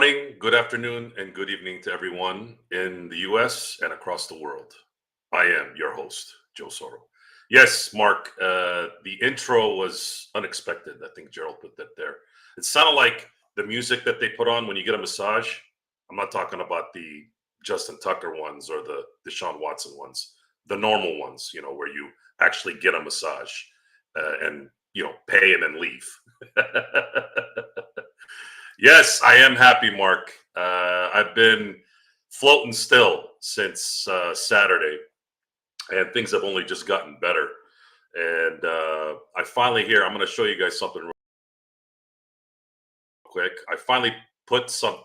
morning, good afternoon, and good evening to everyone in the US and across the world. I am your host, Joe Soro. Yes, Mark, the intro was unexpected. I think Gerald put that there. It sounded like the music that they put on when you get a massage. I'm not talking about the Justin Tucker ones or the Deshaun Watson ones, the normal ones, where you actually get a massage and, pay and then leave. Yes, I am happy, Mark. I've been floating still since Saturday, and things have only just gotten better. And I finally here. I'm going to show you guys something real quick. Put some.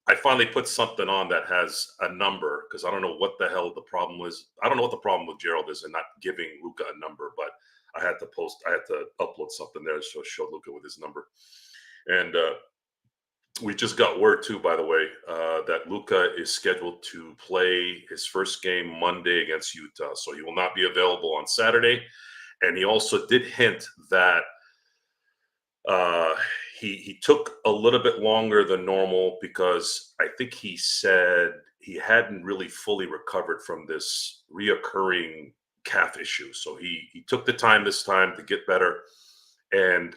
I finally put something on that has a number because I don't know what the hell the problem was. I don't know what the problem with Gerald is and not giving Luca a number, but I had to post. I had to upload something there to show Luca with his number. And we just got word too, by the way, that Luca is scheduled to play his first game Monday against Utah. So he will not be available on Saturday. And he also did hint that uh, he took a little bit longer than normal because I think he said he hadn't really fully recovered from this reoccurring calf issue. So he took the time this time to get better. And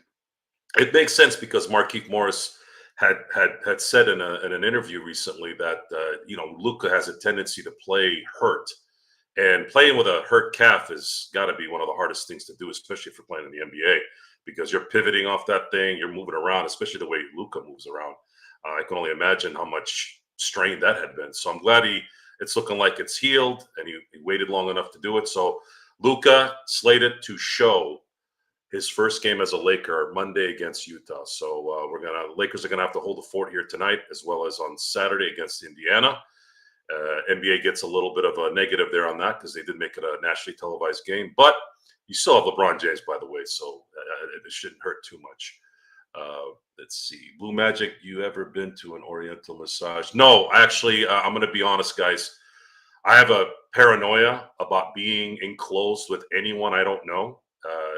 it makes sense because Markeith Morris had said in an interview recently that Luca has a tendency to play hurt, and playing with a hurt calf has got to be one of the hardest things to do, especially if you're playing in the NBA because you're pivoting off that thing, you're moving around, especially the way Luca moves around. I can only imagine how much strain that had been. So I'm glad it's looking like it's healed, and he waited long enough to do it. So Luca slated to show his first game as a Laker Monday against Utah. So Lakers are gonna have to hold the fort here tonight, as well as on Saturday against Indiana. NBA gets a little bit of a negative there on that because they did make it a nationally televised game, but you still have LeBron James, by the way, so it shouldn't hurt too much. Let's see, Blue Magic. You ever been to an Oriental massage? No, actually, I'm gonna be honest, guys. I have a paranoia about being enclosed with anyone I don't know.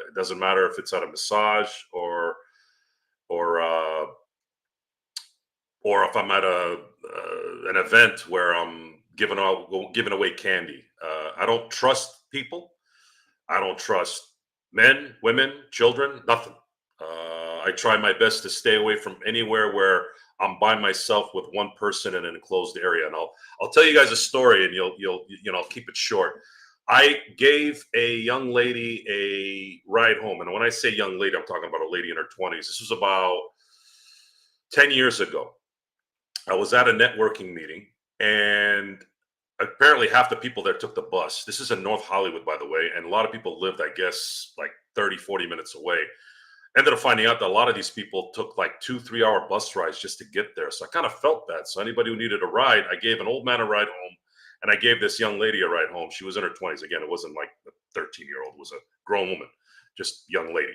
It doesn't matter if it's at a massage or uh, or if I'm at a an event where I'm giving away candy. I don't trust people. I don't trust men, women, children, nothing. I try my best to stay away from anywhere where I'm by myself with one person in an enclosed area. And I'll tell you guys a story, and I'll keep it short. I gave a young lady a ride home, and when I say young lady, I'm talking about a lady in her 20s. This was about 10 years ago. I was at a networking meeting, and apparently half the people there took the bus. This is in North Hollywood, by the way, and a lot of people lived, I guess, like 30, 40 minutes away. Ended up finding out that a lot of these people took like 2, 3 hour bus rides just to get there. So I kind of felt bad. So anybody who needed a ride, I gave an old man a ride home, and I gave this young lady a ride home. She was in her 20s. Again, it wasn't like a 13-year-old, it was a grown woman, just young lady.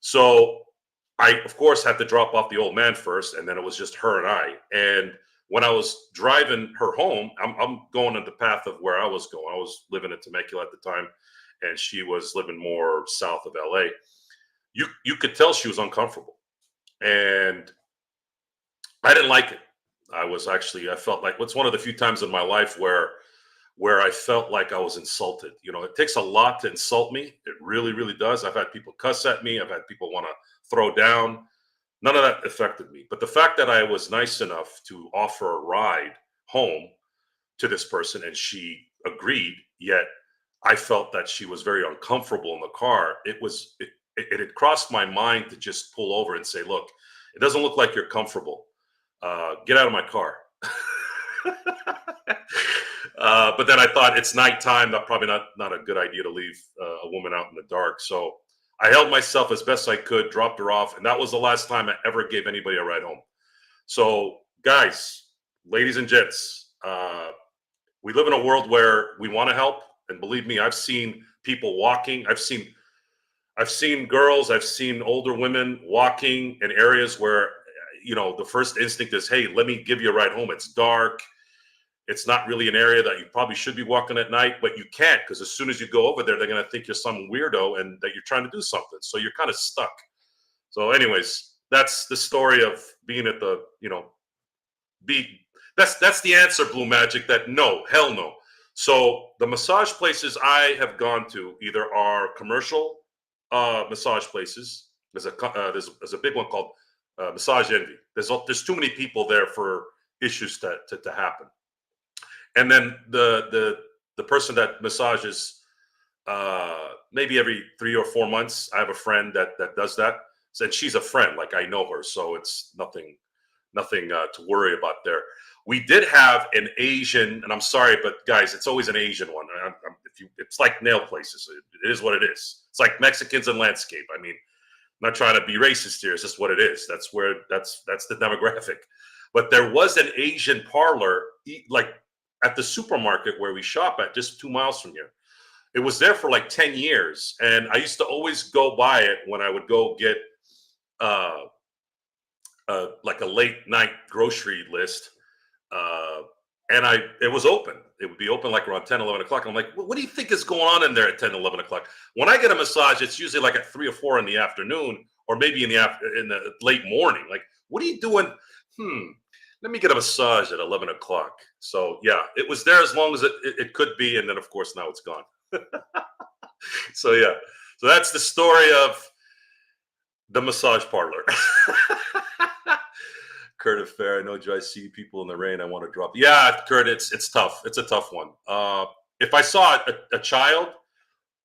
So I, of course, had to drop off the old man first, and then it was just her and I. And when I was driving her home, I'm going in the path of where I was going. I was living in Temecula at the time, and she was living more south of LA. You could tell she was uncomfortable, and I didn't like it. I felt like it's one of the few times in my life where I felt like I was insulted. It takes a lot to insult me. It really, really does. I've had people cuss at me. I've had people want to throw down. None of that affected me. But the fact that I was nice enough to offer a ride home to this person and she agreed, yet I felt that she was very uncomfortable in the car. It had crossed my mind to just pull over and say, "Look, it doesn't look like you're comfortable. Get out of my car." But then I thought it's nighttime. That probably not a good idea to leave a woman out in the dark. So I held myself as best I could, dropped her off, and that was the last time I ever gave anybody a ride home. So, guys, ladies and gents, we live in a world where we want to help, and believe me, I've seen people walking. I've seen girls, I've seen older women walking in areas where the first instinct is, "Hey, let me give you a ride home. It's dark. It's not really an area that you probably should be walking at night, but you can't because as soon as you go over there, they're going to think you're some weirdo and that you're trying to do something. So you're kind of stuck." So, anyways, that's the story of being at the be that's the answer, Blue Magic. That no, hell no. So the massage places I have gone to either are commercial massage places. There's a big one called Massage Envy. There's too many people there for issues to happen. And then the person that massages maybe every 3 or 4 months. I have a friend that does that. Said she's a friend, like I know her, so it's nothing to worry about there. We did have an Asian, and I'm sorry, but guys, it's always an Asian one. It's like nail places. It is what it is. It's like Mexicans and landscape. I mean, I'm not trying to be racist here. It's just what it is. That's the demographic. But there was an Asian parlor, like at the supermarket where we shop at, just 2 miles from here. It was there for like 10 years, and I used to always go by it when I would go get uh, like a late night grocery list. Uh, and it was open. It would be open like around 10, 11 o'clock. I'm like, what do you think is going on in there at 10, 11 o'clock? When I get a massage, it's usually like at 3 or 4 in the afternoon, or maybe in the late morning. Like, what are you doing? Let me get a massage at 11 o'clock. So yeah, it was there as long as it could be. And then of course now it's gone. So yeah, so that's the story of the massage parlor. Kurt Fair, I know I see people in the rain. I want to drop. Yeah, Kurt, it's tough. It's a tough one. If I saw a child,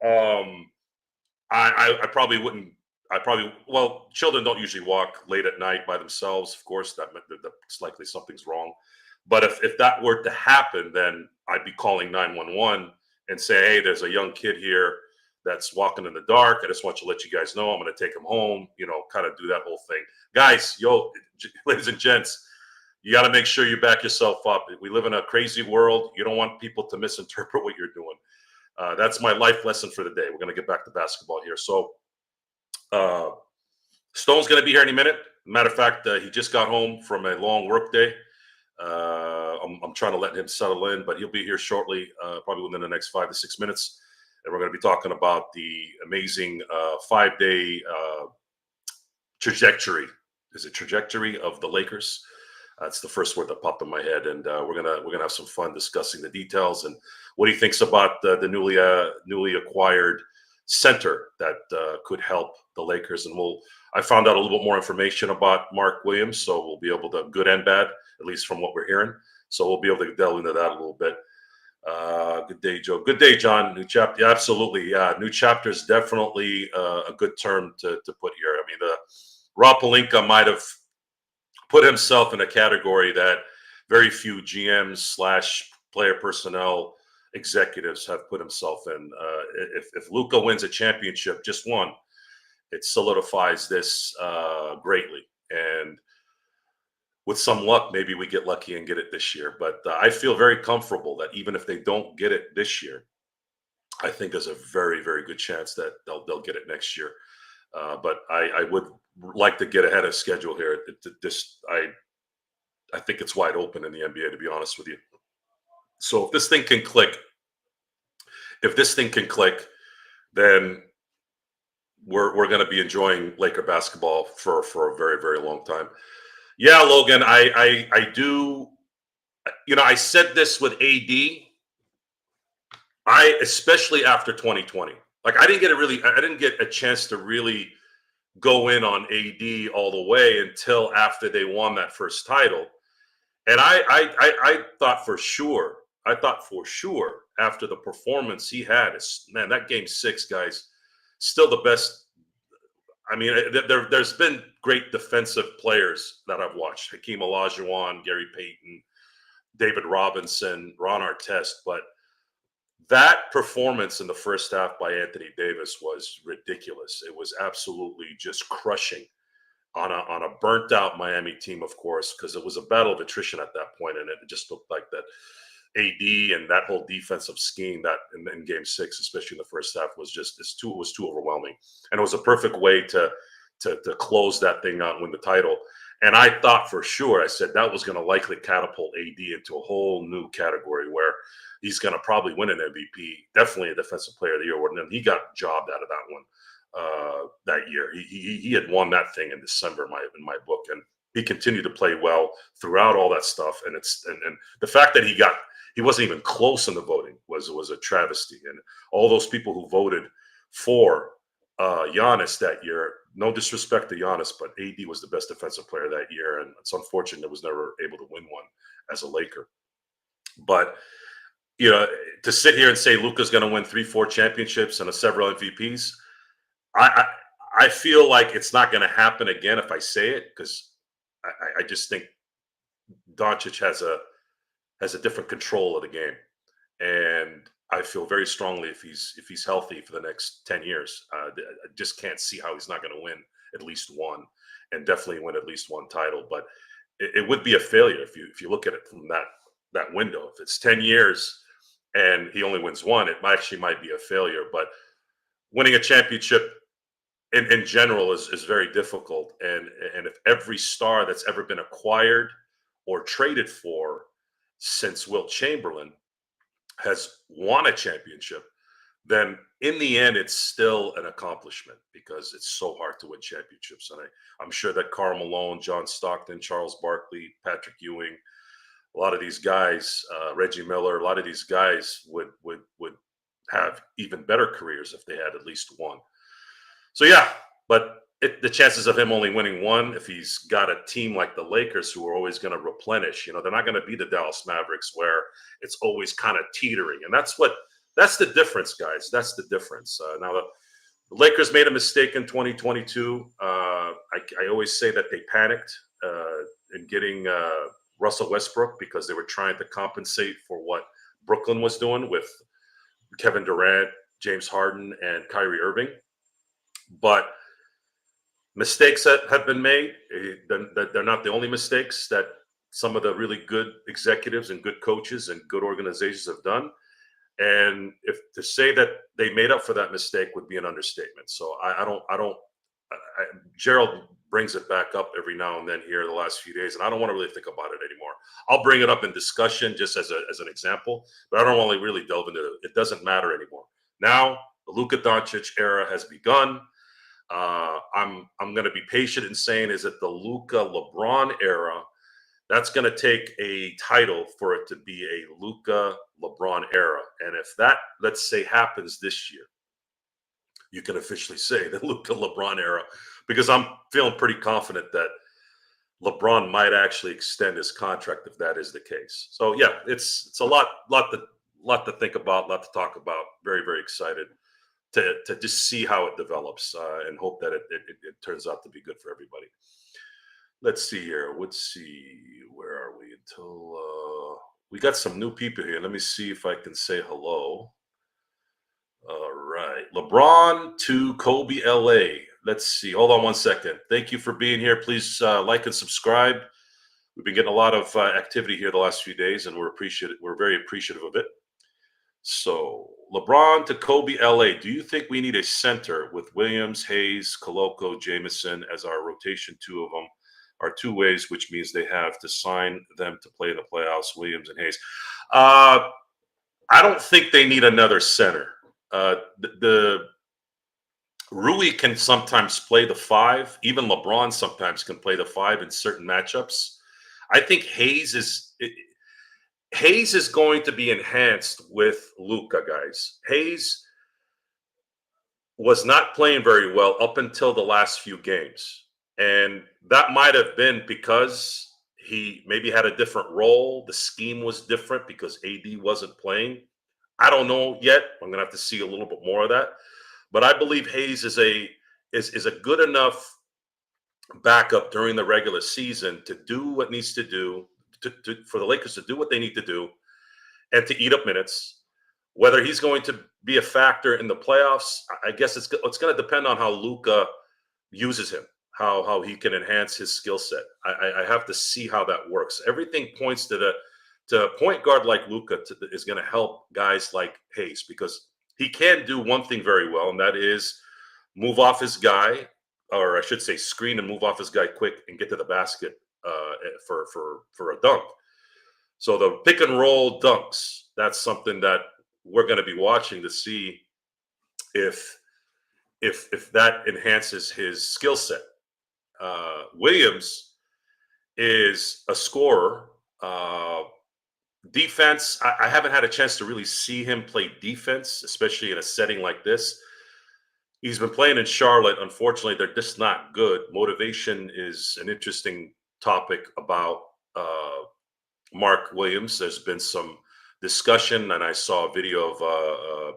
I probably wouldn't. Well, children don't usually walk late at night by themselves. Of course, that's likely something's wrong. But if that were to happen, then I'd be calling 911 and say, hey, there's a young kid here that's walking in the dark. I just want to let you guys know I'm going to take him home, kind of do that whole thing. Guys, ladies and gents, you got to make sure you back yourself up. We live in a crazy world. You don't want people to misinterpret what you're doing. That's my life lesson for the day. We're going to get back to basketball here. So Stone's going to be here any minute. Matter of fact, he just got home from a long work day. I'm trying to let him settle in, but he'll be here shortly, probably within the next 5 to 6 minutes. And we're going to be talking about the amazing 5-day trajectory. Is it trajectory of the Lakers? That's the first word that popped in my head, and we're gonna have some fun discussing the details and what he thinks about the newly acquired center that could help the Lakers. And I found out a little bit more information about Mark Williams, so we'll be able to, good and bad, at least from what we're hearing. So we'll be able to delve into that a little bit. Good day, Joe. Good day, John. New chapter. Yeah, absolutely. Yeah, new chapter is definitely a good term to put here. I mean, Rob Pelinka might have put himself in a category that very few GMs / player personnel executives have put himself in. If Luka wins a championship, just one, it solidifies this greatly. And with some luck, maybe we get lucky and get it this year. But I feel very comfortable that even if they don't get it this year, I think there's a very, very good chance that they'll get it next year. But I would like to get ahead of schedule here. I think it's wide open in the NBA, to be honest with you. So if this thing can click, then we're going to be enjoying Laker basketball for a very, very long time. Yeah, Logan, I do. I said this with AD. Especially after 2020, like I didn't get a chance to really go in on AD all the way until after they won that first title. And I thought for sure after the performance he had, man, that game 6, guys, still the best. I mean, there's been great defensive players that I've watched: Hakeem Olajuwon, Gary Payton, David Robinson, Ron Artest, but that performance in the first half by Anthony Davis was ridiculous. It was absolutely just crushing on a burnt out Miami team, of course, because it was a battle of attrition at that point, and it just looked like that AD and that whole defensive scheme that in Game 6, especially in the first half, was too overwhelming, and it was a perfect way to close that thing out and win the title. And I thought for sure, I said that was going to likely catapult AD into a whole new category where he's going to probably win an MVP, definitely a Defensive Player of the Year award. And then he got jobbed out of that one that year. He had won that thing in December in my book, and he continued to play well throughout all that stuff. And the fact that he wasn't even close in the voting was a travesty. And all those people who voted for Giannis that year, no disrespect to Giannis, but AD was the best defensive player that year, and it's unfortunate it was never able to win one as a Laker. But to sit here and say Luka's going to win 3, 4 championships and several MVPs, I I feel like it's not going to happen again if I say it, because I just think Doncic has a different control of the game, and I feel very strongly if he's healthy for the next 10 years, I just can't see how he's not going to win at least one, and definitely win at least one title. But it would be a failure if you look at it from that window. If it's 10 years and he only wins one, it might be a failure. But winning a championship in general is very difficult, and if every star that's ever been acquired or traded for since Wilt Chamberlain has won a championship, then in the end, it's still an accomplishment, because it's so hard to win championships. And I'm sure that Karl Malone, John Stockton, Charles Barkley, Patrick Ewing, a lot of these guys, Reggie Miller, a lot of these guys would have even better careers if they had at least one. So yeah, but the chances of him only winning one, if he's got a team like the Lakers who are always going to replenish, they're not going to be the Dallas Mavericks where it's always kind of teetering. And that's the difference, guys. That's the difference. Now, the Lakers made a mistake in 2022. I always say that they panicked in getting Russell Westbrook, because they were trying to compensate for what Brooklyn was doing with Kevin Durant, James Harden, and Kyrie Irving. But mistakes that have been made, they're not the only mistakes that some of the really good executives and good coaches and good organizations have done. And if to say that they made up for that mistake would be an understatement. So Gerald brings it back up every now and then here the last few days, and I don't want to really think about it anymore. I'll bring it up in discussion just as an example, but I don't want to really delve into it. It doesn't matter anymore. Now the Luka Doncic era has begun. I'm going to be patient in saying, is it the Luka LeBron era? That's going to take a title for it to be a Luka LeBron era. And if that, let's say, happens this year, you can officially say the Luka LeBron era, because I'm feeling pretty confident that LeBron might actually extend his contract if that is the case. So yeah, it's a lot to think about, lot to talk about. Very, very excited to just see how it develops, and hope that it turns out to be good for everybody. Let's see here. Let's see. Where are we? We got some new people here. Let me see if I can say hello. All right. LeBron to Kobe LA. Let's see. Hold on one second. Thank you for being here. Please like and subscribe. We've been getting a lot of activity here the last few days, and we're very appreciative of it. So LeBron to Kobe LA. Do you think we need a center with Williams, Hayes, Koloko, Jameson as our rotation? Two of them are two ways, which means they have to sign them to play in the playoffs, Williams and Hayes. I don't think they need another center. The Rui can sometimes play the 5. Even LeBron sometimes can play the 5 in certain matchups. I think Hayes is going to be enhanced with Luka, guys. Hayes was not playing very well up until the last few games. And that might have been because he maybe had a different role. The scheme was different because AD wasn't playing. I don't know yet. I'm going to have to see a little bit more of that. But I believe Hayes is a good enough backup during the regular season to do what needs to do, for the Lakers to do what they need to do and to eat up minutes. Whether he's going to be a factor in the playoffs, I guess it's going to depend on how Luka uses him, how he can enhance his skill set. I have to see how that works. Everything points to a point guard like Luka is going to help guys like Hayes, because he can do one thing very well, and that is move off his guy, or I should say screen and move off his guy quick and get to the basket for a dunk. So the pick and roll dunks, that's something that we're going to be watching to see if that enhances his skill set. Williams is a scorer. Uh, Defense, I haven't had a chance to really see him play defense, especially in a setting like this. He's been playing in Charlotte. Unfortunately, they're just not good. Motivation is an interesting topic about uh, Mark Williams. There's been some discussion, and I saw a video of a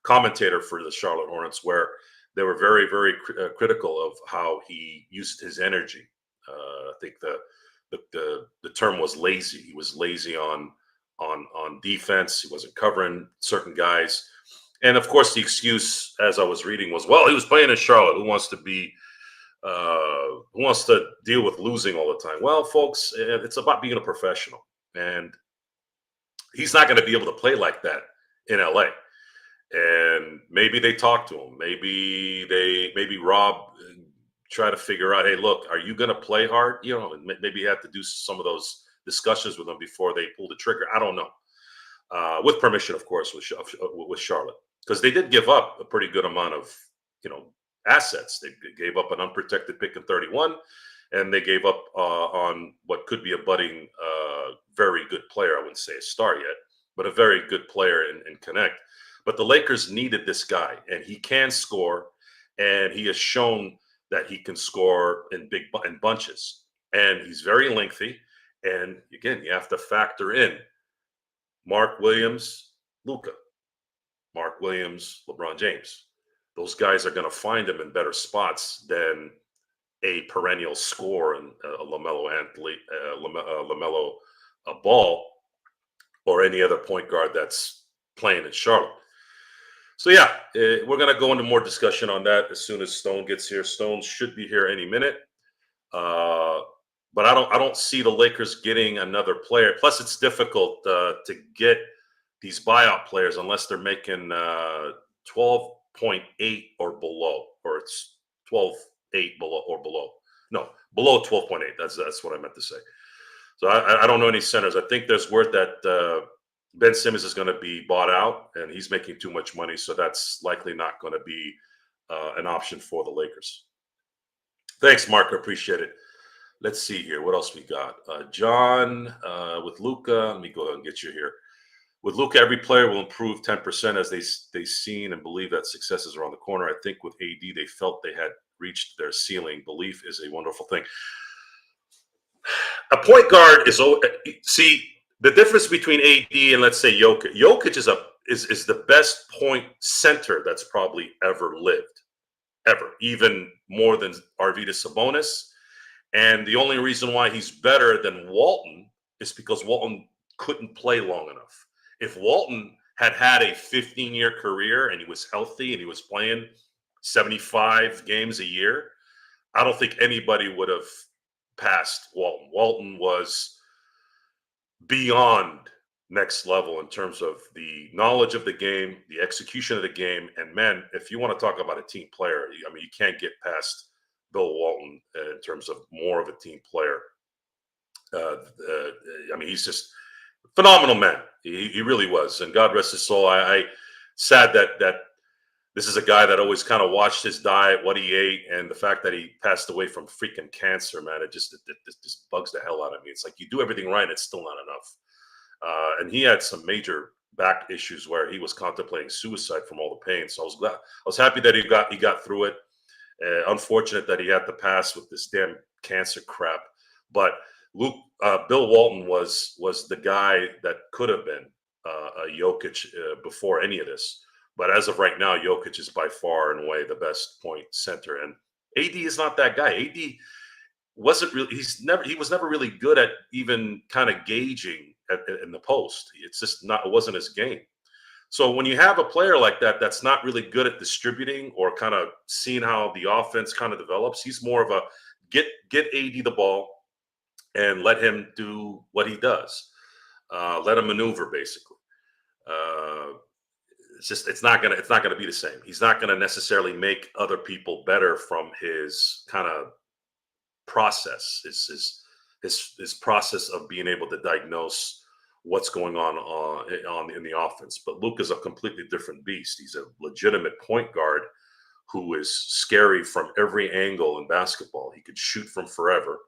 commentator for the Charlotte Hornets where they were very, very critical of how he used his energy. I think the term was lazy. He was lazy on defense. He wasn't covering certain guys, and of course, the excuse, as I was reading, was, well, he was playing in Charlotte. Who wants to be who wants to deal with losing all the time? Well, folks, it's about being a professional, and he's not going to be able to play like that in LA. And maybe they talk to him. Maybe Rob try to figure out, hey, look, are you going to play hard? Maybe you have to do some of those discussions with them before they pull the trigger. I don't know. With permission, of course, with Charlotte, because they did give up a pretty good amount of you know assets. They gave up an unprotected pick in 31, and they gave up on what could be a budding, very good player. I wouldn't say a star yet, but a very good player in Connect. But the Lakers needed this guy, and he can score, and he has shown that he can score in bunches, and he's very lengthy. And again, you have to factor in Mark Williams, Luca, Mark Williams, LeBron James. Those guys are going to find him in better spots than a perennial score and LaMelo Anthony, LaMelo Ball, or any other point guard that's playing in Charlotte. So yeah, we're going to go into more discussion on that as soon as Stone gets here. Stone should be here any minute. Uh, but I don't see the Lakers getting another player. Plus, it's difficult to get these buyout players unless they're making 12.8 or below, or it's 12.8 below or below. No, below 12.8. That's what I meant to say. So I don't know any centers. I think there's word that Ben Simmons is going to be bought out, and he's making too much money, so that's likely not going to be an option for the Lakers. Thanks, Mark. I appreciate it. Let's see here. What else we got? John with Luca. Let me go ahead and get you here. With Luca, every player will improve 10% as they seen and believe that success is around the corner. I think with AD, they felt they had reached their ceiling. Belief is a wonderful thing. A point guard is see the difference between AD and, let's say, Jokic. Jokic is the best point center that's probably ever lived, ever, even more than Arvydas Sabonis. And the only reason why he's better than Walton is because Walton couldn't play long enough. If Walton had had a 15-year career and he was healthy and he was playing 75 games a year, I don't think anybody would have passed Walton. Walton was beyond next level in terms of the knowledge of the game, the execution of the game. And man, if you want to talk about a team player, I mean, you can't get past Bill Walton in terms of more of a team player. I mean, he's just a phenomenal man. He really was. And God rest his soul. I sad that this is a guy that always kind of watched his diet, what he ate, and the fact that he passed away from freaking cancer, man, it just bugs the hell out of me. It's like you do everything right, and it's still not enough. And he had some major back issues where he was contemplating suicide from all the pain. So I was happy that he got through it. Unfortunate that he had to pass with this damn cancer crap. But Bill Walton was the guy that could have been a Jokic before any of this. But as of right now, Jokic is by far and away the best point center, and AD is not that guy. AD wasn't really. He was never really good at even kind of gauging in the post. It's just not. It wasn't his game. So when you have a player like that that's not really good at distributing or kind of seeing how the offense kind of develops, he's more of a get AD the ball and let him do what he does. Let him maneuver, basically. It's not gonna be the same. He's not gonna necessarily make other people better from his kind of process. His process of being able to diagnose what's going on in the offense. But Luke is a completely different beast. He's a legitimate point guard who is scary from every angle in basketball. He could shoot from forever.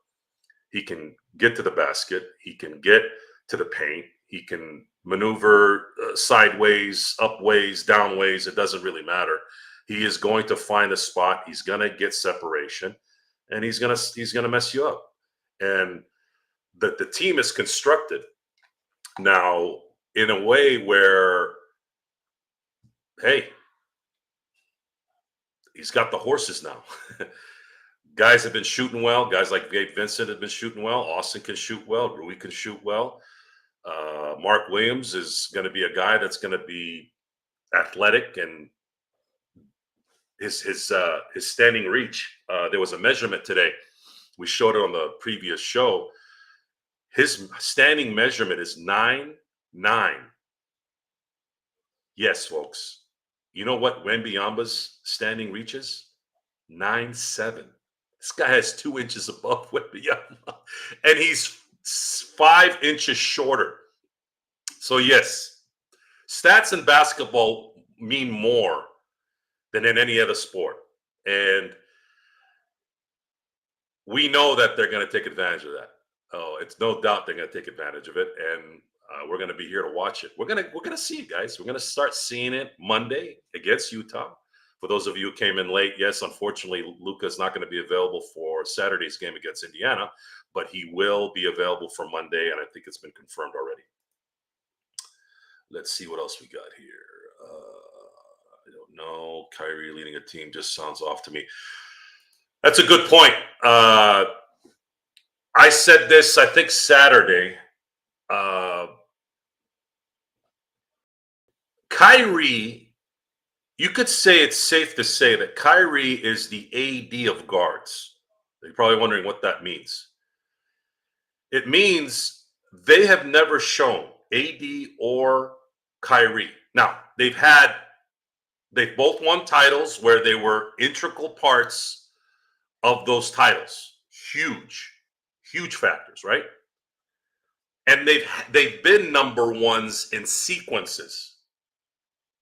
He can get to the basket. He can get to the paint. He can maneuver sideways, upways, downways. It doesn't really matter. He is going to find a spot. He's going to get separation, and he's gonna mess you up. And the team is constructed now in a way where, hey, he's got the horses now. Guys have been shooting well. Guys like Gabe Vincent have been shooting well. Austin can shoot well. Rui can shoot well. Mark Williams is going to be a guy that's going to be athletic, and his standing reach. There was a measurement today. We showed it on the previous show. His standing measurement is 9'9". Yes, folks. You know what Wembanyama's standing reach is? 9'7". This guy has 2 inches above Wembanyama, and he's 5 inches shorter. So yes, stats in basketball mean more than in any other sport, and we know that they're going to take advantage of that. Oh, it's no doubt they're going to take advantage of it, and we're going to be here to watch it. We're gonna see it, guys. We're going to start seeing it Monday against Utah. For those of you who came in late, yes, unfortunately, Luka's not going to be available for Saturday's game against Indiana, but he will be available for Monday, and I think it's been confirmed already. Let's see what else we got here. I don't know. Kyrie leading a team just sounds off to me. That's a good point. I said this, I think, Saturday. Kyrie, you could say it's safe to say that Kyrie is the AD of guards. You're probably wondering what that means. It means they have never shown, AD or Kyrie. Now, they've both won titles where they were integral parts of those titles. Huge factors, right? And they've been number ones in sequences.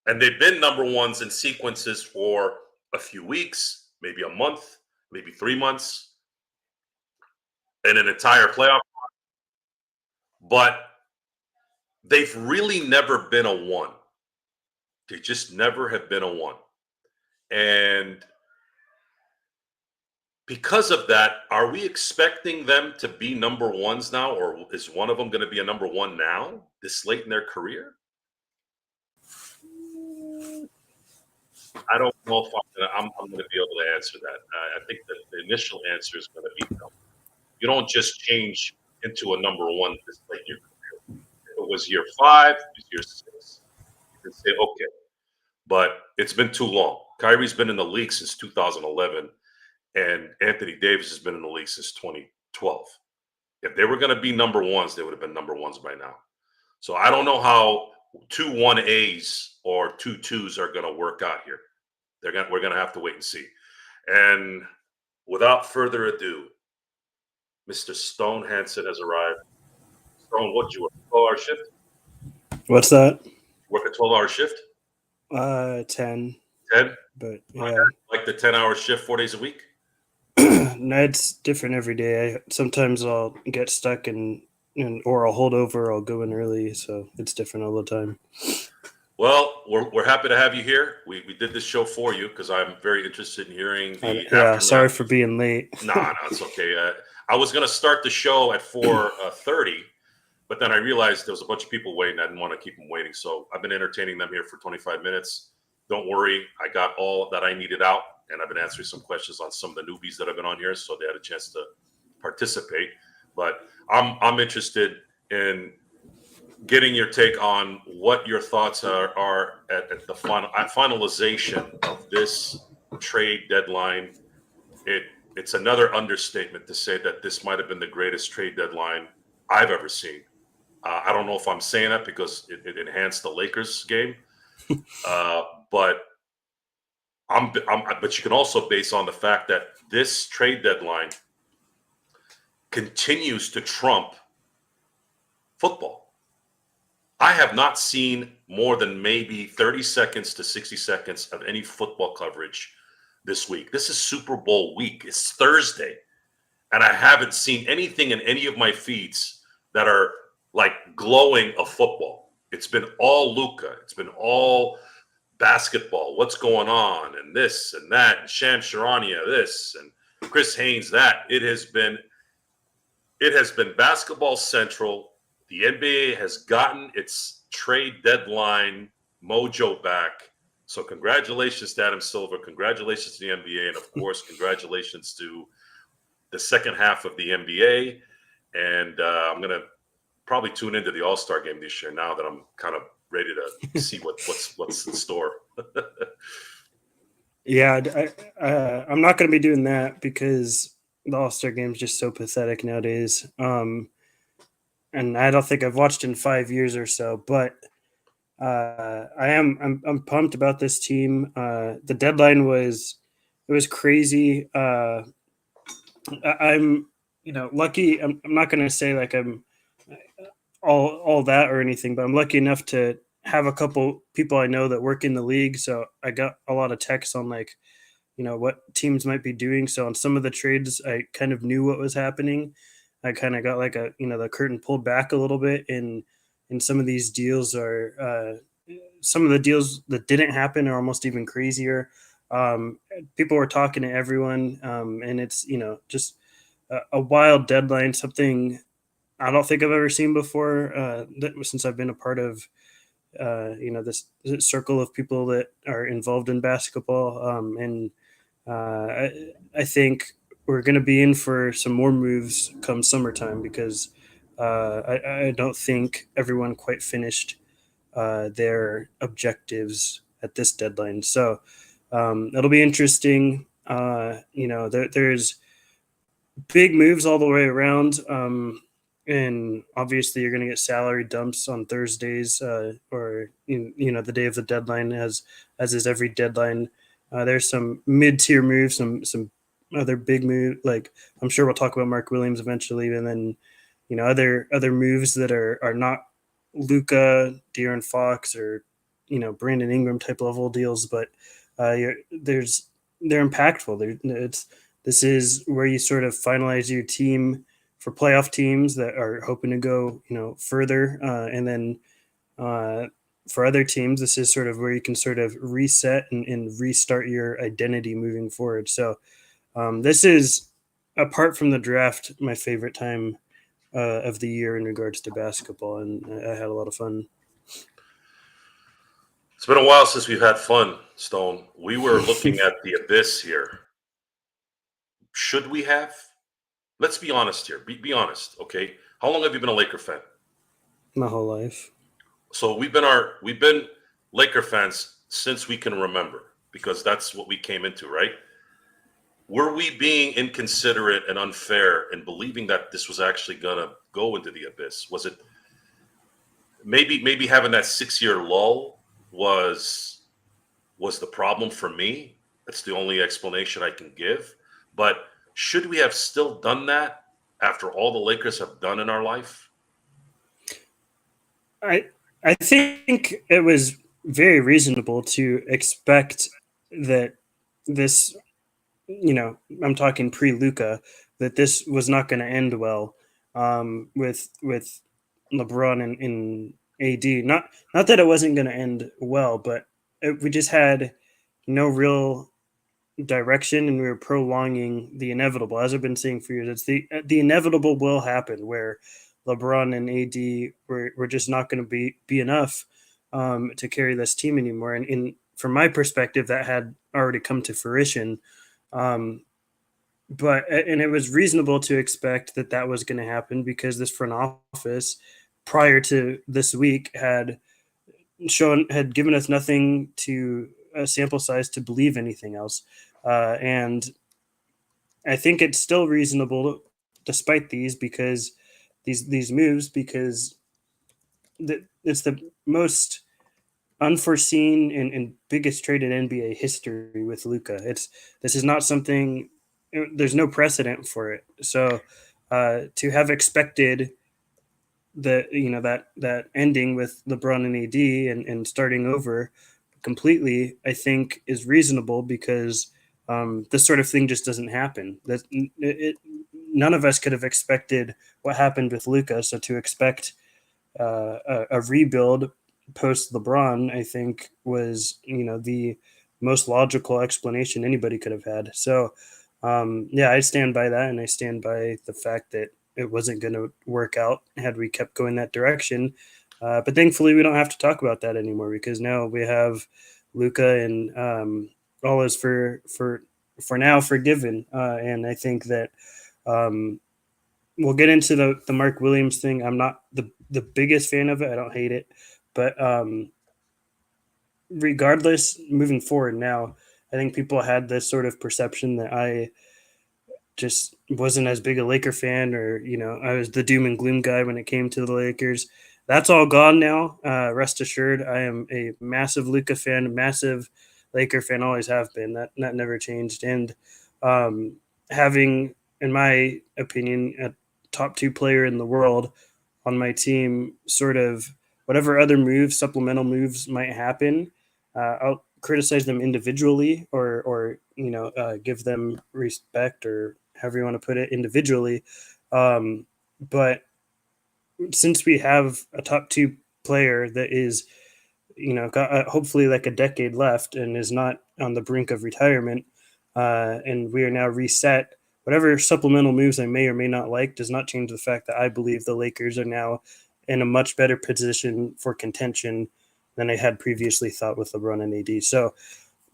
And they've been number ones in sequences for a few weeks, maybe a month, maybe 3 months, and an entire playoff. But they've really never been a one. They just never have been a one. And because of that, are we expecting them to be number ones now, or is one of them going to be a number one now, this late in their career? I don't know if I'm going to be able to answer that. I think that the initial answer is going to be no. You don't just change into a number one this late in your career. If it was year 5, it was year 6, you can say, okay. But it's been too long. Kyrie's been in the league since 2011, and Anthony Davis has been in the league since 2012. If they were going to be number ones, they would have been number ones by now. So I don't know how 2 1As or 2 2s are going to work out here. We're going to have to wait and see. And without further ado, Mr. Stone Hansen has arrived. Stone, what, you work a 12-hour shift? What's that? Work a 12-hour shift? 10. 10? But yeah. Like the 10-hour shift 4 days a week? No, it's different every day. Sometimes I'll get stuck or I'll hold over, I'll go in early, so it's different all the time. Well, we're happy to have you here. We did this show for you because I'm very interested in hearing the yeah, sorry for being late. No, it's okay. I was going to start the show at 4:30, but then I realized there was a bunch of people waiting. I didn't want to keep them waiting, so I've been entertaining them here for 25 minutes. Don't worry. I got all that I needed out, and I've been answering some questions on some of the newbies that have been on here, so they had a chance to participate. But I'm interested in getting your take on what your thoughts are at the finalization of this trade deadline. It's another understatement to say that this might have been the greatest trade deadline I've ever seen. I don't know if I'm saying that because it enhanced the Lakers game, but you can also base on the fact that this trade deadline continues to trump football. I have not seen more than maybe 30 seconds to 60 seconds of any football coverage this week. This is Super Bowl week. It's Thursday. and I haven't seen anything in any of my feeds that are like glowing of football. It's been all Luca. It's been all basketball. What's going on? And this and that. And Sham Sharania this and Chris Haynes that. It has been basketball central. The NBA has gotten its trade deadline mojo back. So congratulations to Adam Silver. Congratulations to the NBA, and of course, congratulations to the second half of the NBA. And I'm gonna probably tune into the All Star game this year now that I'm kind of ready to see what's in store. Yeah, I'm not going to be doing that because the All Star game is just so pathetic nowadays. And I don't think I've watched in 5 years or so. But I'm pumped about this team. The deadline was crazy. I'm lucky. I'm not going to say like I'm all that or anything, but I'm lucky enough to have a couple people I know that work in the league. So I got a lot of texts on like what teams might be doing. So on some of the trades, I kind of knew what was happening. I kind of got like the curtain pulled back a little bit, and some of these deals are some of the deals that didn't happen are almost even crazier. People were talking to everyone, and it's just a wild deadline, something I don't think I've ever seen before. Since I've been a part of this circle of people that are involved in basketball, and I think we're going to be in for some more moves come summertime because I don't think everyone quite finished their objectives at this deadline. So it'll be interesting. There's big moves all the way around. And obviously, you're going to get salary dumps on Thursdays, or the day of the deadline, as is every deadline. There's some mid tier moves, some other big move. Like I'm sure we'll talk about Mark Williams eventually, and then other moves that are not Luca, De'Aaron Fox, or Brandon Ingram type level deals, but they're impactful. This is where you sort of finalize your team for playoff teams that are hoping to go, further. And then for other teams, this is sort of where you can sort of reset and restart your identity moving forward. So this is, apart from the draft, my favorite time of the year in regards to basketball, and I had a lot of fun. It's been a while since we've had fun, Stone. We were looking at the abyss here. Should we have? Let's be honest here. Be honest, okay? How long have you been a Laker fan? My whole life. So we've been Laker fans since we can remember because that's what we came into, right? Were we being inconsiderate and unfair in believing that this was actually gonna go into the abyss? Was it maybe having that 6 year lull was the problem for me? That's the only explanation I can give. But should we have still done that after all the Lakers have done in our life? I I think it was very reasonable to expect that this, I'm talking pre Luca, that this was not going to end well, with LeBron and AD. Not that it wasn't going to end well, but we just had no real direction, and we were prolonging the inevitable. As I've been saying for years, it's the inevitable will happen where LeBron and AD were just not going to be enough to carry this team anymore. And from my perspective, that had already come to fruition. Um, but it was reasonable to expect that that was going to happen because this front office, prior to this week, had given us nothing to a sample size to believe anything else. And I think it's still reasonable despite these moves, because it's the most unforeseen and biggest trade in NBA history with Luca. This is not something. There's no precedent for it. So to have expected that ending with LeBron and AD, and starting over completely, I think is reasonable because this sort of thing just doesn't happen. none of us could have expected what happened with Luka. So to expect a rebuild post LeBron, I think was the most logical explanation anybody could have had. So yeah, I stand by that, and I stand by the fact that it wasn't going to work out had we kept going that direction. But thankfully, we don't have to talk about that anymore because now we have Luca, and all is for now forgiven. And I think that um, we'll get into the Mark Williams thing. I'm not the biggest fan of it. I don't hate it, but regardless, moving forward now, I think people had this sort of perception that I just wasn't as big a Laker fan, or I was the doom and gloom guy when it came to the Lakers. That's all gone now. Rest assured, I am a massive Luka fan, massive Laker fan. Always have been. That never changed. And um, having, in my opinion, a top two player in the world on my team, sort of whatever other moves, supplemental moves might happen, I'll criticize them individually, or give them respect, or however you want to put it, individually. But since we have a top two player that is got hopefully like a decade left and is not on the brink of retirement, and we are now reset. Whatever supplemental moves I may or may not like does not change the fact that I believe the Lakers are now in a much better position for contention than I had previously thought with LeBron and AD. So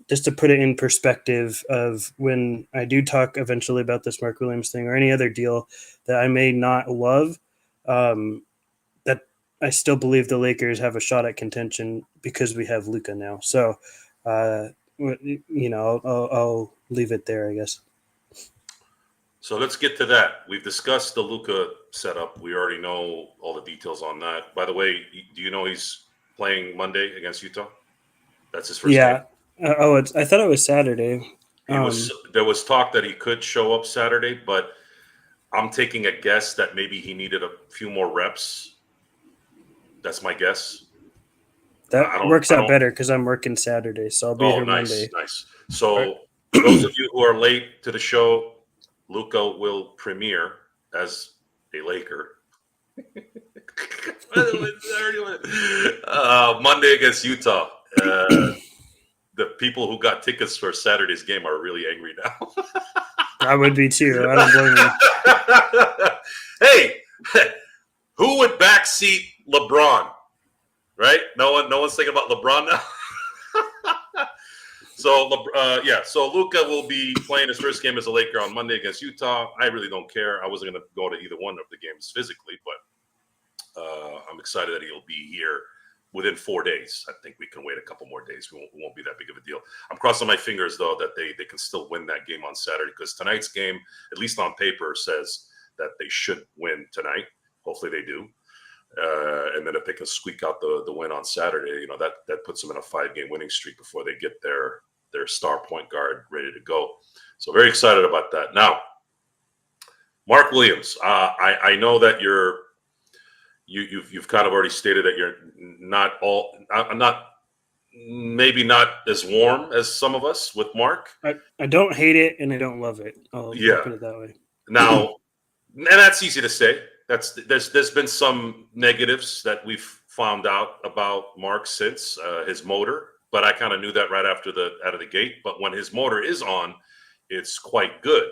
just to put it in perspective of when I do talk eventually about this Mark Williams thing or any other deal that I may not love, that I still believe the Lakers have a shot at contention because we have Luka now. So, I'll leave it there, I guess. So let's get to that. We've discussed the Luka setup. We already know all the details on that. By the way, do you know he's playing Monday against Utah? That's his first game. I thought it was Saturday. There was talk that he could show up Saturday, but I'm taking a guess that maybe he needed a few more reps. That's my guess. That works out better because I'm working Saturday, so I'll be here Monday. Nice. So those of you who are late to the show, Luka will premiere as a Laker. Monday against Utah. The people who got tickets for Saturday's game are really angry now. I would be too. I don't blame them. Hey, who would backseat LeBron? Right? No one's thinking about LeBron now. So Luka will be playing his first game as a Laker on Monday against Utah. I really don't care. I wasn't going to go to either one of the games physically, but I'm excited that he'll be here within 4 days. I think we can wait a couple more days. We won't be that big of a deal. I'm crossing my fingers, though, that they can still win that game on Saturday, because tonight's game, at least on paper, says that they should win tonight. Hopefully they do. And then if they can squeak out the win on Saturday, that puts them in a 5-game winning streak before they get their star point guard ready to go. So very excited about that. Now, Mark Williams, I know that you've kind of already stated that you're maybe not as warm as some of us with Mark. I don't hate it and I don't love it. I'll put it that way. Now, and that's easy to say. There's been some negatives that we've found out about Mark since his motor, but I kind of knew that right out of the gate. But when his motor is on, it's quite good.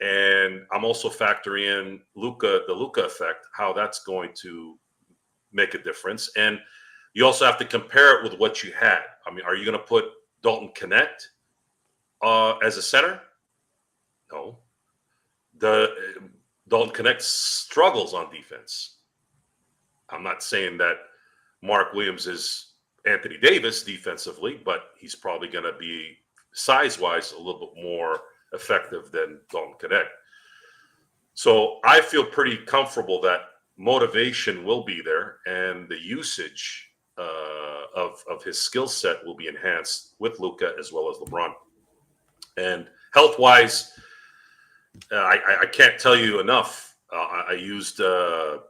And I'm also factoring in the Luka effect, how that's going to make a difference. And you also have to compare it with what you had. I mean, are you going to put Dalton Connect as a center? No. Dalton Connect struggles on defense. I'm not saying that Mark Williams is Anthony Davis defensively, but he's probably going to be size-wise a little bit more effective than Dalton Connect. So I feel pretty comfortable that motivation will be there and the usage of his skill set will be enhanced with Luka as well as LeBron. And health-wise, I can't tell you enough. I used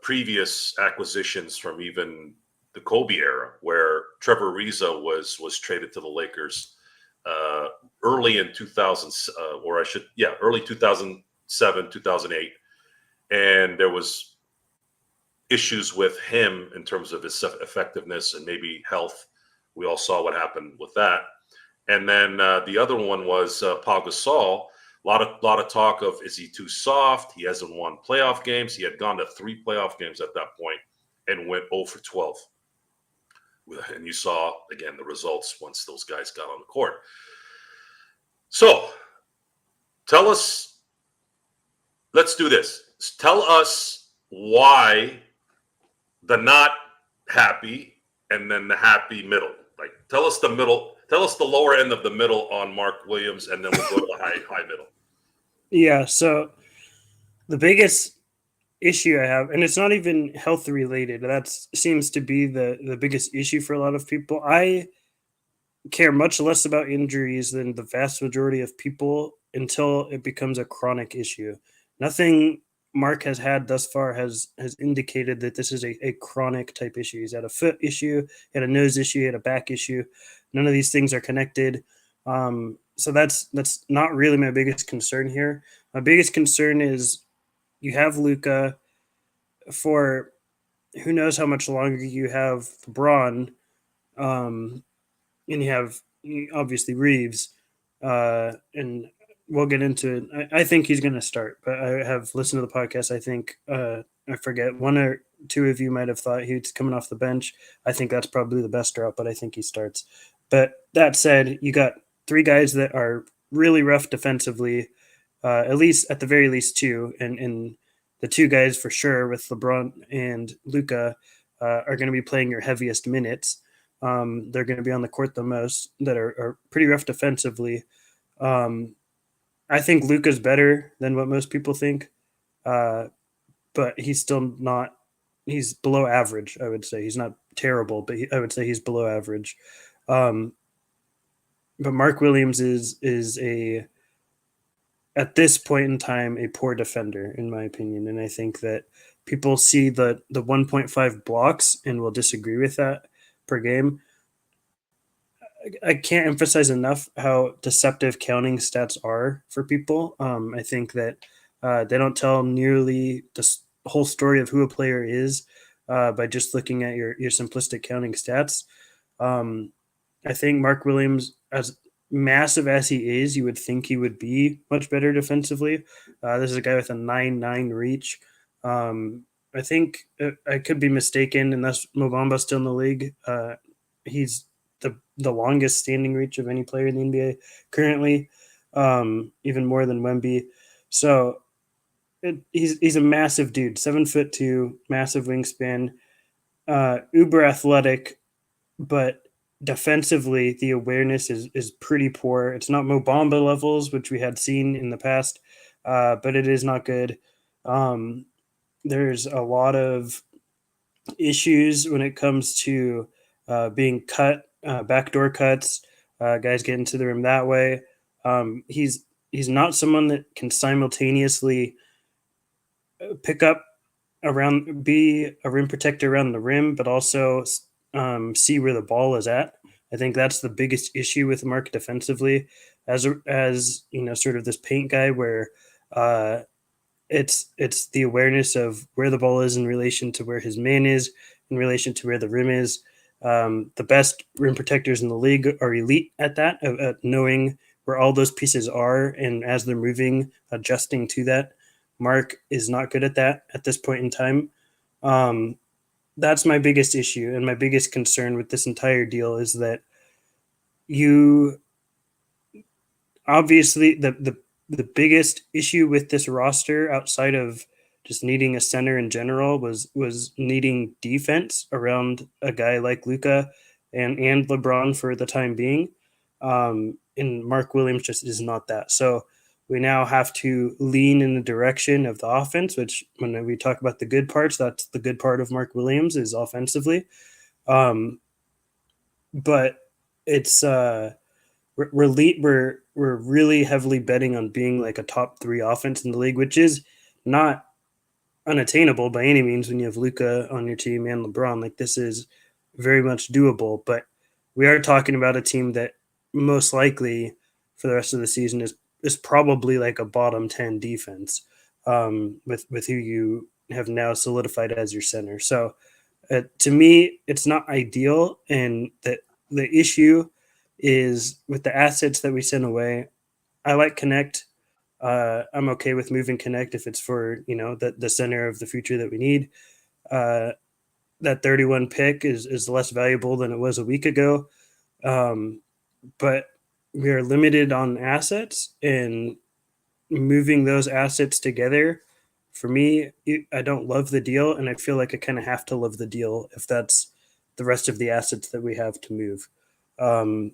previous acquisitions from even the Kobe era, where Trevor Ariza was traded to the Lakers early in early 2007, 2008. and there was issues with him in terms of his effectiveness and maybe health. We all saw what happened with that. And then the other one was Pau Gasol. A lot of talk of, is he too soft? He hasn't won playoff games. He had gone to 3 playoff games at that point and went 0 for 12. And you saw again the results once those guys got on the court. So tell us. Let's do this. Tell us why the not happy and then the happy middle. Like, tell us the middle. Tell us the lower end of the middle on Mark Williams, and then we'll go to the high middle. Yeah. So the biggest issue I have, and it's not even health related. That seems to be the biggest issue for a lot of people. I care much less about injuries than the vast majority of people until it becomes a chronic issue. Nothing Mark has had thus far has indicated that this is a chronic type issue. He's had a foot issue, he had a nose issue, he had a back issue. None of these things are connected. So that's not really my biggest concern here. My biggest concern is you have Luca for who knows how much longer you have LeBron, and you have obviously Reeves, and we'll get into it. I think he's going to start, but I have listened to the podcast. I think I forget, one or two of you might have thought he's coming off the bench. I think that's probably the best route, but I think he starts. But that said, you got 3 guys that are really rough defensively, at least at the very least 2, and the 2 guys for sure with LeBron and Luca are going to be playing your heaviest minutes. They're going to be on the court the most, that are pretty rough defensively. I think Luka's better than what most people think, but he's still not. He's below average, I would say. He's not terrible, but I would say he's below average. But Mark Williams is at this point in time a poor defender, in my opinion, and I think that people see the 1.5 blocks and will disagree with that per game. I can't emphasize enough how deceptive counting stats are for people. I think that they don't tell nearly the whole story of who a player is by just looking at your simplistic counting stats. I think Mark Williams, as massive as he is, you would think he would be much better defensively. This is a guy with a 9.9 reach. I think I could be mistaken, unless Mo Bamba's still in the league. He's the longest standing reach of any player in the NBA currently, even more than Wemby. So he's a massive dude, 7'2", massive wingspan, uber athletic, but defensively the awareness is pretty poor. It's not Mo Bamba levels, which we had seen in the past, but it is not good. There's a lot of issues when it comes to being cut, backdoor cuts, guys get into the rim that way. He's not someone that can simultaneously pick up around, be a rim protector around the rim, but also see where the ball is at. I think that's the biggest issue with Mark defensively, as you know, sort of this paint guy where it's the awareness of where the ball is in relation to where his man is, in relation to where the rim is. The best rim protectors in the league are elite at that, at knowing where all those pieces are, and as they're moving, adjusting to that. Mark is not good at that at this point in time. That's my biggest issue, and my biggest concern with this entire deal is that you obviously the biggest issue with this roster, outside of just needing a center in general, was needing defense around a guy like Luka and LeBron for the time being. And Mark Williams just is not that. So we now have to lean in the direction of the offense, which when we talk about the good parts, that's the good part of Mark Williams is offensively. But it's we're really heavily betting on being like a top 3 offense in the league, which is not unattainable by any means when you have Luka on your team and LeBron. Like, this is very much doable, but we are talking about a team that most likely for the rest of the season is probably like a bottom 10 defense. with who you have now solidified as your center. So to me, it's not ideal, and the issue is with the assets that we send away. I like Connect. I'm okay with moving Connect if it's for the center of the future that we need. Uh, that 31 pick is less valuable than it was a week ago, um, but we are limited on assets, and moving those assets together. For me, I don't love the deal, and I feel like I kind of have to love the deal if that's the rest of the assets that we have to move. Um,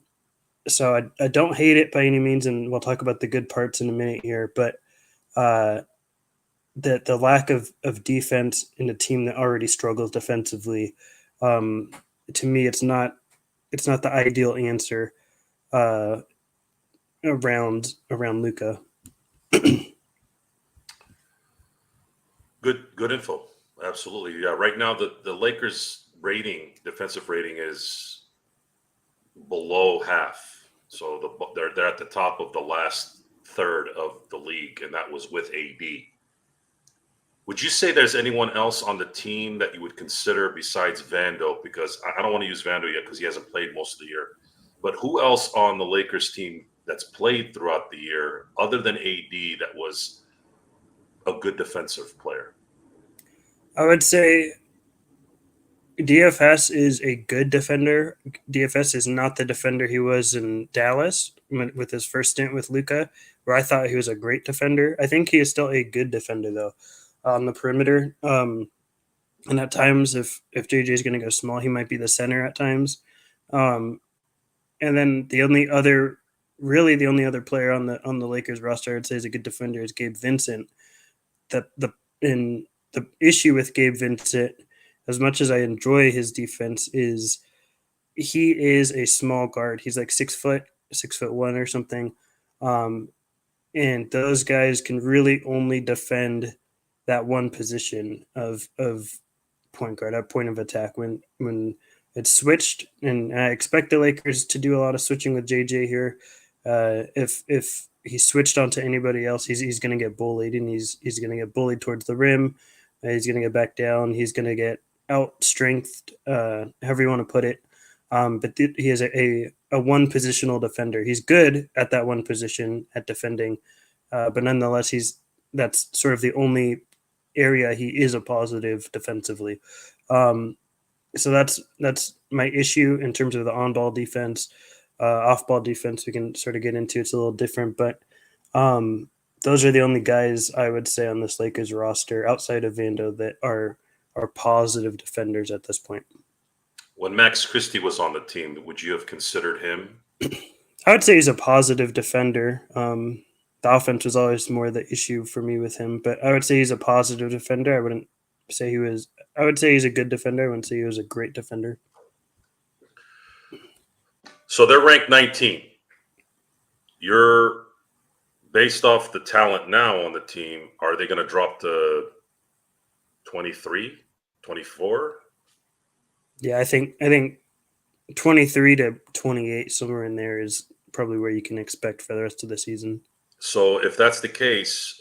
so I don't hate it by any means, and we'll talk about the good parts in a minute here. But uh, the lack of defense in a team that already struggles defensively, um, to me, it's not the ideal answer uh, around Luca. Good info. Absolutely. Yeah. Right now, the Lakers defensive rating is below half. So they're at the top of the last third of the league, and that was with AD. Would you say there's anyone else on the team that you would consider besides Vando? Because I don't want to use Vando yet because he hasn't played most of the year. But who else on the Lakers team that's played throughout the year, other than AD, that was a good defensive player? I would say DFS is a good defender. DFS is not the defender he was in Dallas with his first stint with Luca, where I thought he was a great defender. I think he is still a good defender though on the perimeter. And at times, if JJ is going to go small, he might be the center at times. Um, and then the only other player on the Lakers roster I'd say is a good defender is Gabe Vincent. That the issue with Gabe Vincent, as much as I enjoy his defense, is he is a small guard. He's like 6 foot, 6'1" or something. Um, and those guys can really only defend that one position of point guard at point of attack when it's switched. And I expect the Lakers to do a lot of switching with JJ here. If he switched onto anybody else, he's going to get bullied, and he's going to get bullied towards the rim. He's going to get back down. He's going to get out strengthed, however you want to put it. But he is a one positional defender. He's good at that one position at defending, but nonetheless, that's sort of the only area he is a positive defensively. Um, so that's my issue in terms of the on-ball defense. Off-ball defense we can sort of get into. It's a little different, but those are the only guys I would say on this Lakers roster outside of Vando that are positive defenders at this point. When Max Christie was on the team, would you have considered him? I would say he's a positive defender. The offense was always more the issue for me with him, but I would say he's a positive defender. I wouldn't say he was. I would say he's a good defender. I wouldn't say he was a great defender. So they're ranked 19. You're based off the talent now on the team. Are they going to drop to 23, 24? Yeah, I think 23 to 28, somewhere in there, is probably where you can expect for the rest of the season. So if that's the case,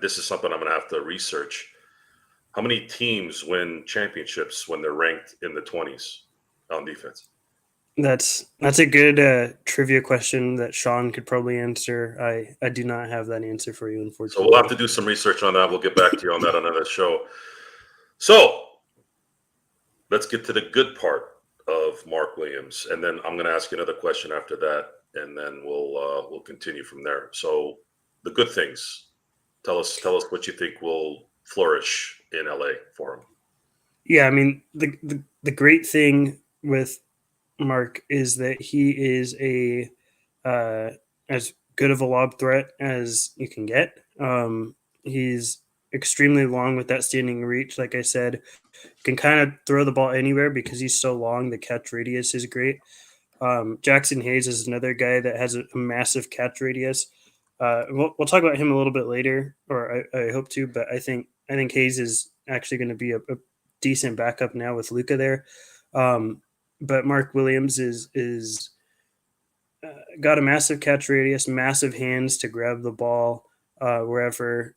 this is something I'm going to have to research. How many teams win championships when they're ranked in the 20s on defense? That's a good trivia question that Sean could probably answer. I do not have that answer for you, unfortunately. So we'll have to do some research on that. We'll get back to you on that on another show. So let's get to the good part of Mark Williams, and then I'm going to ask you another question after that, and then we'll continue from there. So the good things. Tell us what you think will flourish in LA for him. Yeah, I mean the great thing with Mark is that he is as good of a lob threat as you can get. He's extremely long with that standing reach. Like I said, can kind of throw the ball anywhere because he's so long. The catch radius is great. Jackson Hayes is another guy that has a massive catch radius. We'll talk about him a little bit later, or I hope to. But I think Hayes is actually going to be a decent backup now with Luca there. But Mark Williams is got a massive catch radius, massive hands to grab the ball wherever.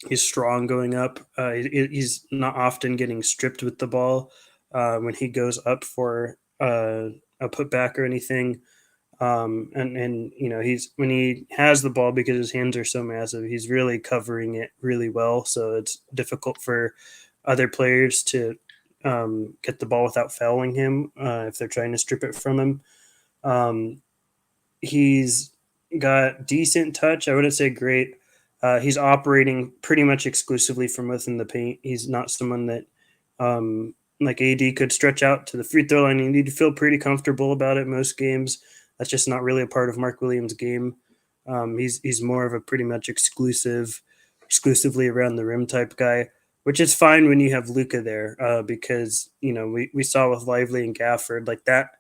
He's strong going up. He's not often getting stripped with the ball when he goes up for a putback or anything. And you know, he's when he has the ball, because his hands are so massive, he's really covering it really well. So it's difficult for other players to get the ball without fouling him if they're trying to strip it from him. Um, he's got decent touch. I wouldn't say great. He's operating pretty much exclusively from within the paint. He's not someone that, like AD, could stretch out to the free throw line. You need to feel pretty comfortable about it most games. That's just not really a part of Mark Williams' game. He's more of a pretty much exclusively around the rim type guy, which is fine when you have Luka there, because you know we saw with Lively and Gafford, like that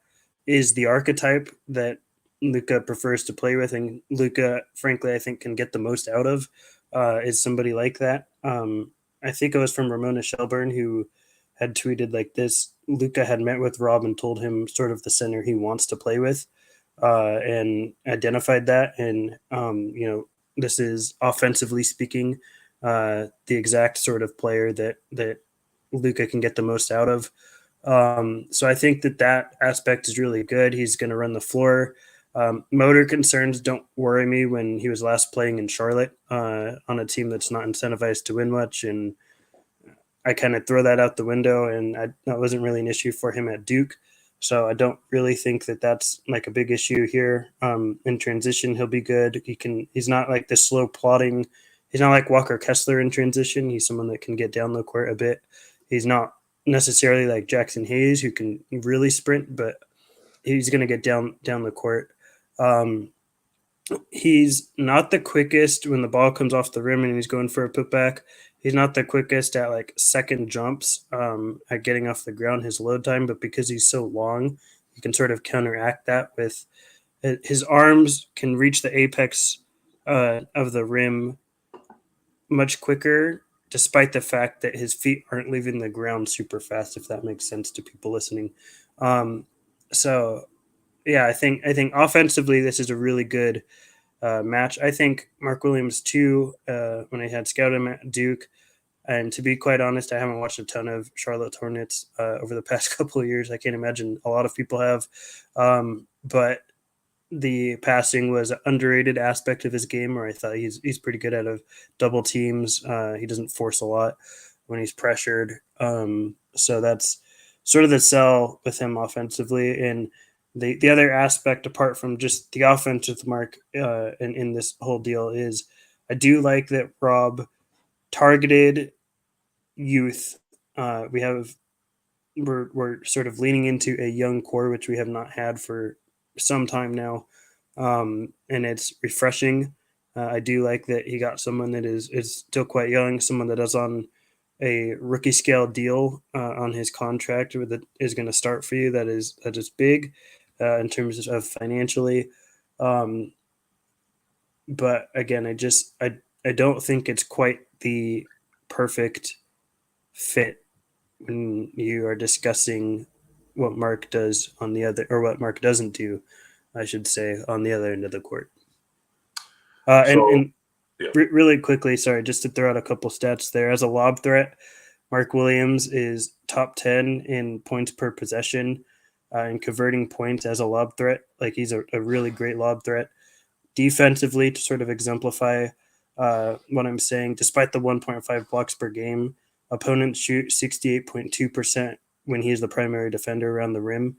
is the archetype that Luka prefers to play with, and Luka, frankly, I think can get the most out of is somebody like that. I think it was from Ramona Shelburne who had tweeted like this: Luka had met with Rob and told him sort of the center he wants to play with, and identified that. And you know, this is offensively speaking, the exact sort of player that Luka can get the most out of. So I think that aspect is really good. He's going to run the floor. Motor concerns don't worry me when he was last playing in Charlotte on a team that's not incentivized to win much, and I kind of throw that out the window, and that wasn't really an issue for him at Duke. So I don't really think that that's like a big issue here. In transition, he'll be good. He's not like this slow plotting. He's not like Walker Kessler in transition. He's someone that can get down the court a bit. He's not necessarily like Jackson Hayes, who can really sprint, but he's going to get down the court. Um, he's not the quickest when the ball comes off the rim and he's going for a putback. He's not the quickest at like second jumps at getting off the ground, his load time, but because he's so long, you can sort of counteract that with his arms can reach the apex of the rim much quicker, despite the fact that his feet aren't leaving the ground super fast, if that makes sense to people listening. So yeah, I think offensively this is a really good match. I think Mark Williams too. When I had scouted him at Duke, and to be quite honest, I haven't watched a ton of Charlotte Hornets over the past couple of years. I can't imagine a lot of people have, but the passing was an underrated aspect of his game, where I thought he's pretty good out of double teams. He doesn't force a lot when he's pressured. So that's sort of the sell with him offensively. And the other aspect, apart from just the offensive mark in this whole deal, is I do like that Rob targeted youth. We're sort of leaning into a young core, which we have not had for some time now, and it's refreshing. I do like that he got someone that is still quite young, someone that is on a rookie scale deal on his contract that is going to start for you. That is big in terms of financially, um, but again, I don't think it's quite the perfect fit when you are discussing what Mark does on the other, or what Mark doesn't do, I should say, on the other end of the court. So And yeah. really quickly, sorry, just to throw out a couple stats there. As a lob threat, Mark Williams is top 10 in points per possession and converting points as a lob threat. Like he's a really great lob threat. Defensively, to sort of exemplify what I'm saying, despite the 1.5 blocks per game, opponents shoot 68.2% when he's the primary defender around the rim.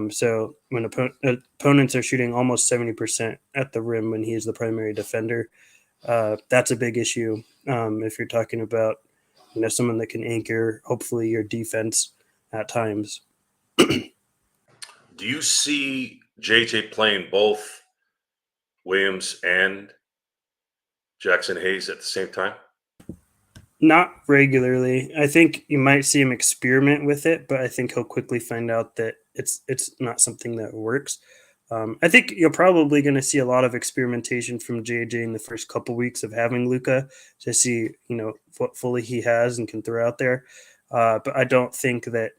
So when opponents are shooting almost 70% at the rim when he's the primary defender, that's a big issue if you're talking about someone that can anchor hopefully your defense at times. Do you see JJ playing both Williams and Jackson Hayes at the same time? Not regularly. I think you might see him experiment with it, but I think he'll quickly find out that it's not something that works. I think you're probably going to see a lot of experimentation from JJ in the first couple weeks of having Luca to see what fully he has and can throw out there. But I don't think that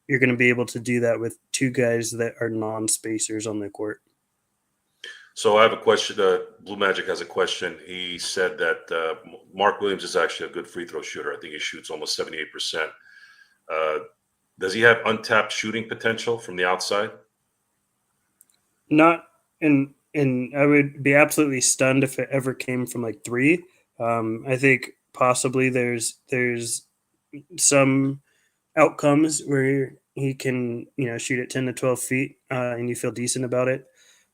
you're going to be able to do that with two guys that are non-spacers on the court. So I have a question. Blue Magic has a question. He said that Mark Williams is actually a good free throw shooter. I think he shoots almost 78%. Uh, does he have untapped shooting potential from the outside? Not and I would be absolutely stunned if it ever came from like three. I think possibly there's some outcomes where he can shoot at 10 to 12 feet and you feel decent about it.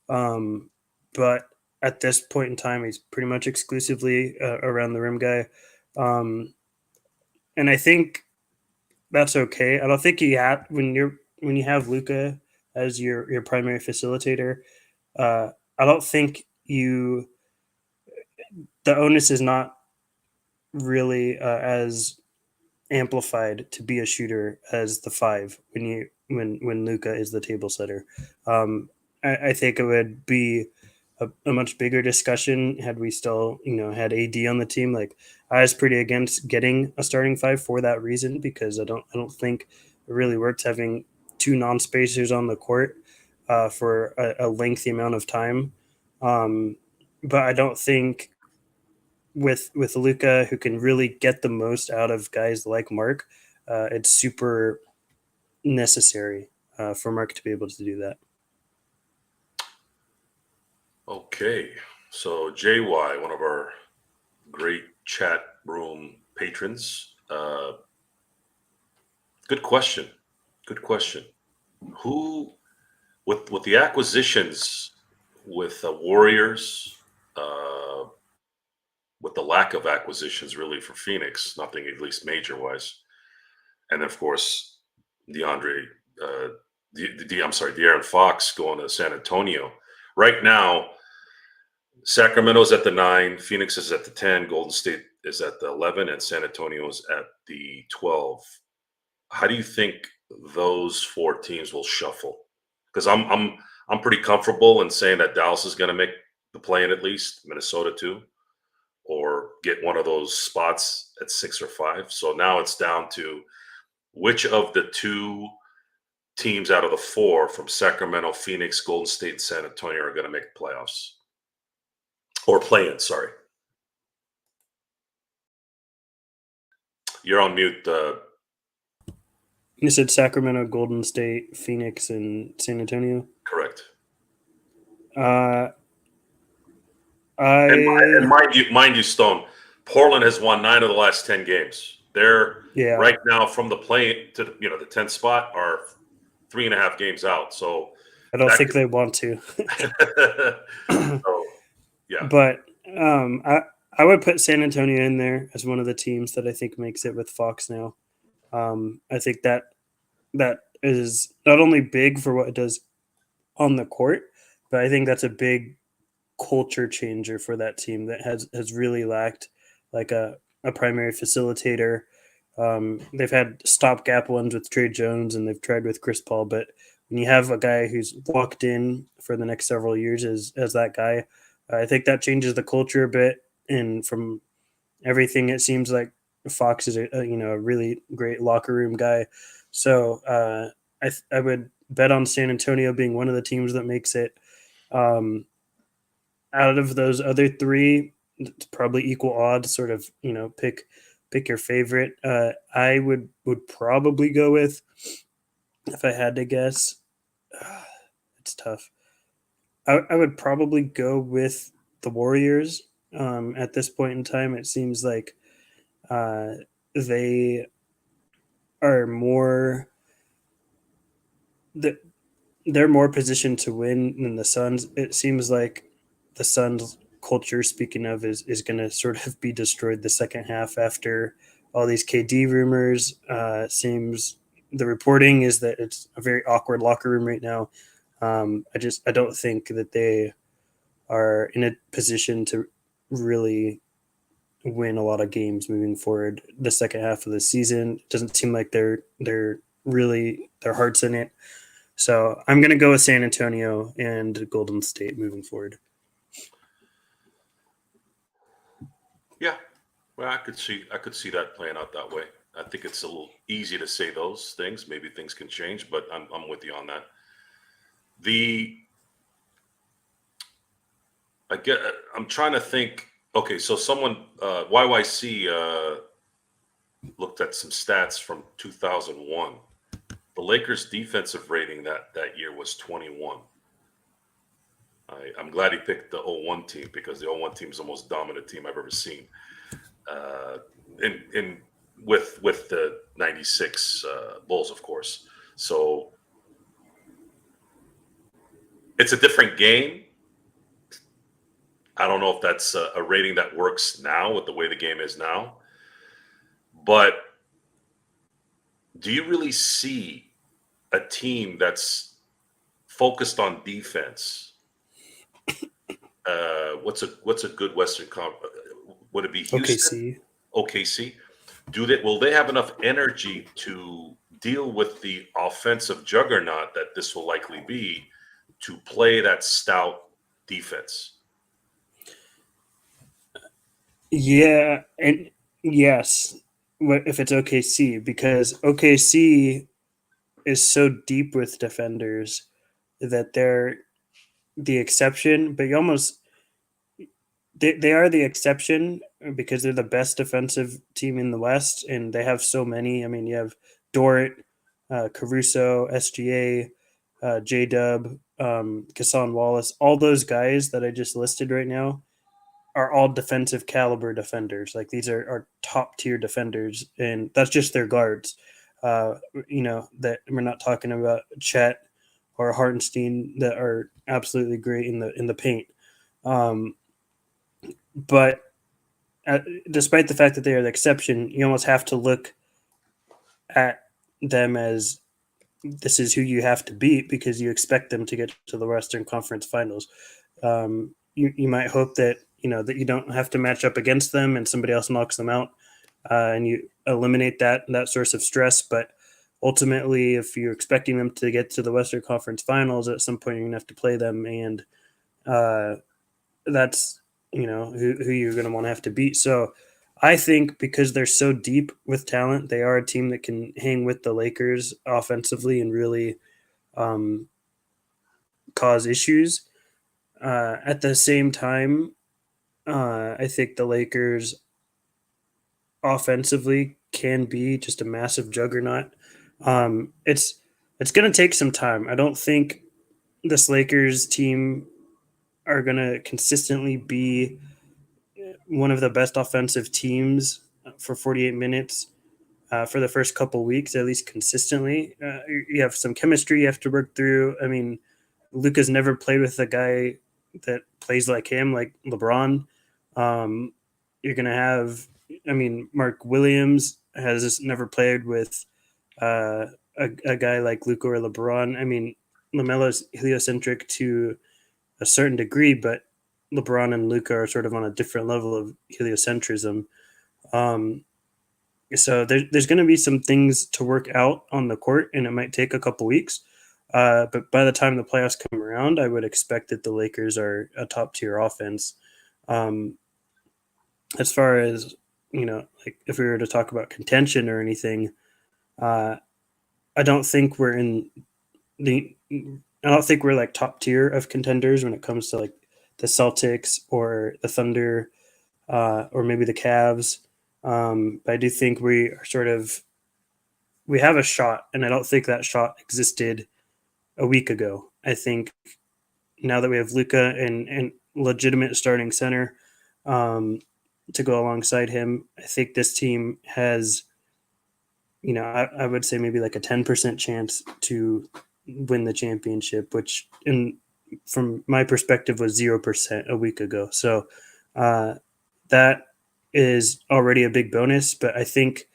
Um, but at this point in time, he's pretty much exclusively around the rim guy, um, and I think that's okay. I don't think you have when you have Luca as your primary facilitator. I don't think you the onus is not really as amplified to be a shooter as the five when Luca is the table setter. I think it would be a much bigger discussion had we still had AD on the team. Like I was pretty against getting a starting five for that reason because I don't think it really works having two non-spacers on the court for a lengthy amount of time. Um, but I don't think with Luca, who can really get the most out of guys like Mark, it's super necessary for Mark to be able to do that. Okay. So JY, one of our great chat room patrons. Good question. Good question. Who with the acquisitions with the Warriors, uh, with the lack of acquisitions really for Phoenix, nothing at least major wise, and of course DeAndre, I'm sorry, De'Aaron Fox going to San Antonio. Right now, Sacramento's at the 9, Phoenix is at the 10, Golden State is at the 11, and San Antonio is at the 12. How do you think those four teams will shuffle? Because I'm pretty comfortable in saying that Dallas is going to make the play in at least, Minnesota too, or get one of those spots at 6 or 5. So now it's down to which of the two teams out of the four from Sacramento, Phoenix, Golden State, and San Antonio are going to make the playoffs or play in. Sorry, you're on mute. You said Sacramento, Golden State, Phoenix, and San Antonio. Correct. Uh, And I mind you, Stone, Portland has won 9 of the last 10 games. They're yeah, right now from the play to the 10th spot are 3.5 games out. So I don't that think they want to, could, so yeah. but I would put San Antonio in there as one of the teams that I think makes it with Fox now. I think that is not only big for what it does on the court, but I think that's a big culture changer for that team that has really lacked like a primary facilitator. They've had stopgap ones with Trey Jones and they've tried with Chris Paul, but when you have a guy who's locked in for the next several years as that guy, I think that changes the culture a bit. And from everything, it seems like Fox is a really great locker room guy. So I would bet on San Antonio being one of the teams that makes it. Um, Out of those other three, it's probably equal odds. Sort of, pick your favorite. I would probably go with, if I had to guess, it's tough. I would probably go with the Warriors. At this point in time, it seems like uh, they are more that they're more positioned to win than the Suns. It seems like the Suns culture, speaking of, is going to sort of be destroyed the second half after all these KD rumors. Seems the reporting is that it's a very awkward locker room right now. I don't think that they are in a position to really win a lot of games moving forward the second half of the season. It doesn't seem like they're really their hearts in it. So I'm going to go with San Antonio and Golden State moving forward. Yeah. Well, I could see that playing out that way. I think it's a little easy to say those things. Maybe things can change, but I'm with you on that. The I get. I'm trying to think. Okay, so someone YYC looked at some stats from 2001. The Lakers' defensive rating that year was 21. I'm glad he picked the '01 team because the '01 team is the most dominant team I've ever seen. Uh, in with the '96 Bulls, of course. So it's a different game. I don't know if that's a rating that works now with the way the game is now. But do you really see a team that's focused on defense? What's a good Western would it be Houston? OKC. OKC? Do they will they have enough energy to deal with the offensive juggernaut that this will likely be to play that stout defense? Yeah, and yes, if it's OKC, because OKC is so deep with defenders that they're the exception, but you almost they are the exception because they're the best defensive team in the West, and they have so many. I mean, you have Dort, Caruso, SGA, J Dub, Kassan Wallace, all those guys that I just listed right now are all defensive caliber defenders. Like these are top tier defenders, and that's just their guards. That we're not talking about Chet or Hartenstein that are absolutely great in the paint. Um, but despite the fact that they are the exception, you almost have to look at them as this is who you have to beat because you expect them to get to the Western Conference Finals. You might hope that that you don't have to match up against them and somebody else knocks them out, and you eliminate that source of stress. But ultimately, if you're expecting them to get to the Western Conference Finals, at some point you're gonna have to play them, and uh, that's who you're going to want to have to beat. So I think because they're so deep with talent, they are a team that can hang with the Lakers offensively and really um, cause issues. At the same time, I think the Lakers offensively can be just a massive juggernaut. It's going to take some time. I don't think this Lakers team are going to consistently be one of the best offensive teams for 48 minutes for the first couple weeks, at least consistently. You have some chemistry you have to work through. I mean, Luca's never played with a guy that plays like him, like LeBron. Um, you're going to have, I mean, Mark Williams has never played with a guy like Luca or LeBron. I mean, LaMelo's heliocentric to a certain degree, but LeBron and Luca are sort of on a different level of heliocentrism. Um, so there's going to be some things to work out on the court, and it might take a couple weeks. But by the time the playoffs come around, I would expect that the Lakers are a top tier offense. Um, as far as like if we were to talk about contention or anything, uh, I don't think we're in the. I don't think we're like top tier of contenders when it comes to like the Celtics or the Thunder or maybe the Cavs. But I do think we are sort of we have a shot, and I don't think that shot existed a week ago. I think now that we have Luca and legitimate starting center um, to go alongside him, I think this team has, I would say maybe like a 10% chance to win the championship, which from my perspective was 0% a week ago. So uh, that is already a big bonus. But I think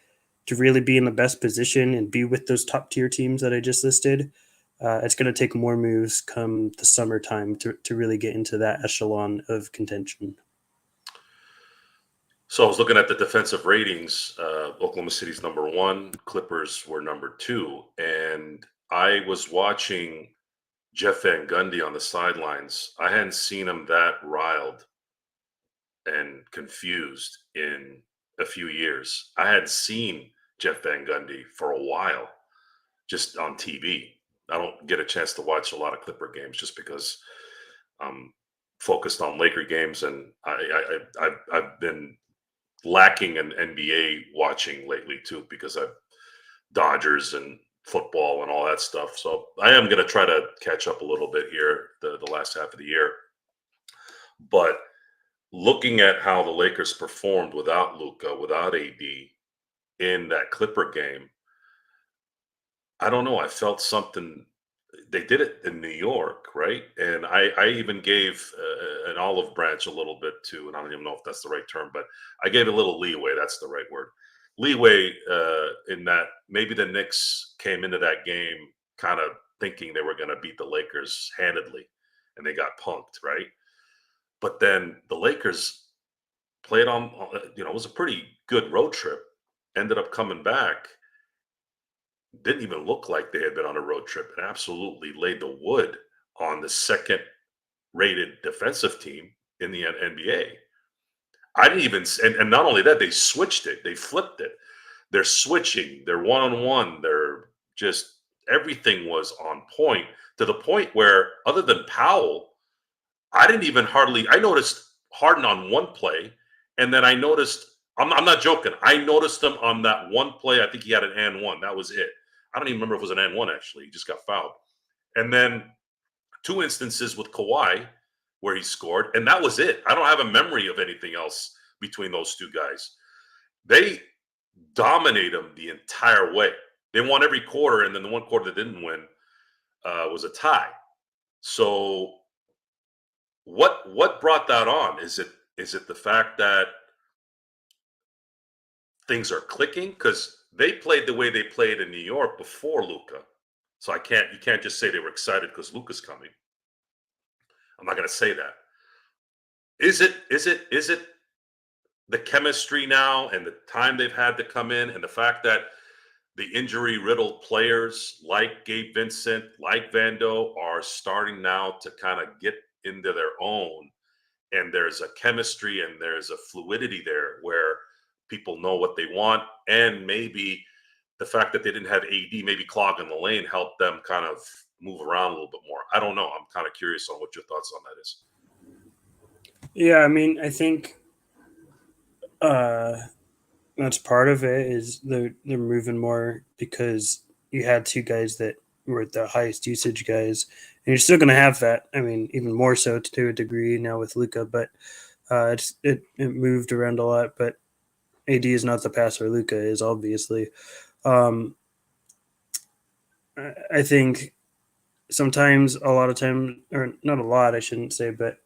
to really be in the best position and be with those top tier teams that I just listed, it's going to take more moves come the summertime to really get into that echelon of contention. So I was looking at the defensive ratings. Oklahoma City's number one, Clippers were number two, and I was watching Jeff Van Gundy on the sidelines. I hadn't seen him that riled and confused in a few years. I had seen Jeff Van Gundy for a while, just on TV. I don't get a chance to watch a lot of Clipper games just because I'm focused on Laker games, and I've been lacking in NBA watching lately too because I've Dodgers and football and all that stuff. So I am going to try to catch up a little bit here the last half of the year. But looking at how the Lakers performed without Luca, without AD in that Clipper game, I don't know. I felt something. They did it in New York, right? And I even gave an olive branch a little bit too, and I don't even know if that's the right term, but I gave a little leeway. That's the right word. Leeway in that maybe the Knicks came into that game kind of thinking they were going to beat the Lakers handedly, and they got punked, right? But then the Lakers played on, it was a pretty good road trip. Ended up coming back, didn't even look like they had been on a road trip, and absolutely laid the wood on the second rated defensive team in the NBA. I didn't even, and not only that, they switched it, they flipped it. They're switching, they're one on one, they're just everything was on point to the point where, other than Powell, I didn't even hardly, I noticed Harden on one play, and then I noticed, I'm not joking, I noticed him on that one play. I think he had an and one. That was it. I don't even remember if it was an and one, actually. He just got fouled. And then two instances with Kawhi where he scored, and that was it. I don't have a memory of anything else between those two guys. They dominate them the entire way. They won every quarter, and then the one quarter that didn't win was a tie. So what brought that on? Is it the fact that things are clicking? Because they played the way they played in New York before Luca. So you can't just say they were excited because Luca's coming. I'm not going to say that. Is it the chemistry now and the time they've had to come in, and the fact that the injury riddled players like Gabe Vincent, like Vando, are starting now to kind of get into their own, and there's a chemistry and there's a fluidity there where people know what they want, and maybe the fact that they didn't have AD maybe clogging the lane helped them kind of move around a little bit more. I don't know. I'm kind of curious on what your thoughts on that is. Yeah, I mean, I think uh, that's part of it is they're moving more because you had two guys that were the highest usage guys, and you're still going to have that. I mean, even more so to a degree now with Luca, but it moved around a lot. But AD is not the passer Luca is, obviously. Um, I think sometimes, a lot of time, or not a lot, I shouldn't say, but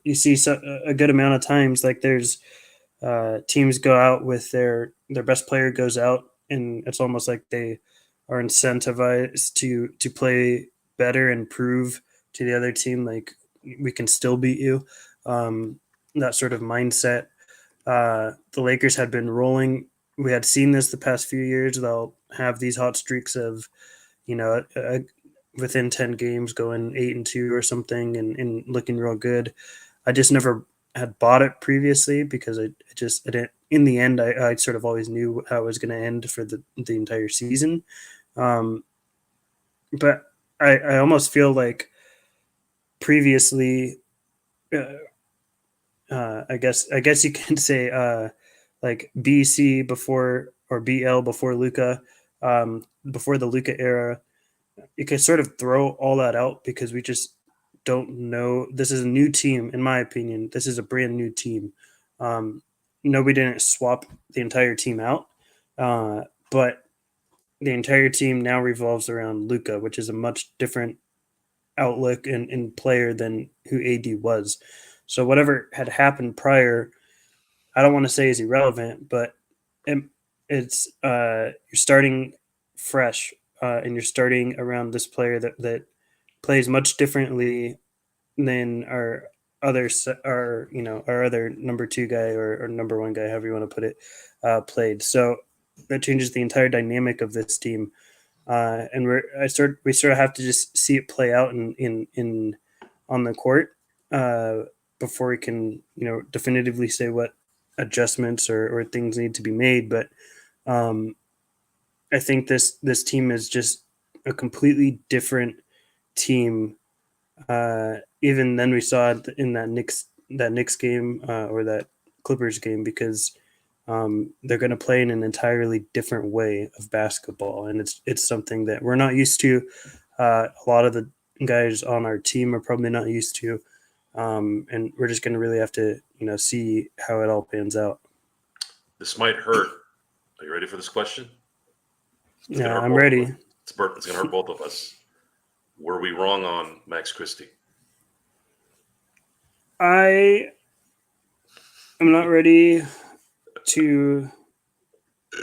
you see a good amount of times like there's teams go out with their best player goes out, and it's almost like they are incentivized to play better and prove to the other team like we can still beat you. That sort of mindset. The Lakers had been rolling. We had seen this the past few years. They'll have these hot streaks of, within 10 games going 8-2 or something, and looking real good. I just never had bought it previously because I didn't, in the end, I sort of always knew how it was going to end for the entire season. Um, but I almost feel like previously, uh, I guess you can say like BC before, or BL before Luca, before the Luca era. You can sort of throw all that out because we just don't know. This is a new team, in my opinion. This is a brand new team. Um, Nobody didn't swap the entire team out, but the entire team now revolves around Luca, which is a much different outlook and player than who AD was. So whatever had happened prior, I don't want to say is irrelevant, but it, it's you're starting fresh, and you're starting around this player that plays much differently than our other number two guy, or number one guy, however you want to put it, played. So that changes the entire dynamic of this team, and we sort of have to just see it play out in on the court, uh, before we can definitively say what adjustments or things need to be made. But um, I think this team is just a completely different team, even then we saw it in that Knicks game or that Clippers game because they're going to play in an entirely different way of basketball, and it's something that we're not used to. A lot of the guys on our team are probably not used to, and we're just going to really have to see how it all pans out. This might hurt. Are you ready for this question? It's gonna Yeah, hurt I'm both of ready. us. It's gonna hurt both of us. Were we wrong on Max Christie? I am not ready to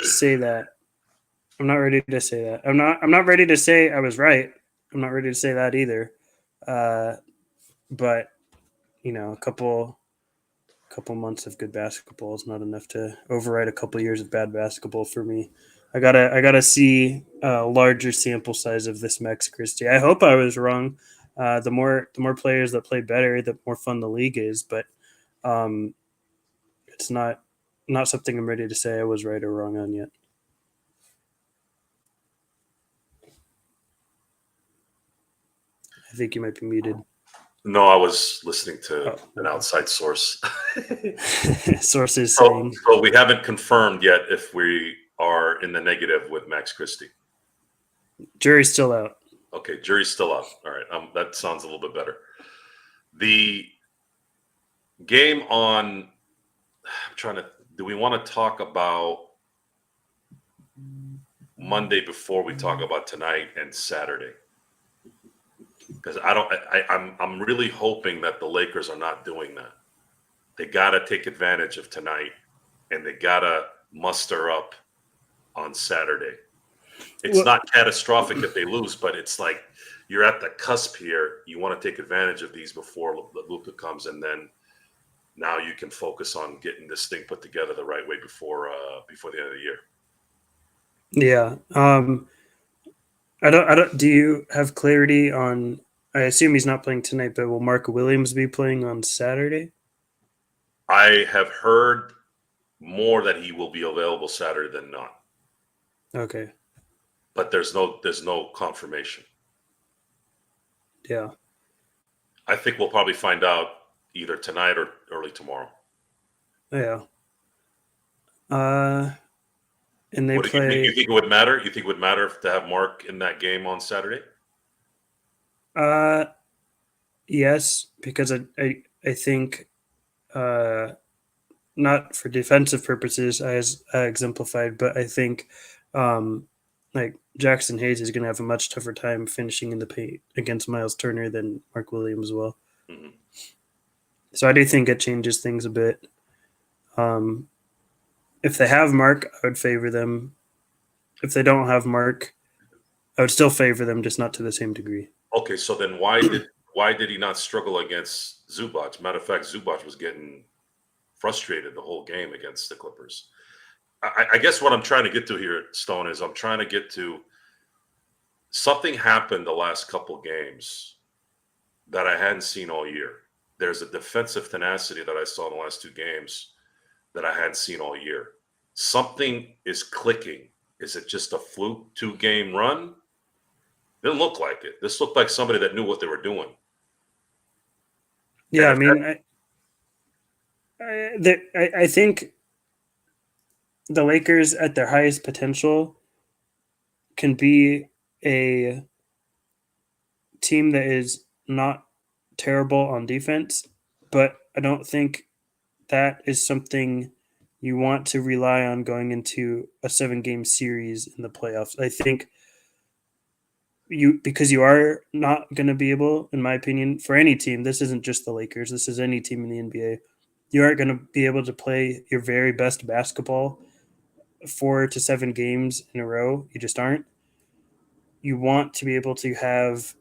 say that. I'm not ready to say that. I'm not ready to say I was right. I'm not ready to say that either. Uh, but a couple months of good basketball is not enough to override a couple years of bad basketball for me. I gotta see a larger sample size of this Max Christie. I hope I was wrong. The more players that play better, the more fun the league is. But um, it's not something I'm ready to say I was right or wrong on yet. I think you might be muted. No, I was listening to Oh, an outside source. sources so, saying so we haven't confirmed yet if we are in the negative with Max Christie. jury's still out. Okay, jury's still out. All right, that sounds a little bit better. The game on. I'm trying to. Do we want to talk about Monday before we talk about tonight and Saturday? Because I'm really hoping that the Lakers are not doing that. They got to take advantage of tonight, and they got to muster up on Saturday. It's not catastrophic if they lose, but it's like you're at the cusp here. You want to take advantage of these before Luka comes, and then now you can focus on getting this thing put together the right way before the end of the year. Yeah. I don't. Do you have clarity on? I assume he's not playing tonight, but will Mark Williams be playing on Saturday? I have heard more that he will be available Saturday than not, Okay. but there's no confirmation. Yeah. I think we'll probably find out either tonight or early tomorrow. Yeah. And they What do you think? play. You think it would matter? You think it would matter to have Mark in that game on Saturday? Uh, yes, because I think not for defensive purposes as exemplified, but I think um, like Jackson Hayes is going to have a much tougher time finishing in the paint against Miles Turner than Mark Williams will. Mm-hmm. So I do think it changes things a bit. Um, if they have Mark, I would favor them. If they don't have Mark, I would still favor them, just not to the same degree. Okay, so then why did he not struggle against Zubac? Matter of fact, Zubac was getting frustrated the whole game against the Clippers. I guess what I'm trying to get to here, Stone, is I'm trying to get to something happened the last couple games that I hadn't seen all year. There's a defensive tenacity that I saw in the last two games that I hadn't seen all year. Something is clicking. Is it just a fluke 2-game run? Didn't look like it. This looked like somebody that knew what they were doing. Yeah, I mean, I think the Lakers at their highest potential can be a team that is not terrible on defense, but I don't think that is something you want to rely on going into a 7-game series in the playoffs. I think because you are not going to be able, in my opinion, for any team, this isn't just the Lakers, this is any team in the NBA, you aren't going to be able to play your very best basketball 4 to 7 games in a row. You just aren't. You want to be able to have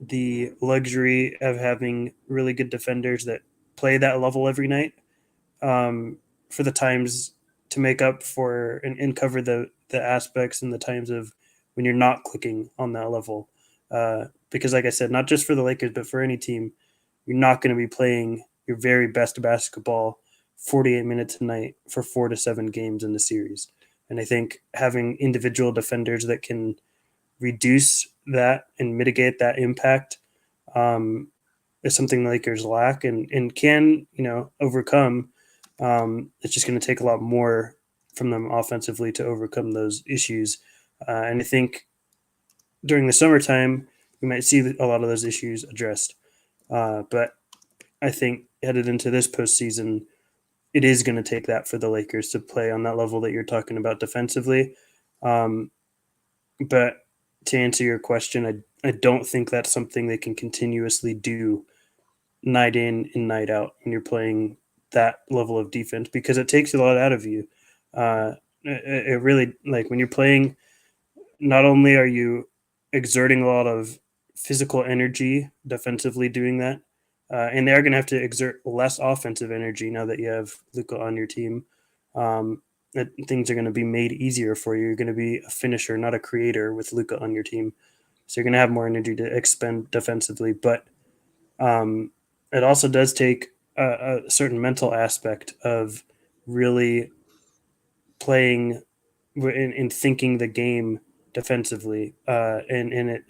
the luxury of having really good defenders that play that level every night, for the times to make up for and cover the aspects and the times of when you're not clicking on that level. Because, like I said, not just for the Lakers, but for any team, you're not going to be playing your very best basketball 48 minutes a night for 4 to 7 games in the series. And I think having individual defenders that can reduce that and mitigate that impact, um, is something the Lakers lack and can overcome. It's just going to take a lot more from them offensively to overcome those issues. And I think during the summertime, we might see a lot of those issues addressed. But I think headed into this postseason, it is going to take that for the Lakers to play on that level that you're talking about defensively. Um, but to answer your question, I don't think that's something they can continuously do night in and night out when you're playing that level of defense because it takes a lot out of you. It really, like, when you're playing, not only are you exerting a lot of physical energy defensively doing that, and they are going to have to exert less offensive energy now that you have Luka on your team. Things are going to be made easier for you. You're going to be a finisher, not a creator, with Luka on your team. So you're going to have more energy to expend defensively. But um, it also does take a certain mental aspect of really playing and thinking the game defensively, and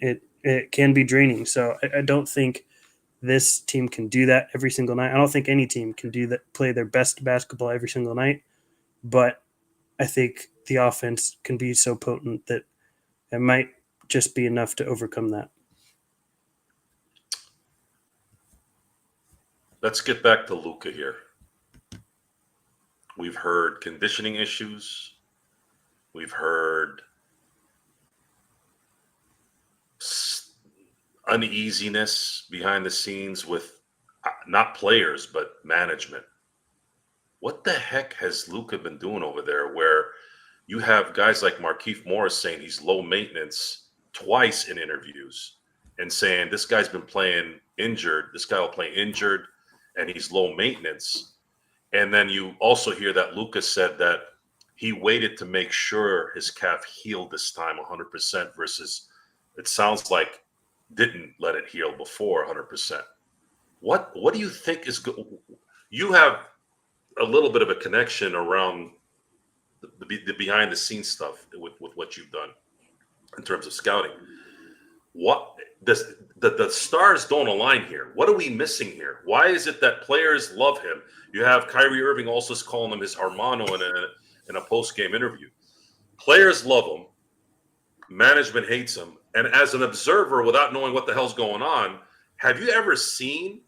it can be draining. So I don't think this team can do that every single night. I don't think any team can do that, play their best basketball every single night. But I think the offense can be so potent that it might just be enough to overcome that. Let's get back to Luca here. We've heard conditioning issues. We've heard uneasiness behind the scenes with not players but management. What the heck has Luca been doing over there? Where you have guys like Markieff Morris saying he's low maintenance twice in interviews, and saying this guy's been playing injured. This guy will play injured, and he's low maintenance. And then you also hear that Lucas said that he waited to make sure his calf healed this time 100% versus it sounds like didn't let it heal before 100%. What do you think is good? You have a little bit of a connection around the behind the scenes stuff with what you've done in terms of scouting. What does the stars don't align here? What are we missing here? Why is it that players love him? You have Kyrie Irving also calling him his Hermano in a post game interview. Players love him. Management hates him. And as an observer, without knowing what the hell's going on, have you ever seen,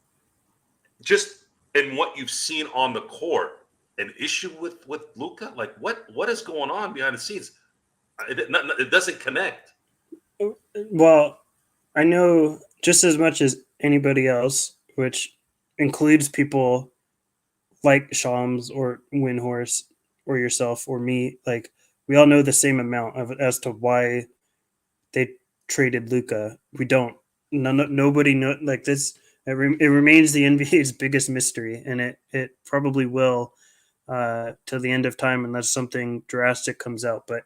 just in what you've seen on the court, an issue with Luka? Like what is going on behind the scenes? It doesn't connect. Well, I know just as much as anybody else, which includes people like Shams or Windhorse or yourself or me. Like, we all know the same amount of as to why they traded Luca. We don't. Nobody know like this. It remains the NBA's biggest mystery, and it probably will till the end of time unless something drastic comes out. But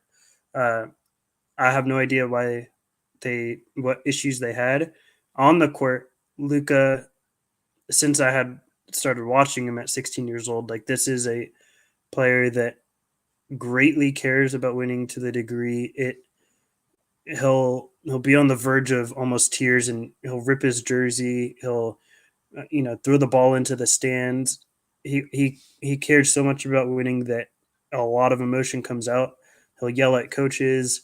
uh, I have no idea what issues they had on the court. Luca, since I had started watching him at 16 years old, like, this is a player that greatly cares about winning to the degree he'll be on the verge of almost tears, and he'll rip his jersey. He'll throw the ball into the stands. He cares so much about winning that a lot of emotion comes out. He'll yell at coaches,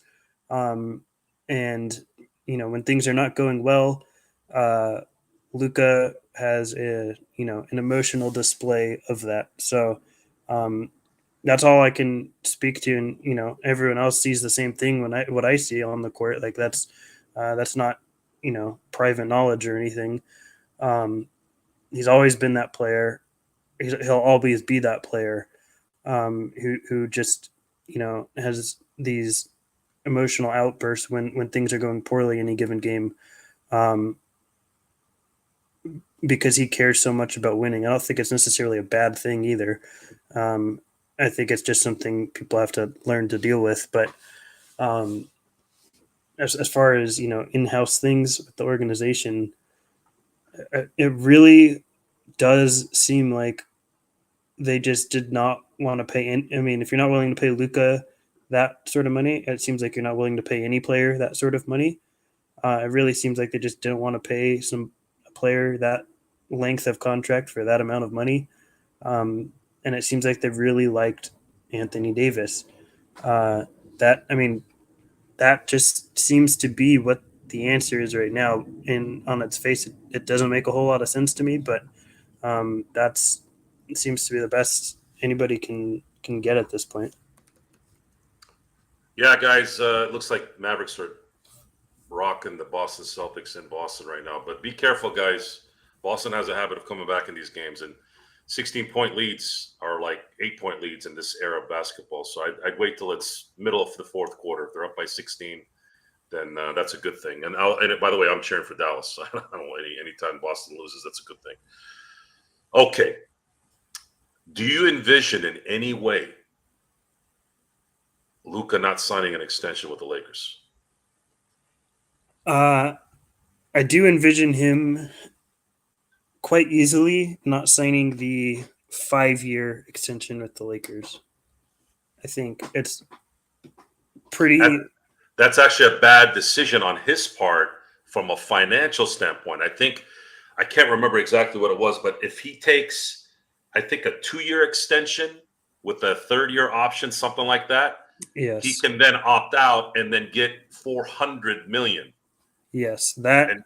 um, and when things are not going well, uh, Luca has an emotional display of that. So um, that's all I can speak to, and everyone else sees the same thing when what I see on the court. Like, that's not private knowledge or anything. Um, he's always been that player. He'll always be that player who just has these emotional outbursts when things are going poorly in a given game, um, because he cares so much about winning. I don't think it's necessarily a bad thing either. Um, I think it's just something people have to learn to deal with. But um, as far as in-house things with the organization, it really does seem like they just did not want to pay. I mean, if you're not willing to pay Luca that sort of money, it seems like you're not willing to pay any player that sort of money. It really seems like they just didn't want to pay a player that length of contract for that amount of money. And it seems like they've really liked Anthony Davis. Uh, that I mean, that just seems to be what the answer is right now. And on its face, it doesn't make a whole lot of sense to me, but that's it seems to be the best anybody can get at this point. Yeah, guys, it looks like Mavericks are rocking the Boston Celtics in Boston right now. But be careful, guys. Boston has a habit of coming back in these games, and 16-point leads are like 8-point leads in this era of basketball. So I'd wait till it's middle of the fourth quarter. If they're up by 16, then that's a good thing. And by the way, I'm cheering for Dallas. I don't know anytime Boston loses, that's a good thing. Okay. Do you envision in any way Luca not signing an extension with the Lakers? Uh, I do envision him quite easily not signing the 5-year extension with the Lakers. I think it's That, pretty. that's actually a bad decision on his part from a financial standpoint. I can't remember exactly what it was, but if he takes, I think, a 2-year extension with a third-year option, something like that, he Yes, can then opt out and then get 400 million. yes, that And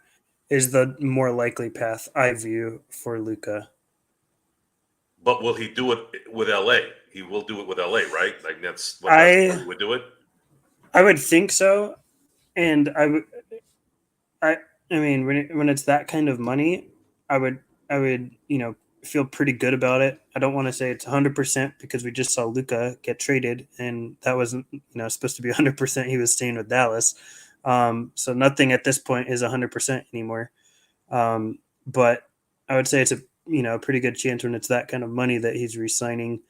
is the more likely path I view for Luca. but will he do it with LA? He will do it with LA, right? Like that's where I he would do it. I would think so, and I I mean when it's that kind of money, I would feel pretty good about it. I don't want to say it's 100% because we just saw Luca get traded, and that wasn't supposed to be 100%. He was staying with Dallas, so nothing at this point is 100% anymore. But I would say it's a pretty good chance when it's that kind of money that he's re-signing,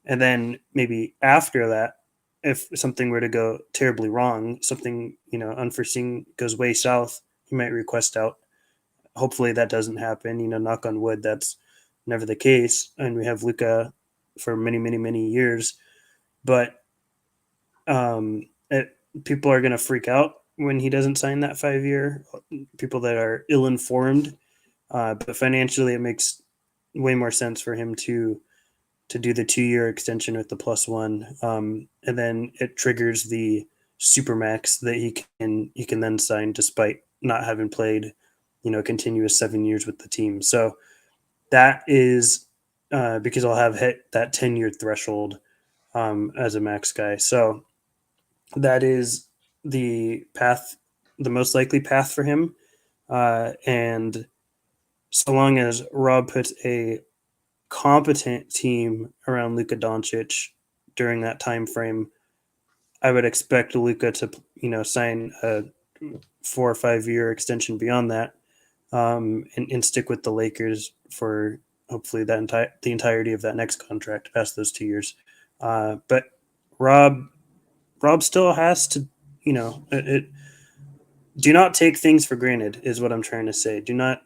and then maybe after that, if something were to go terribly wrong, something unforeseen goes way south, he might request out. Hopefully that doesn't happen. Knock on wood, that's never the case, and we have Luca for many, many, many years. But it, people are going to freak out when he doesn't sign that 5 year. People that are ill informed, but financially, it makes way more sense for him to do the 2 year extension with the plus one, and then it triggers the supermax that he can then sign despite not having played continuous 7 years with the team. So that is because I'll have hit that 10 year threshold as a max guy. So that is the path, the most likely path for him. And so long as Rob puts a competent team around Luka Doncic during that time frame, I would expect Luka to sign a 4 or 5 year extension beyond that, and stick with the Lakers for hopefully the entirety of that next contract past those 2 years. But Rob Rob still has to, do not take things for granted is what I'm trying to say. Do not,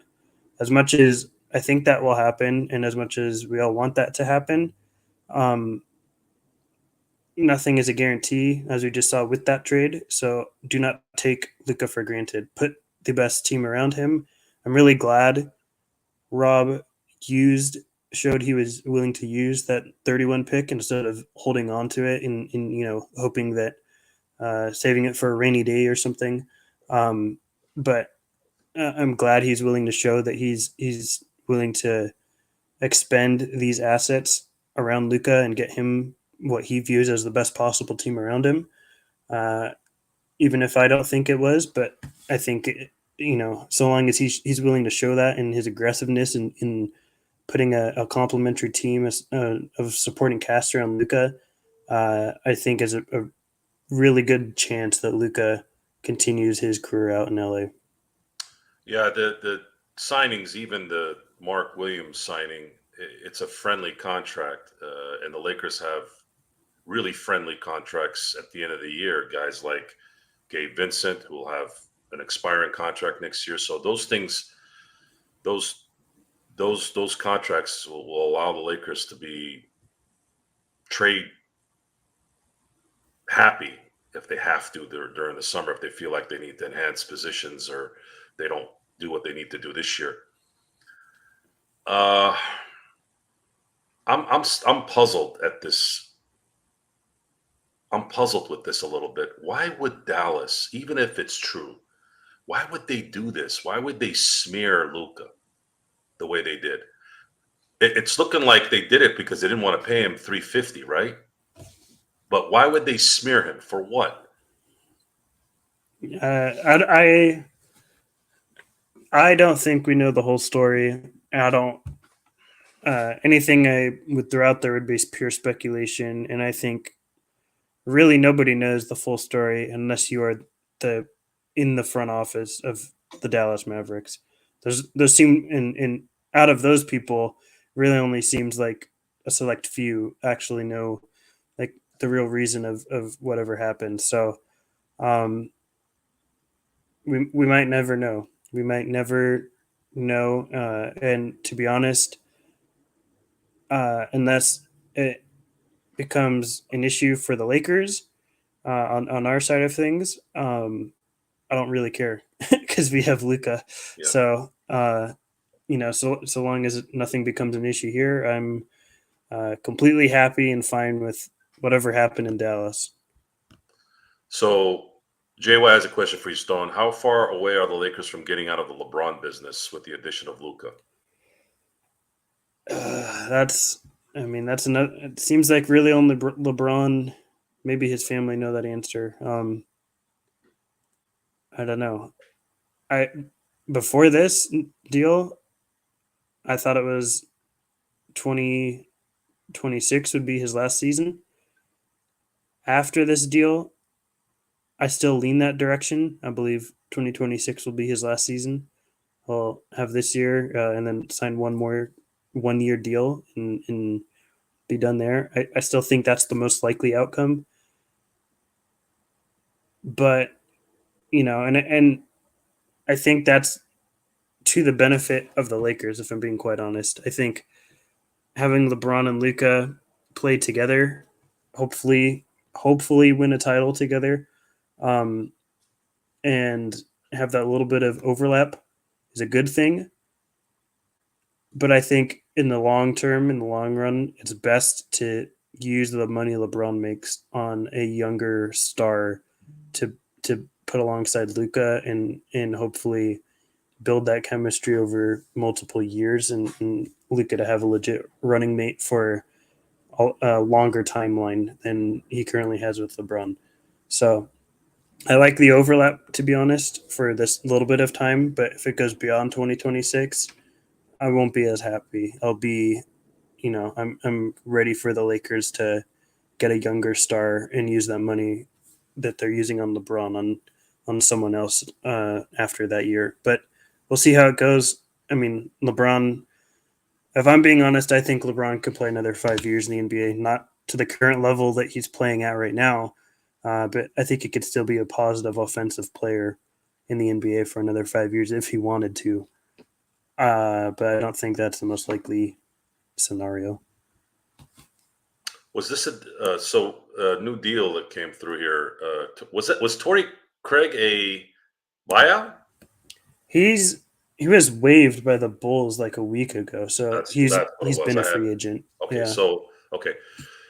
as much as I think that will happen, and as much as we all want that to happen, um, nothing is a guarantee, as we just saw with that trade. So do not take Luka for granted. Put the best team around him. I'm really glad Rob used showed he was willing to use that 31 pick instead of holding on to it in hoping that saving it for a rainy day or something. But I'm glad he's willing to show that he's willing to expend these assets around Luca and get him what he views as the best possible team around him. Uh, Even if I don't think it was, but I think so long as he's willing to show that in his aggressiveness in putting a complementary team of supporting cast around Luca, I think is a really good chance that Luca continues his career out in LA. Yeah, the signings, even the Mark Williams signing, it's a friendly contract, and the Lakers have really friendly contracts at the end of the year. Guys like Gabe Vincent, who will have an expiring contract next year. So those things, those those contracts will allow the Lakers to be trade happy if they have to during the summer, if they feel like they need to enhance positions or they don't do what they need to do this year. Uh, I'm puzzled at this. I'm puzzled with this a little bit. Why would Dallas, even if it's true, why would they do this? Why would they smear Luca the way they did? It's looking like they did it because they didn't want to pay him 350, right? But why would they smear him for what? I don't think we know the whole story. I don't. Anything I would throw out there would be pure speculation, and I think really nobody knows the full story unless you are the in the front office of the Dallas Mavericks. Those seem in out of those people, really only seems like a select few actually know like the real reason of whatever happened. So um, we might never know. We might never know. And to be honest, unless it becomes an issue for the Lakers on our side of things, I don't really care because we have Luca. Yeah. So so long as nothing becomes an issue here, I'm completely happy and fine with whatever happened in Dallas. So JY has a question for you, Stone. How far away are the Lakers from getting out of the LeBron business with the addition of Luca? That's, I mean, that's another. It seems like really only LeBron, maybe his family know that answer. I don't know. I before this deal, I thought it was 2026 would be his last season. After this deal, I still lean that direction. I believe 2026 will be his last season. He'll have this year and then sign one more 1 year deal and be done there. I still think that's the most likely outcome. But and I think that's to the benefit of the Lakers. If I'm being quite honest, I think having LeBron and Luca play together, hopefully, hopefully win a title together, um, and have that little bit of overlap is a good thing. But I think in the long term, in the long run, it's best to use the money LeBron makes on a younger star to put alongside Luca and hopefully build that chemistry over multiple years and Luca to have a legit running mate for a longer timeline than he currently has with LeBron. So I like the overlap, to be honest, for this little bit of time. But if it goes beyond 2026, I won't be as happy. I'll be, I'm ready for the Lakers to get a younger star and use that money that they're using on LeBron on someone else after that year. But we'll see how it goes. I mean, LeBron. If I'm being honest, I think LeBron could play another 5 years in the NBA, not to the current level that he's playing at right now, but I think he could still be a positive offensive player in the NBA for another 5 years if he wanted to. But I don't think that's the most likely scenario. Was this a new deal that came through here? Was Torrey Craig a buyout? He's he was waived by the Bulls like a week ago, so That's what it he's was. been I a had free agent. okay. Yeah,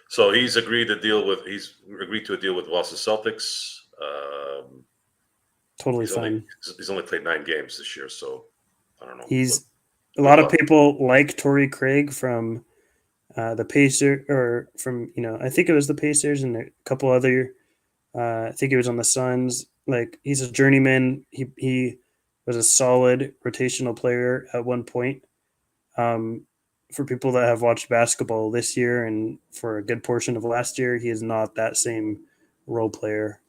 So he's agreed to a deal with Boston Celtics. totally fine. He's only played 9 games this year, so I don't know. But He's a good lot of luck. people like Torrey Craig from the Pacers or from I think it was the Pacers and a couple other. I think he was on the Suns. Like he's a journeyman. He was a solid rotational player at one point. Um, for people that have watched basketball this year and for a good portion of last year, he is not that same role player.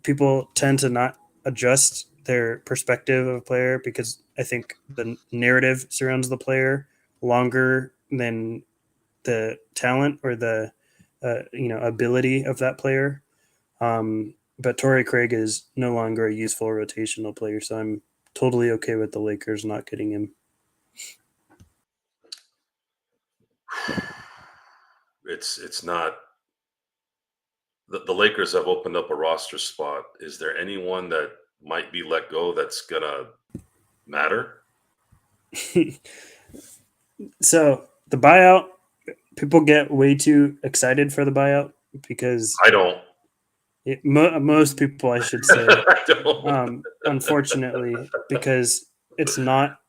People tend to not adjust their perspective of a player because I think the narrative surrounds the player longer than the talent or the ability of that player. But Torrey Craig is no longer a useful rotational player, so I'm totally okay with the Lakers not getting him. It's not the Lakers have opened up a roster spot. Is there anyone that might be let go that's gonna matter? So the buyout, people get way too excited for the buyout because I don't. most people, I should say, I don't. unfortunately, because it's not.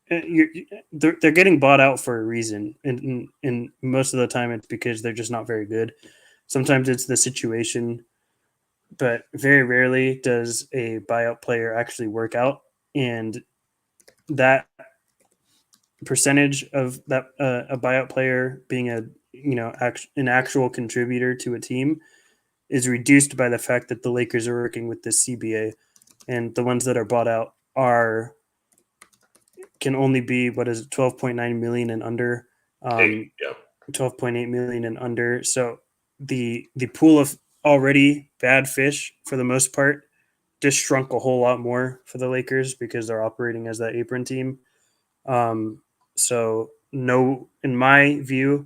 They're getting bought out for a reason, and most of the time it's because they're just not very good. Sometimes it's the situation, but very rarely does a buyout player actually work out, and that percentage of that a buyout player being a an actual contributor to a team is reduced by the fact that the Lakers are working with this CBA, and the ones that are bought out are can only be what is it, 12.9 million and under, um, Yeah. 12.8 million and under. So the pool of already bad fish for the most part just shrunk a whole lot more for the Lakers because they're operating as that apron team. Um, so no, in my view,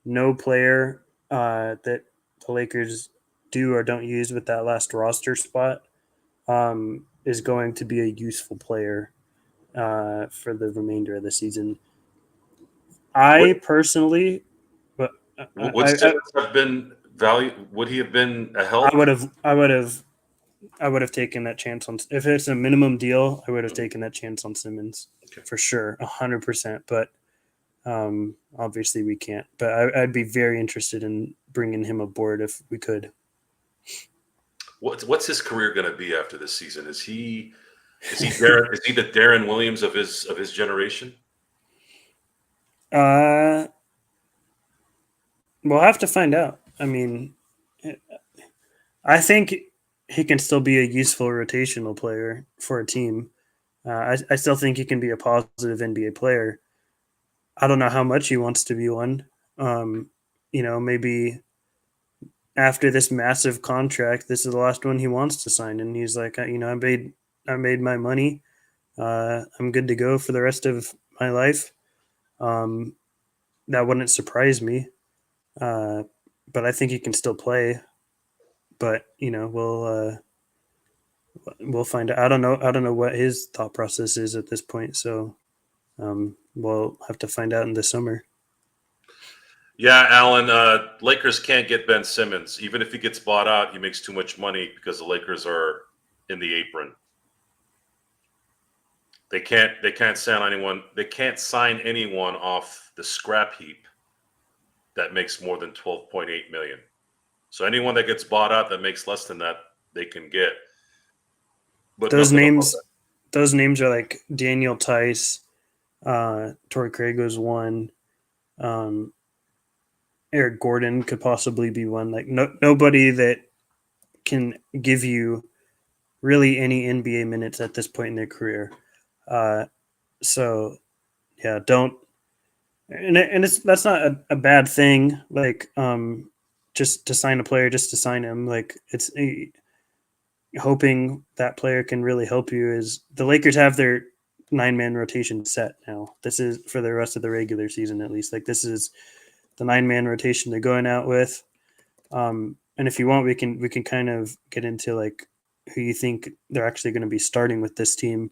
no player that the Lakers do or don't use with that last roster spot is going to be a useful player for the remainder of the season. Would I personally, but would Simmons have been value? Would he have been a I help? would have, I would have taken that chance on. If it's a minimum deal, I would have taken that chance on Simmons Okay. for sure, 100%. But obviously we can't. But I'd be very interested in bringing him aboard if we could. What's his career going to be after this season? Is he the Darren Williams of his generation? uh, we'll have to find out. I mean, I think he can still be a useful rotational player for a team. I still think he can be a positive NBA player. I don't know how much he wants to be one. Um, maybe after this massive contract, this is the last one he wants to sign, and he's like, I made my money. I'm good to go for the rest of my life. Um, that wouldn't surprise me, uh, but I think he can still play. But we'll find out. I don't know what his thought process is at this point. So we'll have to find out in the summer. Yeah, Alan. Lakers can't get Ben Simmons. Even if he gets bought out, he makes too much money because the Lakers are in the apron. They can't sign anyone. They can't sign anyone off the scrap heap that makes more than 12.8 million. So anyone that gets bought out that makes less than that, they can get, but Those nothing above names, that. those names are like Daniel Tice, Torrey Craig was one. Um, Eric Gordon could possibly be one. Like nobody that can give you really any NBA minutes at this point in their career. Uh, so yeah, don't and it's that's not a bad thing. Like just to sign a player, just to sign him. Like it's hoping that player can really help you. Is the Lakers have their 9-man rotation set now? This is for the rest of the regular season at least. Like this is the 9-man rotation they're going out with. And if you want, we can kind of get into like who you think they're actually going to be starting with this team.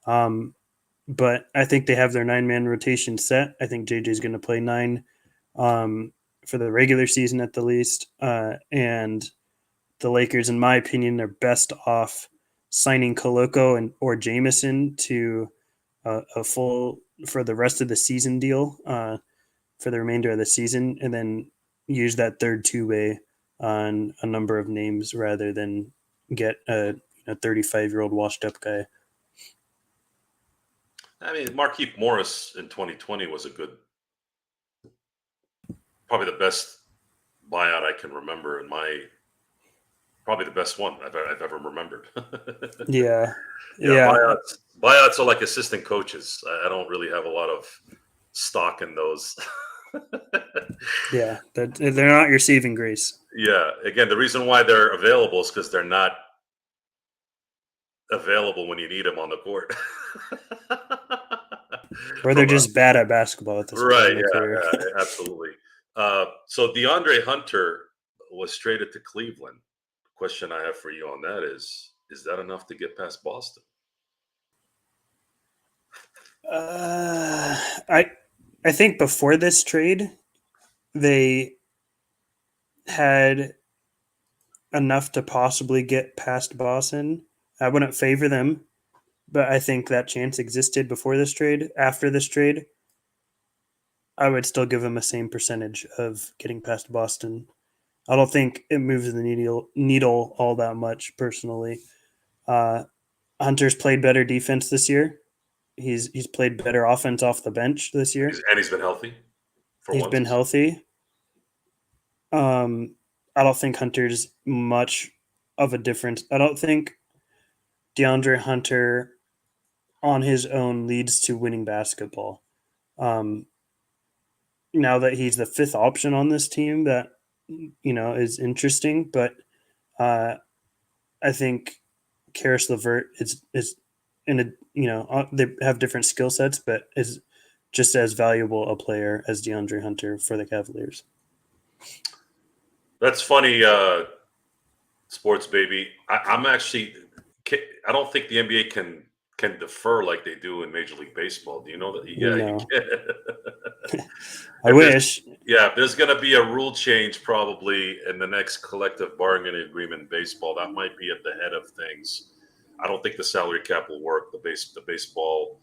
Um, but I think they have their 9-man rotation set. I think JJ is going to play 9 um, for the regular season at the least. And the Lakers, in my opinion, are best off signing Koloko and or Jameson to a full for the rest of the season deal for the remainder of the season, and then use that third two-way on a number of names rather than get a 35-year-old washed-up guy. I mean, Markieff Morris in 2020 was probably the best buyout I can remember probably the best one I've ever remembered. Yeah, Yeah, yeah, buyouts are like assistant coaches. I don't really have a lot of stock in those. yeah. They're not your saving grace, Yeah, again, the reason why they're available is because they're not available when you need them on the court. or they're From a just bad at basketball at this point right, in their career. yeah, absolutely. So DeAndre Hunter was traded to Cleveland. The question I have for you on that is that enough to get past Boston? Uh, I I think before this trade, they had enough to possibly get past Boston. I wouldn't favor them, but I think that chance existed before this trade. After this trade, I would still give them the same percentage of getting past Boston. I don't think it moves the needle all that much personally. Uh, Hunter's played better defense this year. He's played better offense off the bench this year. And he's been healthy for He's been once. healthy. I don't think Hunter's much of a difference. I don't think DeAndre Hunter on his own leads to winning basketball. Um, Now that he's the fifth option on this team, that is interesting. But uh, I think Karis LeVert is in a they have different skill sets, but is just as valuable a player as DeAndre Hunter for the Cavaliers. That's funny, sports baby. I'm actually. I don't think the NBA can defer like they do in Major League Baseball. Do you know that? Yeah, you No, can. I if there's wish. Yeah, if there's going to be a rule change probably in the next collective bargaining agreement in baseball, that might be at the head of things. I don't think the salary cap will work. The baseball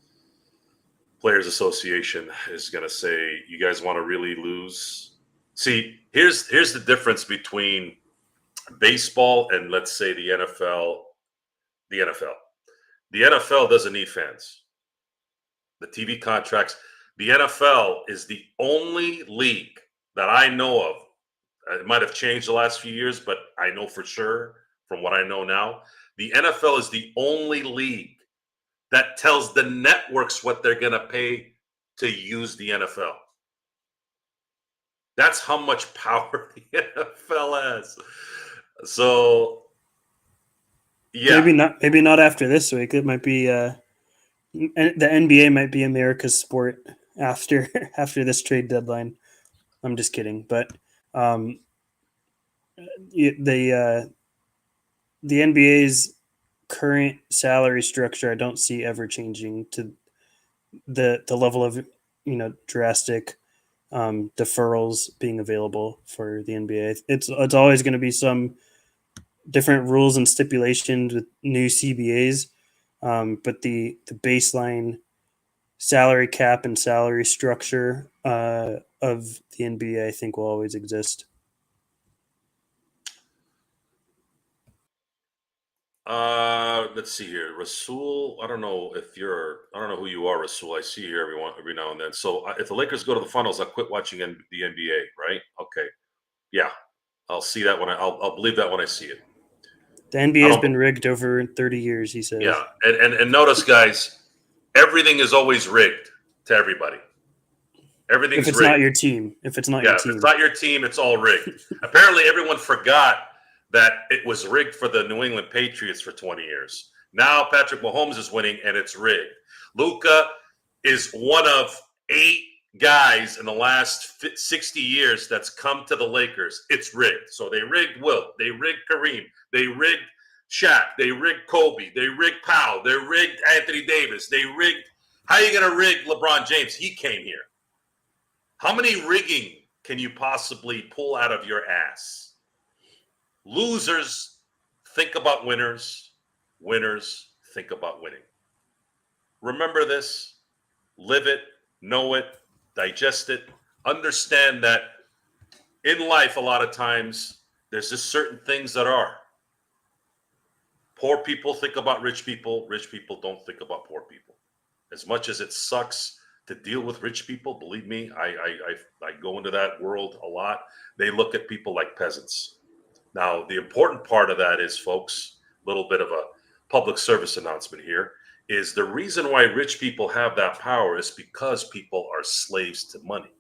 players association is going to say, "You guys want to really lose?" See, here's the difference between baseball and, let's say, the NFL. The NFL. The NFL doesn't need fans. The TV contracts. The NFL is the only league that I know of. It might have changed the last few years, but I know for sure from what I know now, the NFL is the only league that tells the networks what they're going to pay to use the NFL. That's how much power the NFL has. So, yeah, Maybe not. Maybe not after this week. It might be. The NBA might be America's sport after after this trade deadline. I'm just kidding, but um, the NBA's current salary structure, I don't see ever changing to the level of drastic deferrals being available for the NBA. It's always going to be some different rules and stipulations with new CBAs, but the baseline salary cap and salary structure of the NBA, I think, will always exist. let's see here. Rasul, I don't know if I don't know who you are, Rasul. I see you every now and then. So if the Lakers go to the finals, I'll quit watching the NBA, right? Okay. Yeah. I'll see that I'll believe that when I see it. The NBA I has don't, been rigged over 30 years, he yeah. says. And notice, guys, everything is always rigged to everybody. If Everything's it's not rigged. your team, if it's not your Yeah, if it's team, not your team, it's all rigged. Apparently, everyone forgot that it was rigged for the New England Patriots for 20 years. Now Patrick Mahomes is winning, and it's rigged. Luka is one of 8 guys in the last 60 years that's come to the Lakers. It's rigged. So they rigged Wilt, they rigged Kareem, they rigged Shaq, they rigged Kobe, they rigged Powell, they rigged Anthony Davis, they rigged. How are you going to rig LeBron James? He came here. How many rigging can you possibly pull out of your ass? Losers think about winners. Winners think about winning. Remember this, live it, know it, digest it, understand that in life, a lot of times, there's just certain things that are. Poor people think about rich people don't think about poor people. As much as it sucks to deal with rich people, believe me, I go into that world a lot. They look at people like peasants. Now, the important part of that is, folks, a little bit of a public service announcement here, is the reason why rich people have that power is because people are slaves to money.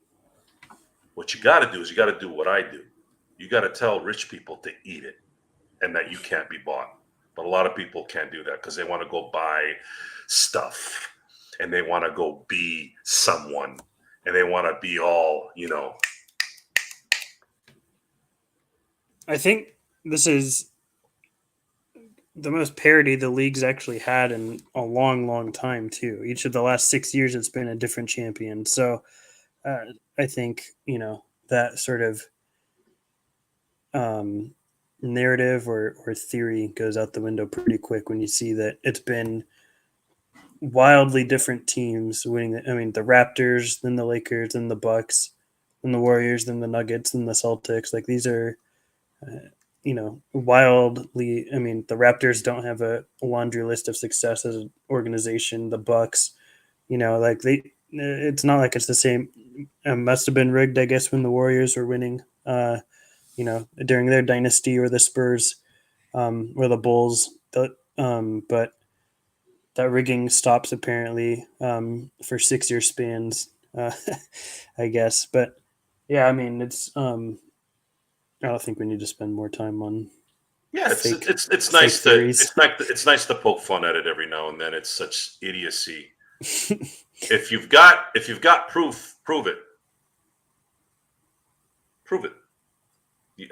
What you got to do is you got to do what I do. You got to tell rich people to eat it and that you can't be bought. But a lot of people can't do that because they want to go buy stuff and they want to go be someone and they want to be all, I think this is the most parity the league's actually had in a long, long time too. Each of the last 6 years, it's been a different champion. So I think that sort of um, narrative or theory goes out the window pretty quick when you see that it's been wildly different teams winning. I mean, the Raptors, then the Lakers, then the Bucks, then the Warriors, then the Nuggets, then the Celtics. Like these are, wildly. I mean, the Raptors don't have a laundry list of success as an organization. The Bucks, like it's not like it's the same. It must have been rigged, I guess, when the Warriors were winning. During their dynasty, or the Spurs, or the Bulls. But that rigging stops apparently for 6 year spans, I guess. But yeah, I mean, it's. I don't think we need to spend more time on Yeah, fake it's fake nice to theories. it's nice to poke fun at it every now and then. It's such idiocy. If you've got proof, prove it. Prove it.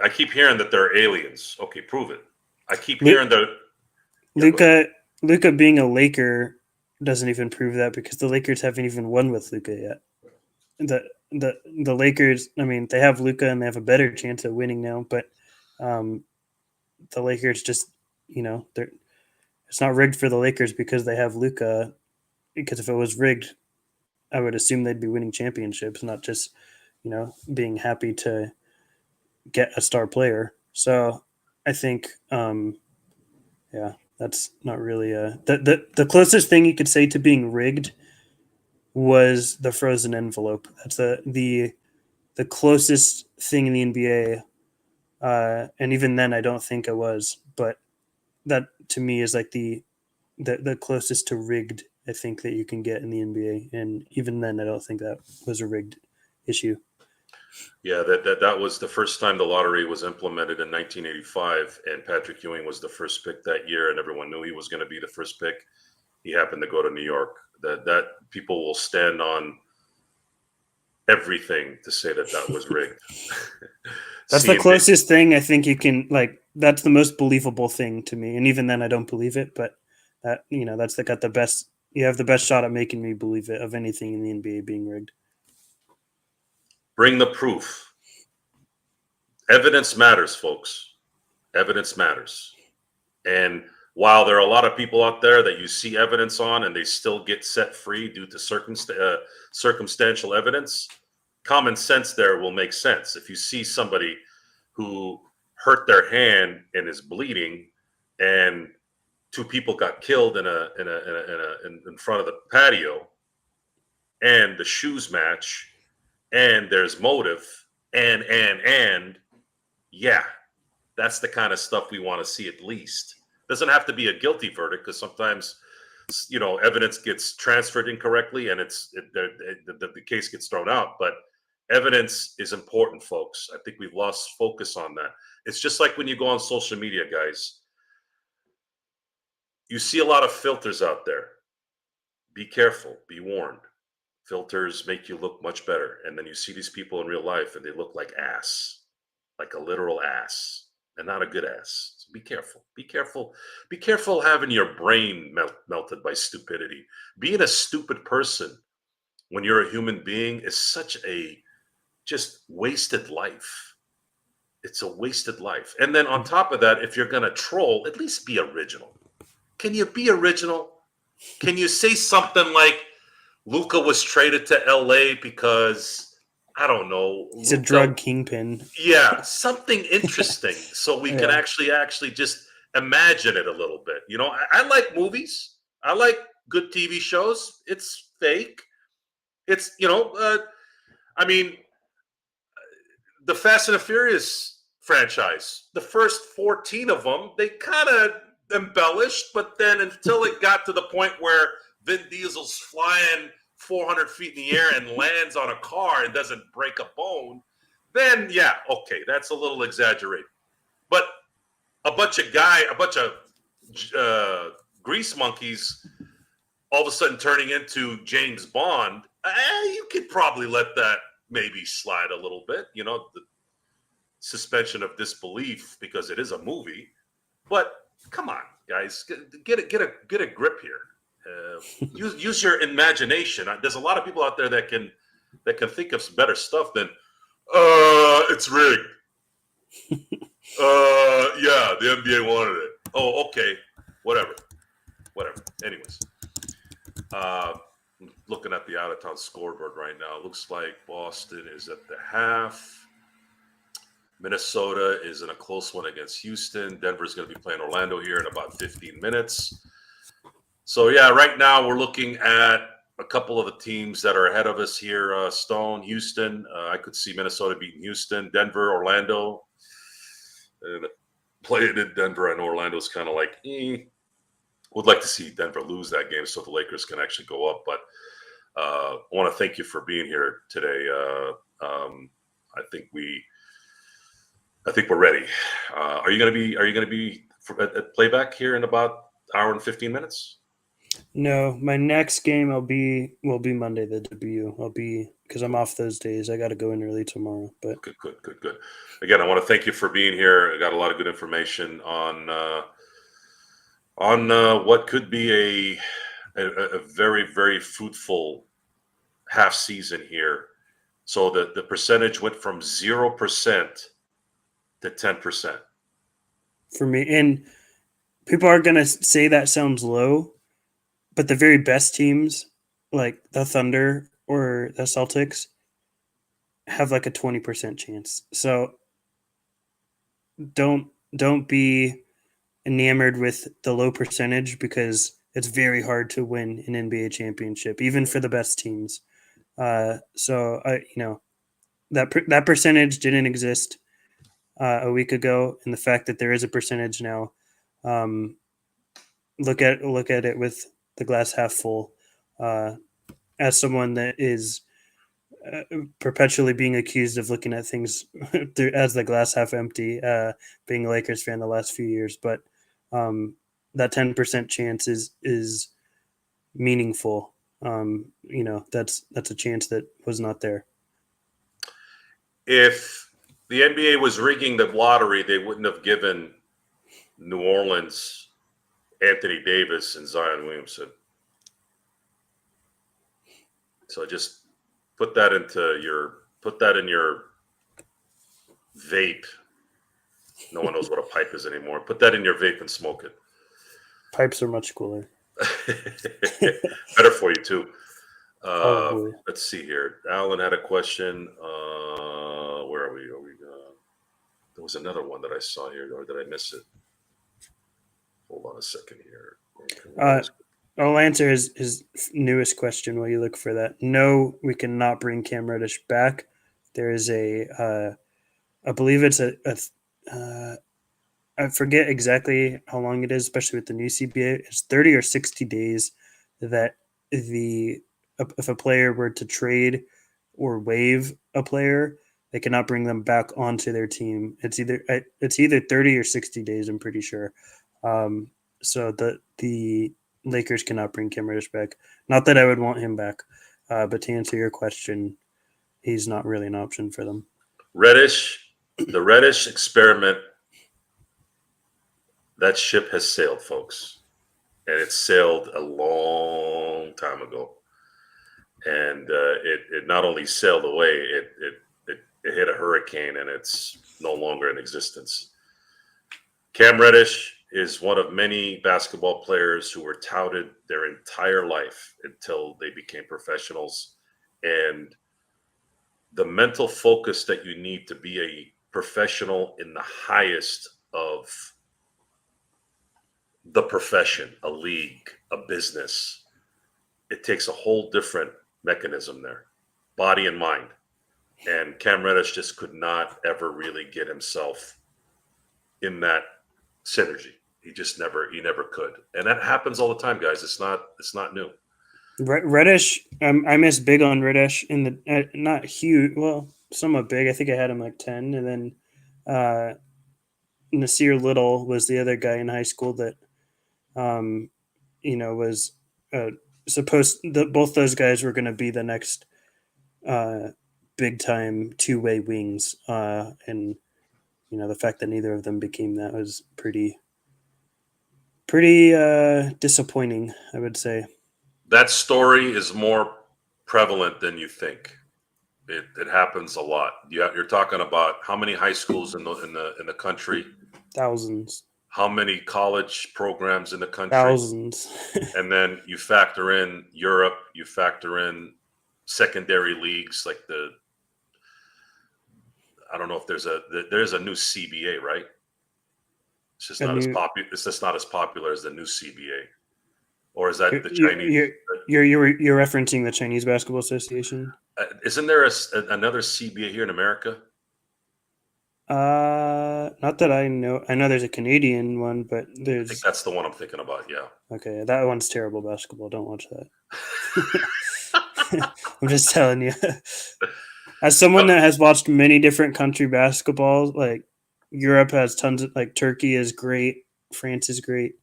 I keep hearing that they're aliens. Okay, prove it. I keep hearing that. Yeah, go ahead. Luca being a Laker doesn't even prove that because the Lakers haven't even won with Luca yet. The the Lakers, I mean, they have Luca and they have a better chance of winning now, but um, the Lakers just, they're it's not rigged for the Lakers because they have Luca. Because if it was rigged, I would assume they'd be winning championships, not just being happy to get a star player. So I think, yeah, that's not really the closest thing you could say to being rigged was the frozen envelope. That's the closest thing in the NBA, and even then, I don't think it was. But that to me is like the closest to rigged I think that you can get in the NBA, and even then, I don't think that was a rigged issue. Yeah, that was the first time the lottery was implemented in 1985, and Patrick Ewing was the first pick that year, and everyone knew he was going to be the first pick. He happened to go to New York. That people will stand on everything to say that was rigged. That's the Seeing it, closest thing I think you can like. That's the most believable thing to me, and even then, I don't believe it. But that's got the best. You have the best shot at making me believe it of anything in the NBA being rigged. bring the proof. Evidence matters, folks. Evidence matters. And while there are a lot of people out there that you see evidence on and they still get set free due to circumstantial evidence, common sense there will make sense. If you see somebody who hurt their hand and is bleeding, and two people got killed in front of the patio, and the shoes match, and there's motive, and yeah, that's the kind of stuff we want to see at least. Doesn't have to be a guilty verdict because sometimes evidence gets transferred incorrectly and the case gets thrown out. But evidence is important, folks. I think we've lost focus on that. It's just like when you go on social media, guys. You see a lot of filters out there. Be careful. Be warned. Filters make you look much better, and then you see these people in real life and they look like ass, like a literal ass, and not a good ass. So be careful. Be careful. Be careful having your brain melted by stupidity. Being a stupid person when you're a human being is such a just wasted life. It's a wasted life. And then on top of that, if you're going to troll, at least be original. Can you be original? Can you say something like Luca was traded to LA because I don't know. He's a drug kingpin. Yeah, something interesting, so we can Yeah. actually just imagine it a little bit. I like movies. I like good TV shows. It's fake. It's I mean, the Fast and the Furious franchise. The first 14 of them, they kind of embellished, but then until it got to the point where Vin Diesel's flying 400 feet in the air and lands on a car and doesn't break a bone, then yeah, okay, that's a little exaggerated. But a bunch of grease monkeys all of a sudden turning into James Bond, you could probably let that maybe slide a little bit, the suspension of disbelief because it is a movie. But come on, guys. Get a grip here. Use your imagination. There's a lot of people out there that can think of some better stuff than it's rigged. Yeah, the NBA wanted it. Oh, okay, whatever. Anyways, looking at the out of town scoreboard right now. It looks like Boston is at the half. Minnesota is in a close one against Houston. Denver's going to be playing Orlando here in about 15 minutes. So, yeah, right now we're looking at a couple of the teams that are ahead of us here. Stone, Houston. I could see Minnesota beating Houston. Denver, Orlando. And playing in Denver and Orlando is kind of like, would like to see Denver lose that game so the Lakers can actually go up. But I want to thank you for being here today. I think we're ready. Are you going to be at playback here in about hour and 15 minutes? No, my next game will be Monday, the W. I'll be, because I'm off those days. I got to go in early tomorrow. But Good. Again, I want to thank you for being here. I got a lot of good information on what could be a very, very fruitful half season here. So the percentage went from 0% to 10%. for me, and people are going to say that sounds low, but the very best teams, like the Thunder or the Celtics, have like a 20% chance. So don't be enamored with the low percentage, because it's very hard to win an NBA championship, even for the best teams. So that percentage didn't exist a week ago, and the fact that there is a percentage now, look at it with the glass half full. As someone that is perpetually being accused of looking at things as the glass half empty, being a Lakers fan the last few years, but that 10% chance is meaningful. That's a chance that was not there. If the NBA was rigging the lottery, they wouldn't have given New Orleans Anthony Davis and Zion Williamson. So just put that in your vape. No one knows what a pipe is anymore. Put that in your vape and smoke it. Pipes are much cooler. Better for you too. Probably. Let's see here. Alan had a question. Where are we? There was another one that I saw here, or did I miss it? Hold on a second here. I'll answer his newest question while you look for that. No, we cannot bring Cam Reddish back. There is I believe it's I forget exactly how long it is, especially with the new CBA. It's 30 or 60 days that if a player were to trade or waive a player, they cannot bring them back onto their team. It's either 30 or 60 days, I'm pretty sure. So the Lakers cannot bring Cam Reddish back. Not that I would want him back, but to answer your question, he's not really an option for them. The Reddish experiment, that ship has sailed, folks. And it sailed a long time ago. And it not only sailed away, it hit a hurricane, and it's no longer in existence. Cam Reddish is one of many basketball players who were touted their entire life until they became professionals. And the mental focus that you need to be a professional in the highest of the profession, a league, a business, it takes a whole different mechanism there, body and mind. And Cam Reddish just could not ever really get himself in that synergy. He never could. And that happens all the time, guys. It's not new. Reddish, I miss big on Reddish in the not huge, well, somewhat big. I think I had him like 10, and then Nasir Little was the other guy in high school that, was both those guys were going to be the next big time two-way wings, and the fact that neither of them became that was pretty pretty disappointing, I would say. That story is more prevalent than you think. It happens a lot. You're talking about how many high schools in the country, Thousands, how many college programs in the country, thousands. and then you factor in Europe, you factor in secondary leagues like I don't know if there's a new CBA, right? It's just A not as new popular. It's just not as popular as the new CBA, or is that you're the you're Chinese? you're you're referencing the Chinese Basketball Association. Isn't there another CBA here in America? Not that I know. I know there's a Canadian one, but I think there's that's the one I'm thinking about. Yeah. okay. That one's terrible basketball. Don't watch that. I'm just telling you. As someone that has watched many different country basketballs, like Europe has tons of like Turkey is great, France is great.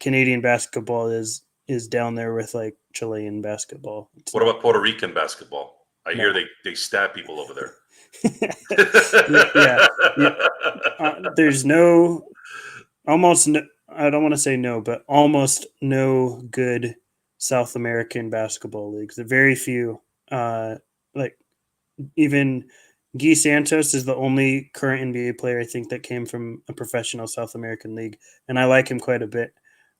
Canadian basketball is down there with like Chilean basketball. It's What not. about Puerto Rican basketball? I hear No. they stab people over there. Yeah, yeah. There's no almost no, I don't want to say no, but almost no good South American basketball leagues. There are very few. Like even Guy Santos is the only current NBA player I think that came from a professional South American league, and I like him quite a bit.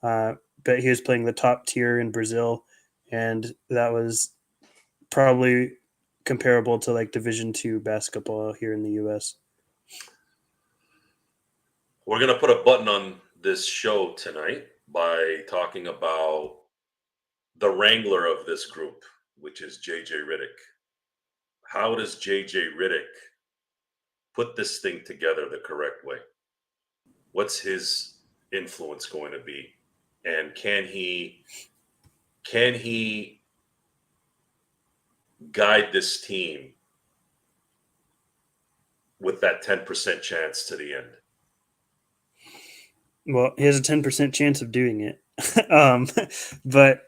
Uh, but he was playing the top tier in Brazil, and that was probably comparable to like Division II basketball here in the U.S. We're gonna put a button on this show tonight by talking about the wrangler of this group, which is JJ Riddick. How does JJ Riddick put this thing together the correct way? What's his influence going to be? And can he guide this team with that 10% chance to the end? Well, he has a 10% chance of doing it, um, but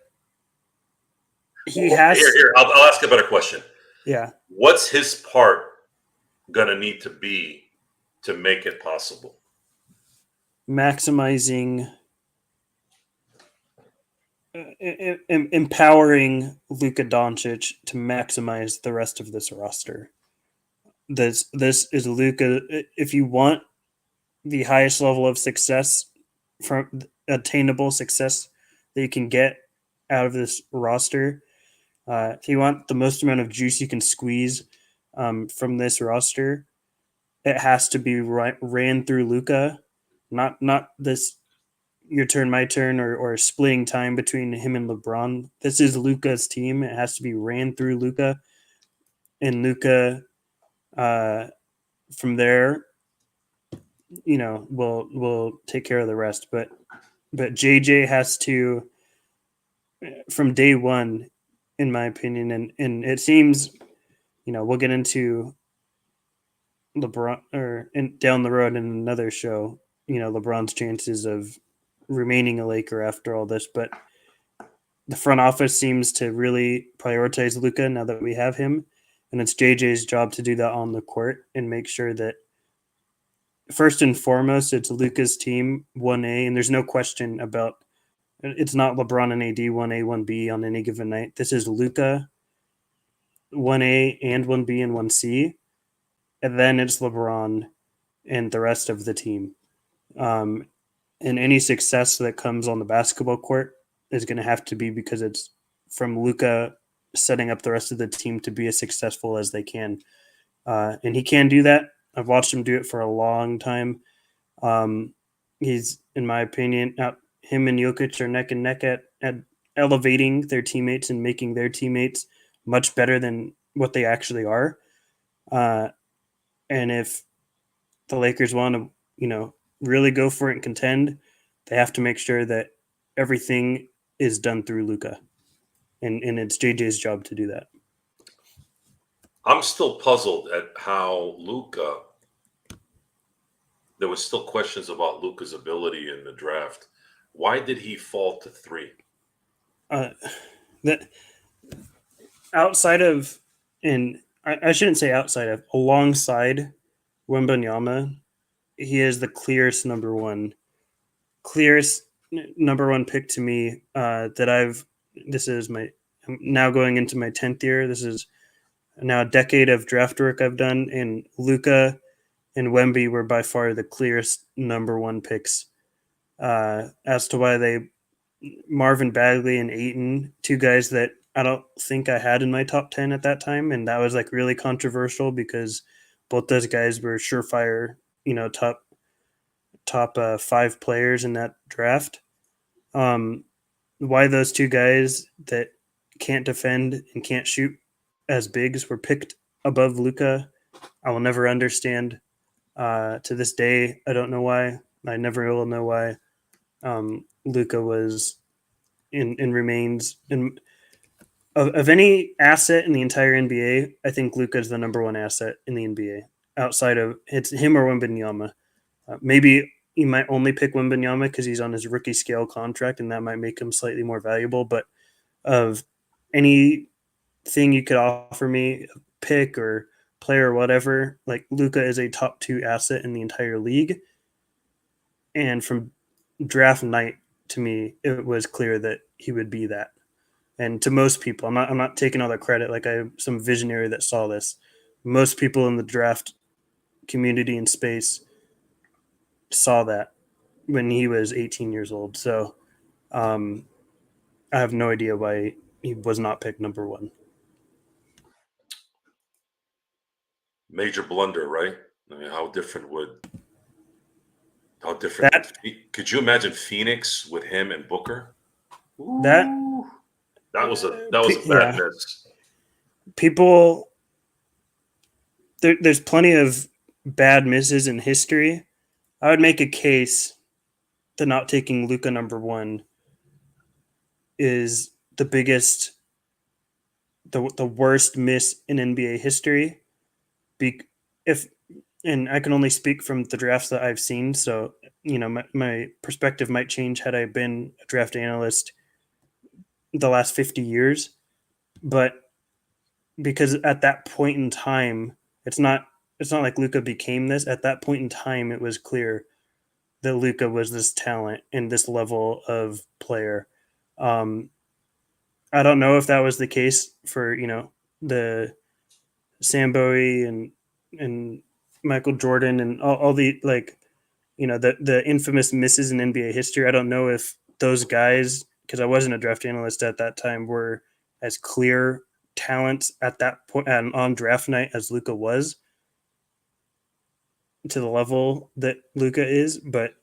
he Here, has, here, I'll ask a better question. yeah, What's his part gonna need to be to make it possible? maximizing, empowering Luka Doncic to maximize the rest of this roster. This is Luka. If you want the highest level of success from attainable success that you can get out of this roster, if you want the most amount of juice you can squeeze from this roster, it has to be ran through Luka, not this your turn, my turn, or splitting time between him and LeBron. This is Luka's team. It has to be ran through Luka, and Luka uh, from there, will take care of the rest. But JJ has to from day one, in my opinion, and it seems we'll get into LeBron down the road in another show. LeBron's chances of remaining a Laker after all this, but the front office seems to really prioritize Luka now that we have him, and it's JJ's job to do that on the court and make sure that first and foremost it's Luka's team 1A, and there's no question about it's not LeBron and AD 1A 1B on any given night. This is Luka 1A and 1B and 1C, and then it's LeBron and the rest of the team. Um, and any success that comes on the basketball court is going to have to be because it's from Luka setting up the rest of the team to be as successful as they can. And he can do that. I've watched him do it for a long time. He's, in my opinion, him and Jokic are neck and neck at elevating their teammates and making their teammates much better than what they actually are. And if the Lakers want to, really go for it and contend, they have to make sure that everything is done through Luka, and it's JJ's job to do that. I'm still puzzled at how Luca. There was still questions about Luca's ability in the draft. Why did he fall to 3? Uh, that outside of, and I shouldn't say outside of, alongside Wembanyama, he is the clearest number one, clearest number one pick to me that I've. This is my. I'm now going into my 10th year. This is now a decade of draft work I've done, and Luca and Wemby were by far the clearest number one picks. As to why they Marvin Bagley and Aiton, two guys that I don't think I had in my top 10 at that time, and that was like really controversial because both those guys were surefire, top 5 players in that draft. Um, why those two guys that can't defend and can't shoot as bigs were picked above Luca, I will never understand. To this day, I don't know why. I never will know why. Luca was and remains in of any asset in the entire NBA. I think Luca is the number one asset in the NBA. Outside of it's him or Wembanyama. Maybe you might only pick Wembanyama because he's on his rookie scale contract, and that might make him slightly more valuable. But of anything you could offer me, pick or player or whatever, like Luca is a top 2 asset in the entire league. And from draft night, to me, it was clear that he would be that. And to most people, I'm not taking all the credit. Like I have some visionary that saw this. Most people in the draft community and space saw that when he was 18 years old. So um, I have no idea why he was not picked number one. Major blunder, right? I mean, how different That could you imagine Phoenix with him and Booker? that Ooh, that was a bad yeah, miss. people. There's plenty of bad misses in history. I would make a case that not taking Luca number one is the biggest, the worst miss in NBA history. Be, if and I can only speak from the drafts that I've seen, so my perspective might change had I been a draft analyst the last 50 years. But because at that point in time, it's not like Luca became this. At that point in time, it was clear that Luca was this talent and this level of player. Um, I don't know if that was the case for the Sam Bowie and Michael Jordan and all the the infamous misses in NBA history. I don't know if those guys, because I wasn't a draft analyst at that time, were as clear talents at that point and on draft night as Luca was to the level that Luca is. But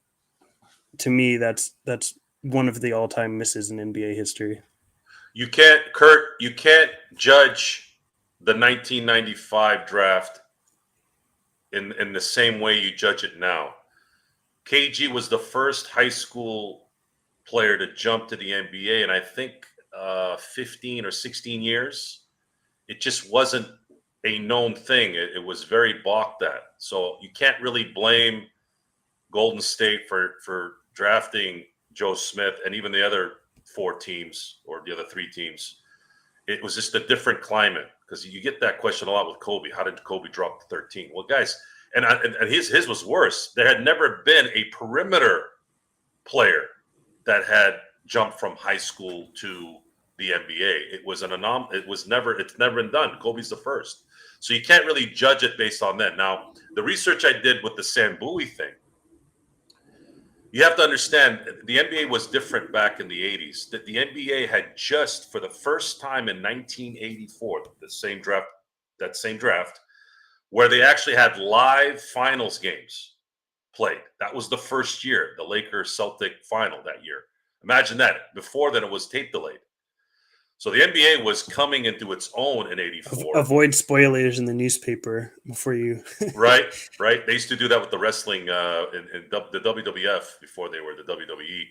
to me, that's one of the all time misses in NBA history. You can't, Kurt. You can't judge the 1995 draft in the same way you judge it now. KG was the first high school player to jump to the NBA, and I think 15 or 16 years. It just wasn't a known thing. It was very balked at. So you can't really blame Golden State for drafting Joe Smith and even the other 4 teams or the other 3 teams. It was just a different climate because you get that question a lot with Kobe. How did Kobe drop to 13? Well, guys, and his was worse. There had never been a perimeter player that had jumped from high school to the NBA. It was an anomaly. It's never been done. Kobe's the first. So you can't really judge it based on that. Now, the research I did with the Sam Bowie thing, you have to understand the NBA was different back in the 80s. That the NBA had just for the first time in 1984, that same draft, where they actually had live finals games played. That was the first year, the Lakers Celtic final that year. Imagine that. Before then, it was tape delayed. So the NBA was coming into its own in '84. Avoid spoilers in the newspaper before you. Right, right. They used to do that with the wrestling in the WWF before they were the WWE.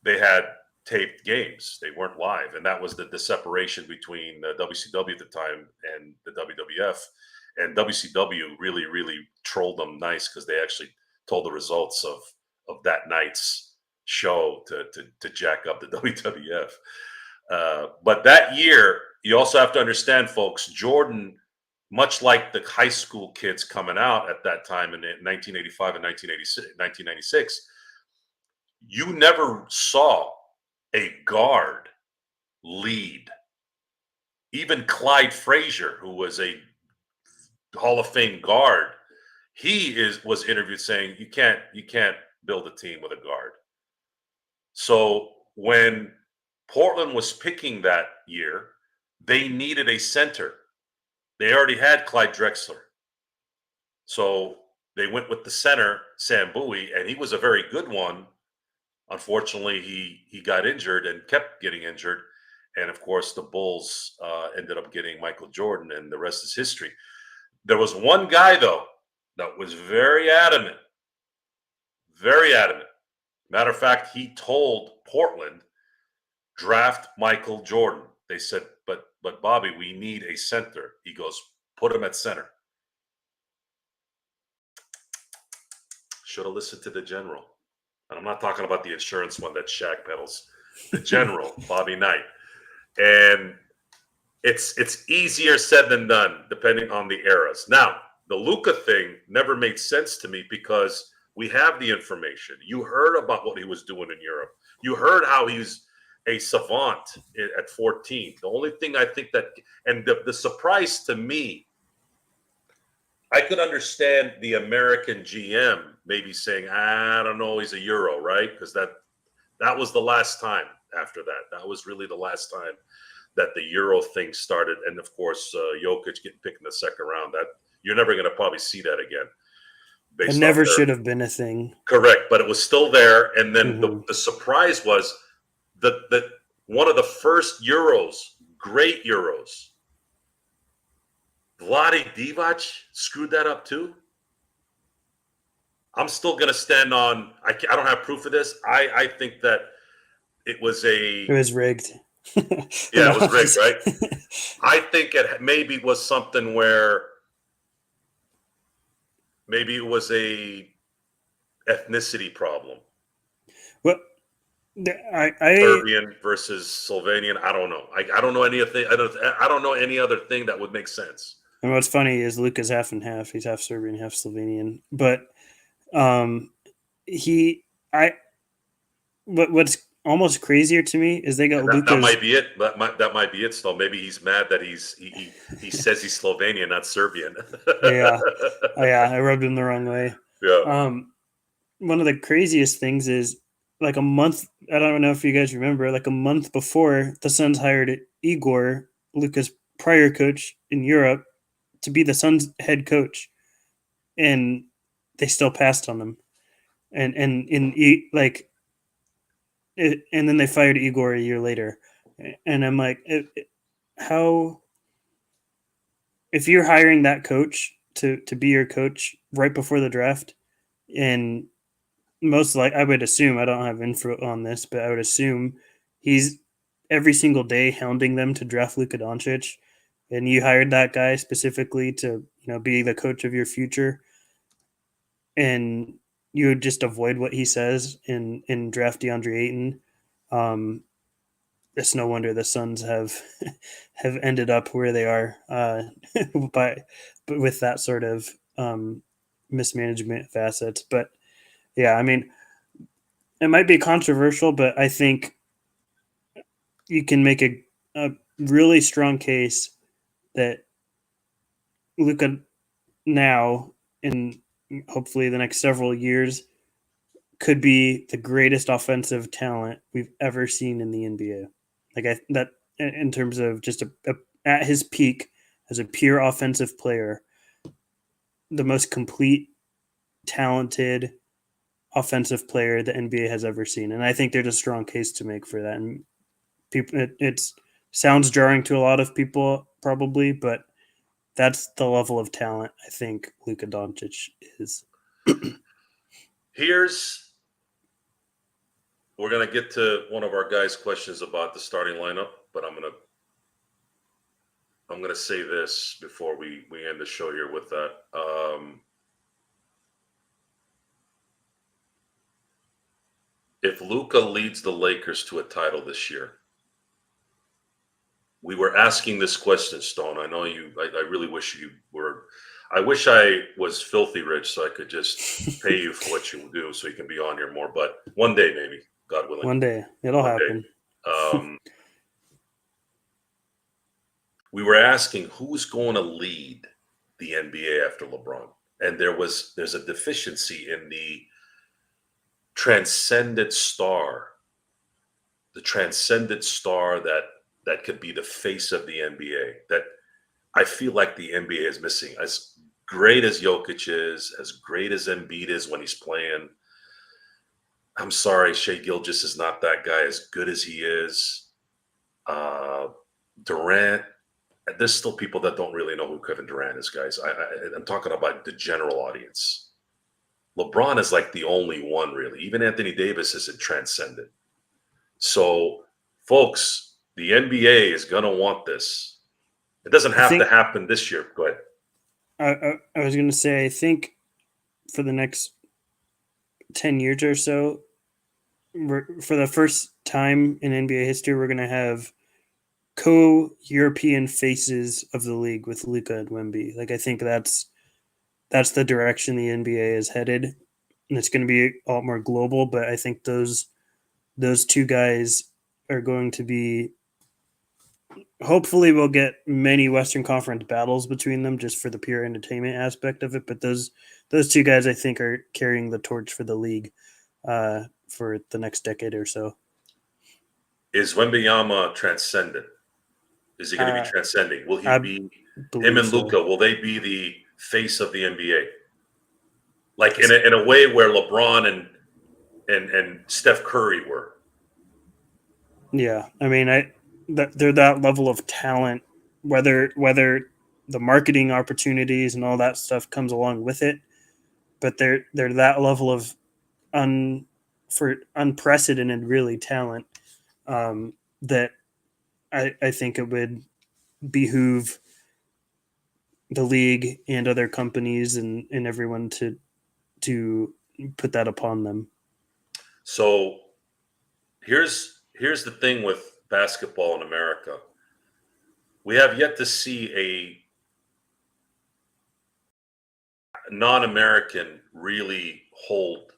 They had taped games; they weren't live, and that was the separation between WCW at the time and the WWF. And WCW really, really trolled them nice because they actually told the results of that night's show to jack up the WWF. But that year, you also have to understand, folks, Jordan, much like the high school kids coming out at that time in 1985 and 1996, You never saw a guard lead. Even Clyde Frazier, who was a Hall of Fame guard, was interviewed saying you can't build a team with a guard. So when Portland was picking that year, they needed a center. They already had Clyde Drexler. So they went with the center, Sam Bowie, and he was a very good one. Unfortunately, he got injured and kept getting injured. And of course, the Bulls ended up getting Michael Jordan, and the rest is history. There was one guy, though, that was very adamant. Very adamant. Matter of fact, he told Portland, draft Michael Jordan. They said, but Bobby, we need a center. He goes, put him at center. Should have listened to the general. And I'm not talking about the insurance one that Shaq peddles. The general, Bobby Knight. And it's easier said than done, depending on the eras. Now, the Luka thing never made sense to me because we have the information. You heard about what he was doing in Europe. You heard how he's a savant at 14. The only thing I think that, and the surprise to me, I could understand the American GM maybe saying, I don't know, he's a Euro, right? Because that was the last time after that. That was really the last time that the Euro thing started. And of course, Jokic getting picked in the second round. That you're never going to probably see that again. It never should have been a thing. Correct, but it was still there. And then the surprise was that one of the first Euros, great Euros, Vlade Divac screwed that up too. I'm still going to stand on. I don't have proof of this. I think that it was rigged. Yeah, it was rigged, right? I think it maybe was something where maybe it was a ethnicity problem. Well, Serbian versus Slovenian. I don't know. I don't know anything. I don't know any other thing that would make sense. And what's funny is Luka's half and half. He's half Serbian, half Slovenian. But what's almost crazier to me is they got Luka's. That might be it. That might be it. Still, maybe he's mad that he says he's Slovenian, not Serbian. Yeah, I rubbed him the wrong way. Yeah. One of the craziest things is like a month. I don't know if you guys remember. Like a month before, the Suns hired Igor, Luka's prior coach in Europe, to be the Suns head coach, and they still passed on him. And then they fired Igor a year later, and I'm like, how? If you're hiring that coach to be your coach right before the draft, and most like I would assume, I don't have info on this, but I would assume he's every single day hounding them to draft Luka Doncic, and you hired that guy specifically to be the coach of your future, and you would just avoid what he says in draft DeAndre Ayton. It's no wonder the Suns have ended up where they are but with that sort of mismanagement of assets. But yeah, I mean, it might be controversial, but I think you can make a really strong case that Luka now, in hopefully the next several years, could be the greatest offensive talent we've ever seen in the NBA. Like that, in terms of just at his peak as a pure offensive player, the most complete, talented offensive player the NBA has ever seen. And I think there's a strong case to make for that. And people, it sounds jarring to a lot of people probably, but that's the level of talent I think Luka Doncic is. We're going to get to one of our guys' questions about the starting lineup, but I'm going to say this before we end the show here with that. If Luka leads the Lakers to a title this year, we were asking this question, Stone. I know you. I really wish you were. I wish I was filthy rich so I could just pay you for what you do so you can be on here more. But one day, maybe, God willing, One day it'll one happen. day. We were asking who's going to lead the NBA after LeBron, and there's a deficiency in the transcendent star, the transcendent star that could be the face of the NBA. That I feel like the NBA is missing. As great as Jokic is, as great as Embiid is when he's playing, I'm sorry, Shea Gilgis is not that guy. As good as he is, uh, Durant. There's still people that don't really know who Kevin Durant is, guys. I'm talking about the general audience. LeBron is like the only one, really. Even Anthony Davis isn't transcendent. So, folks, the NBA is going to want this. It doesn't I have to think happen this year. Go ahead. I was going to say, I think for the next 10 years or so, for the first time in NBA history, we're going to have co-European faces of the league with Luka and Wemby. Like I think that's the direction the NBA is headed, and it's going to be a lot more global. But I think those two guys are going to be. Hopefully, we'll get many Western Conference battles between them just for the pure entertainment aspect of it. But those two guys, I think, are carrying the torch for the league for the next decade or so. Is Wembyama transcendent? Is he going to be transcending? Will he I be him believe and so. Luka? Will they be the face of the NBA? Like in a way where LeBron and Steph Curry were. Yeah, I mean, they're that level of talent. Whether the marketing opportunities and all that stuff comes along with it, but they're that level of for unprecedented really talent that I think it would behoove the league and other companies and everyone to put that upon them. So here's the thing with basketball in America. We have yet to see a non-American really hold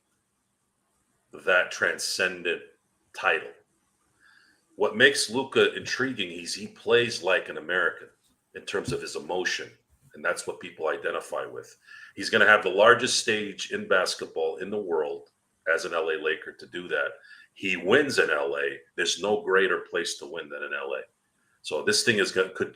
that transcendent title. What makes Luka intriguing is he plays like an American in terms of his emotion, and that's what people identify with. He's going to have the largest stage in basketball in the world as an LA Laker to do that. He wins in LA. There's no greater place to win than in LA. So this thing is going could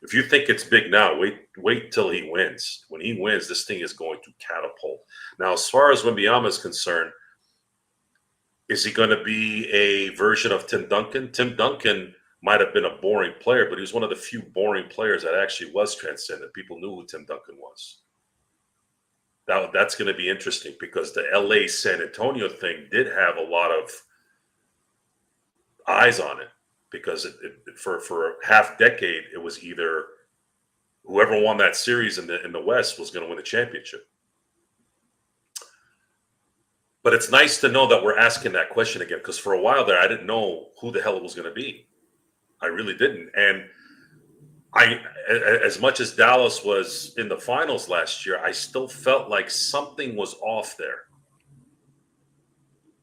if you think it's big now, wait till he wins. When he wins, this thing is going to catapult. Now, as far as Wembanyama is concerned, is he going to be a version of Tim Duncan? Tim Duncan might have been a boring player, but he was one of the few boring players that actually was transcendent. People knew who Tim Duncan was. That's going to be interesting because the LA San Antonio thing did have a lot of eyes on it because for a half decade it was either whoever won that series in the West was going to win the championship. But it's nice to know that we're asking that question again because for a while there I didn't know who the hell it was going to be. I really didn't. And as much as Dallas was in the finals last year, I still felt like something was off there.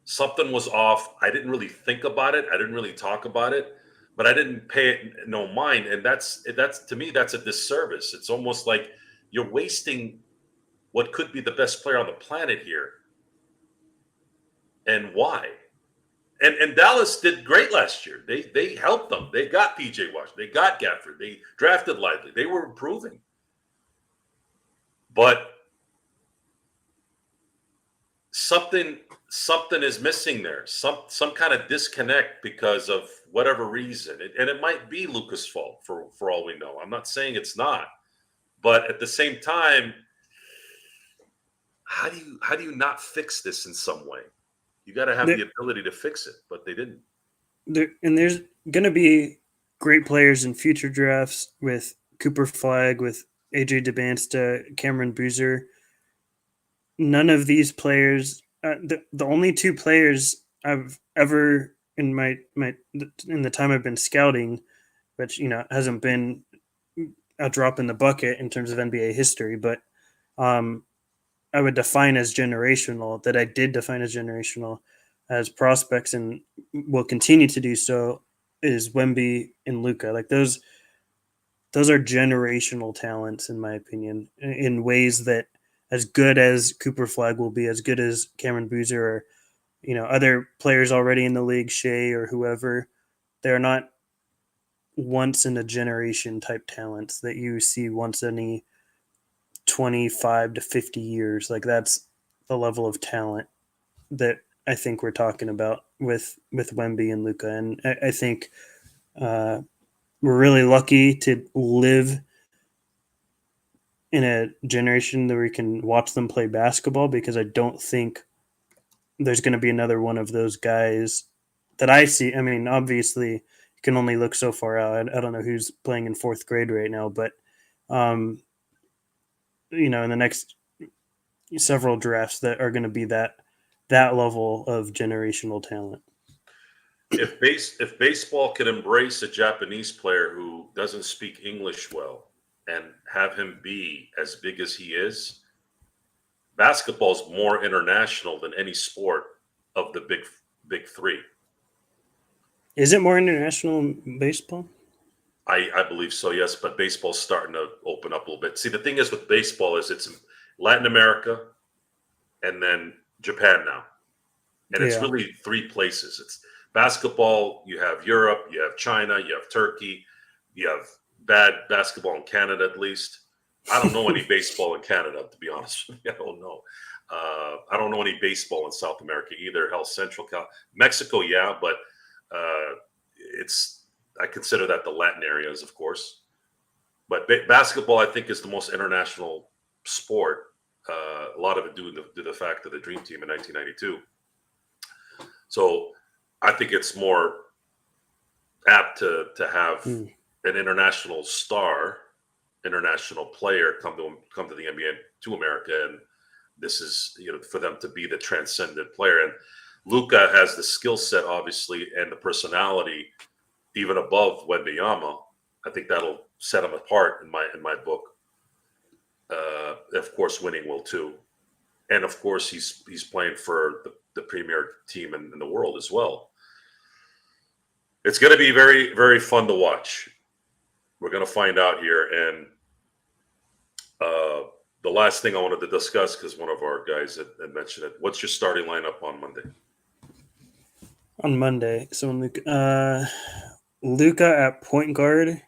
Something was off. I didn't really think about it. I didn't really talk about it, but I didn't pay it no mind. And that's to me, that's a disservice. It's almost like you're wasting what could be the best player on the planet here. And why? And Dallas did great last year. They helped them. They got PJ Washington. They got Gafford. They drafted Lively. They were improving. But something is missing there. Some kind of disconnect because of whatever reason. And it might be Luka's fault for all we know. I'm not saying it's not. But at the same time, how do you not fix this in some way? You got to have the ability to fix it, but they didn't. There's going to be great players in future drafts with Cooper Flag, with AJ DeBansta, Cameron Boozer. None of these players, the only two players I've ever in the time I've been scouting, which hasn't been a drop in the bucket in terms of NBA history, but um, I would define as generational, that I did define as generational as prospects and will continue to do so, is Wemby and Luca. Like those are generational talents in my opinion, in ways that, as good as Cooper Flag will be, as good as Cameron Boozer or other players already in the league, Shea or whoever, they're not once in a generation type talents that you see once any 25 to 50 years. Like that's the level of talent that I think we're talking about with Wemby and Luca, and I think uh, we're really lucky to live in a generation that we can watch them play basketball, because I don't think there's going to be another one of those guys that I see. I mean, obviously, you can only look so far out. I don't know who's playing in fourth grade right now, but um, in the next several drafts that are going to be that level of generational talent. If baseball could embrace a Japanese player who doesn't speak English well and have him be as big as he is, basketball's more international than any sport of the big three. Is it more international in baseball? I believe so, yes, but baseball's starting to open up a little bit. See, the thing is with baseball is it's Latin America and then Japan now. And it's Yeah. really three places. It's basketball, you have Europe, you have China, you have Turkey, you have bad basketball in Canada at least. I don't know any baseball in Canada, to be honest with you. I don't know. I don't know any baseball in South America either. Hell, Central Mexico, yeah, but I consider that the Latin areas, of course. But basketball, I think, is the most international sport. A lot of it due to the fact of the Dream Team in 1992. So I think it's more apt to have an international star, international player come to the NBA, to America, and this is for them to be the transcendent player. And Luka has the skill set, obviously, and the personality even above Wembanyama. I think that'll set him apart in my book. Of course, winning will too, and of course he's playing for the premier team in the world as well. It's going to be very, very fun to watch. We're going to find out here. And the last thing I wanted to discuss, because one of our guys had mentioned it, what's your starting lineup on Monday? On Monday, so Luca at point guard.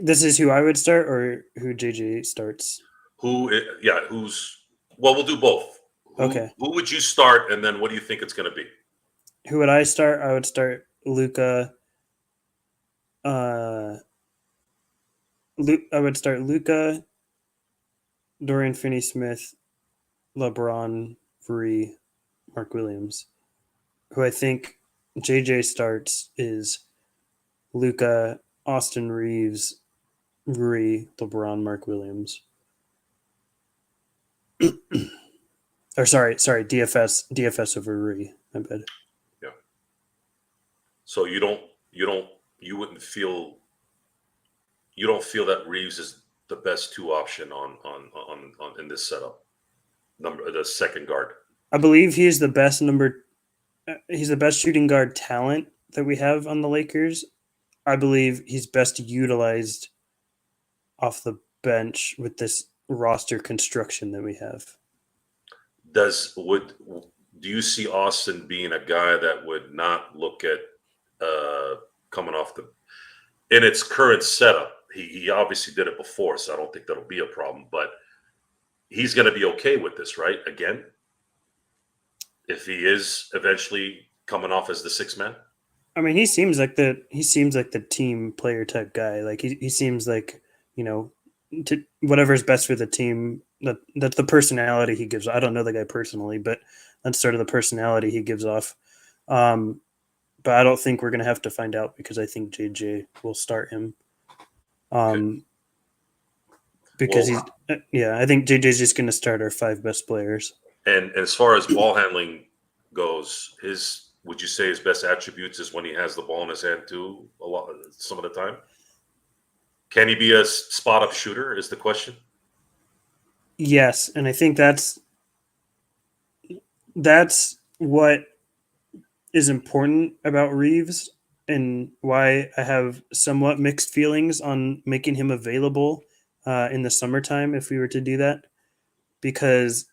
This is who I would start, or who JJ starts? Who's well, we'll do both. Okay. Who would you start, and then what do you think it's going to be? Who would I start? I would start Luca. I would start Luca, Dorian Finney-Smith, LeBron, Vree, Mark Williams. Who I think JJ starts is Luca, Austin Reeves, Vree, LeBron, Mark Williams. Or sorry, DFS over Vree. My bad. Yeah. So you wouldn't feel that Reeves is the best two option on in this setup. The second guard. I believe he's the best he's the best shooting guard talent that we have on the Lakers. I believe he's best utilized off the bench with this roster construction that we have. Do you see Austin being a guy that would not look at coming off in its current setup? He obviously did it before, so I don't think that'll be a problem. But he's going to be okay with this, right? Again, if he is eventually coming off as the sixth man. I mean, he seems like the team player type guy. Like he seems like whatever's best for the team. That's the personality he gives. I don't know the guy personally, but that's sort of the personality he gives off. But I don't think we're going to have to find out, because I think JJ will start him. Because I think JJ's just going to start our 5 best players. And as far as ball handling goes, would you say his best attributes is when he has the ball in his hand too? Some of the time. Can he be a spot up shooter? Is the question. Yes, and I think that's what is important about Reeves and why I have somewhat mixed feelings on making him available in the summertime if we were to do that, because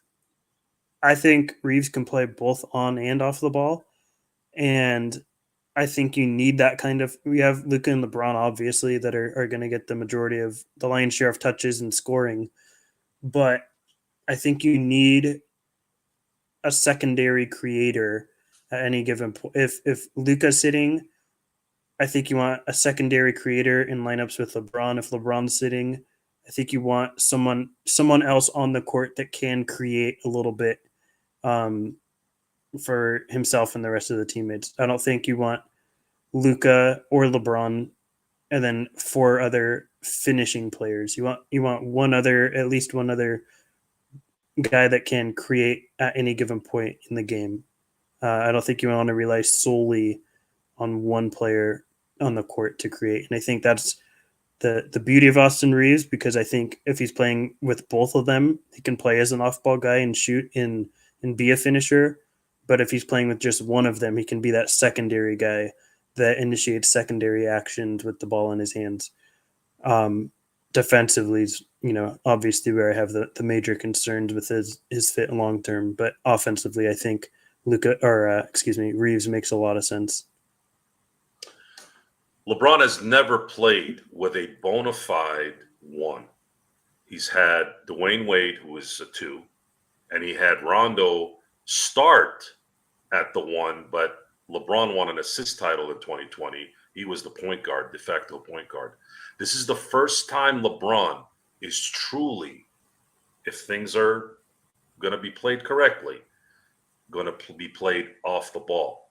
I think Reeves can play both on and off the ball, and I think you need that kind of. We have Luka and LeBron, obviously, that are going to get the majority of the lion's share of touches and scoring, but I think you need a secondary creator at any given point. If Luka's sitting, I think you want a secondary creator in lineups with LeBron. If LeBron's sitting, I think you want someone else on the court that can create a little bit um, for himself and the rest of the teammates. I don't think you want Luka or LeBron and then four other finishing players. You want one other, at least one other guy that can create at any given point in the game. I don't think you want to rely solely on one player on the court to create. And I think that's the beauty of Austin Reeves, because I think if he's playing with both of them, he can play as an off ball guy and shoot and be a finisher. But if he's playing with just one of them, he can be that secondary guy that initiates secondary actions with the ball in his hands. Um, Defensively is, obviously where I have the major concerns with his fit long term. But offensively, I think Reeves makes a lot of sense. LeBron has never played with a bona fide one. He's had Dwayne Wade, who was a two, and he had Rondo start at the one, but LeBron won an assist title in 2020. He was the point guard, de facto point guard. This is the first time LeBron is truly, if things are going to be played correctly, going to be played off the ball.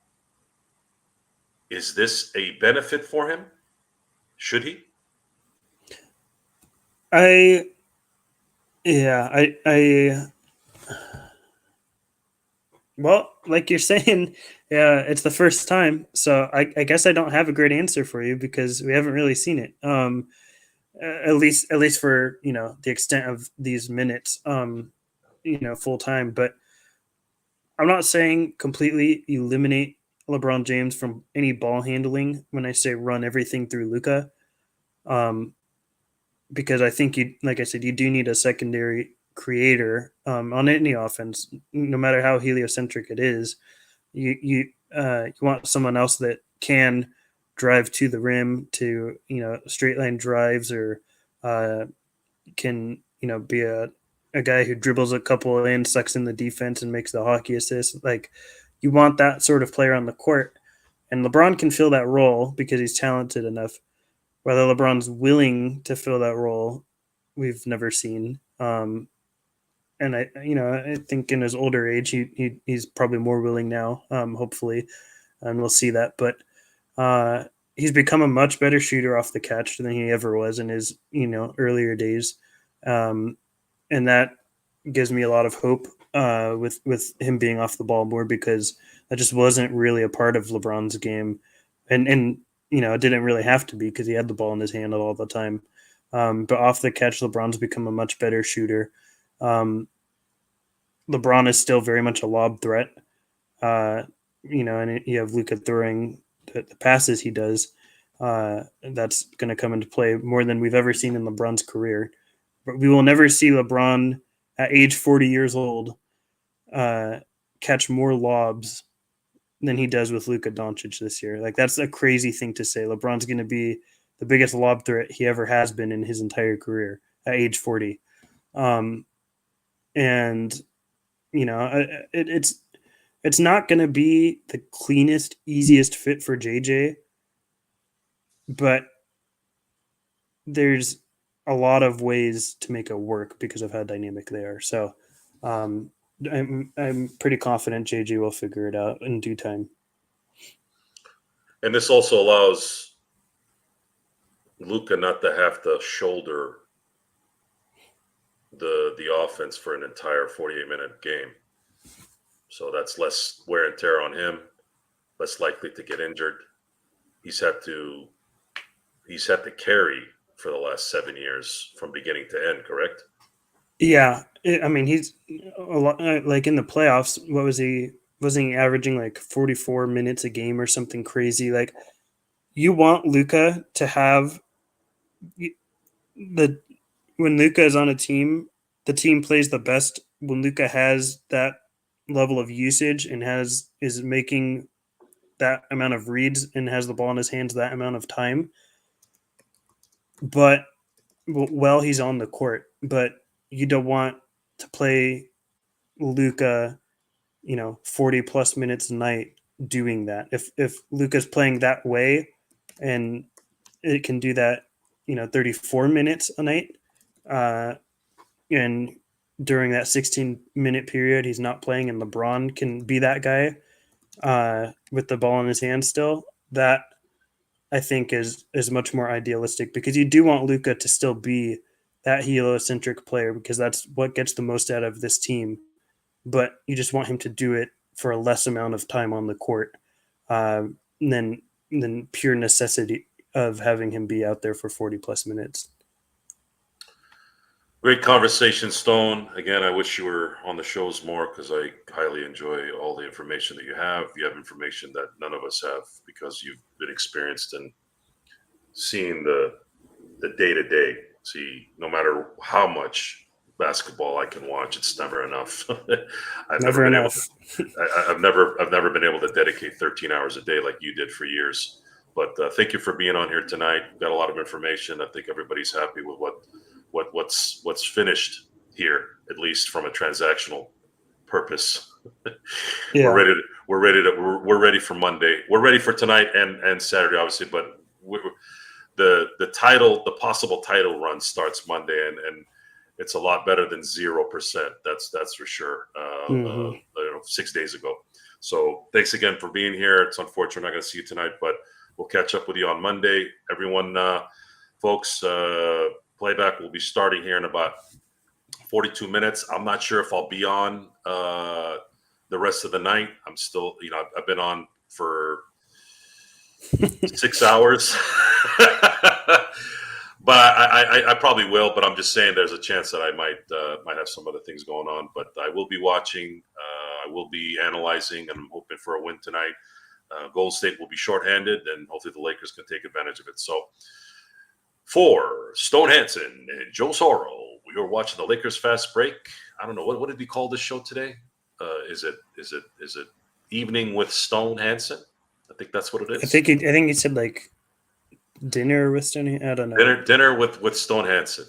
Is this a benefit for him? Should he? I Yeah, I well, like you're saying, yeah, it's the first time, so I guess I don't have a great answer for you because we haven't really seen it. At least for the extent of these minutes, full time. But I'm not saying completely eliminate LeBron James from any ball handling when I say run everything through Luca. Um, because I think like I said, you do need a secondary creator on any offense, no matter how heliocentric it is. You want someone else that can drive to the rim to straight line drives, or can be a guy who dribbles a couple in, sucks in the defense, and makes the hockey assist. Like, you want that sort of player on the court, and LeBron can fill that role because he's talented enough. Whether LeBron's willing to fill that role, we've never seen. And I think in his older age, he's probably more willing now. Hopefully, and we'll see that. But he's become a much better shooter off the catch than he ever was in his earlier days, and that gives me a lot of hope with him being off the ball more, because that just wasn't really a part of LeBron's game, and it didn't really have to be because he had the ball in his hand all the time. But off the catch, LeBron's become a much better shooter. Um, LeBron is still very much a lob threat, and you have Luka throwing the passes he does. That's going to come into play more than we've ever seen in LeBron's career. But we will never see LeBron at age 40 years old catch more lobs than he does with Luka Doncic this year. Like, that's a crazy thing to say. LeBron's going to be the biggest lob threat he ever has been in his entire career at age 40. And it's not going to be the cleanest, easiest fit for JJ, but there's a lot of ways to make it work because of how dynamic they are. So I'm pretty confident JJ will figure it out in due time. And this also allows Luka not to have to shoulder the offense for an entire 48-minute game. So that's less wear and tear on him, less likely to get injured. He's had to carry for the last 7 years from beginning to end. Correct? Yeah, I mean, he's a lot like in the playoffs. What was he? Wasn't he averaging like 44 minutes a game or something crazy? Like, you want Luca to have the when Luca is on a team, the team plays the best when Luca has that level of usage and is making that amount of reads and has the ball in his hands that amount of time. But while he's on the court, but you don't want to play Luca, 40 plus minutes a night doing that. If Luca's playing that way and it can do that, 34 minutes a night, and during that 16-minute period he's not playing and LeBron can be that guy with the ball in his hand still, that I think is much more idealistic, because you do want Luca to still be that heliocentric player, because that's what gets the most out of this team. But you just want him to do it for a less amount of time on the court, than pure necessity of having him be out there for 40 plus minutes. Great conversation, Stone. Again, I wish you were on the shows more because I highly enjoy all the information that you have. You have information that none of us have because you've been experienced in seeing the day to day. See, no matter how much basketball I can watch, it's never enough. I've never Never been able to. enough. I've never been able to dedicate 13 hours a day like you did for years. But thank you for being on here tonight. We've got a lot of information. I think everybody's happy with what's finished here, at least from a transactional purpose. Yeah. We're ready for Monday. We're ready for tonight and Saturday, obviously. But the possible title run starts Monday, and it's a lot better than 0%. That's for sure. 6 days ago. So thanks again for being here. It's unfortunate we're not going to see you tonight, but we'll catch up with you on Monday. Everyone, folks, playback will be starting here in about 42 minutes. I'm not sure if I'll be on the rest of the night. I'm still, I've been on for 6 hours. But I probably will. But I'm just saying there's a chance that I might have some other things going on. But I will be watching. I will be analyzing, and I'm hoping for a win tonight. Golden State will be shorthanded, and hopefully the Lakers can take advantage of it. So for Stone Hansen and Joe Soro, we were watching the Lakers Fast Break. I don't know what did we call this show today? Is it Evening with Stone Hansen? I think that's what it is. I think he said like dinner with Stone. I don't know. Dinner with Stone Hansen.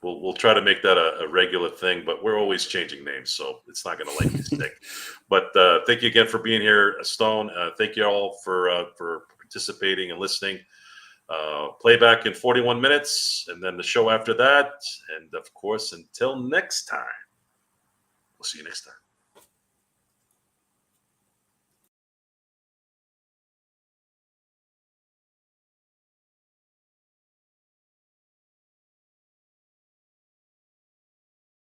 We'll try to make that a regular thing, but we're always changing names, so it's not going to likely stick. But thank you again for being here, Stone. Thank you all for participating and listening. Playback in 41 minutes, and then the show after that. And of course, until next time, we'll see you next time.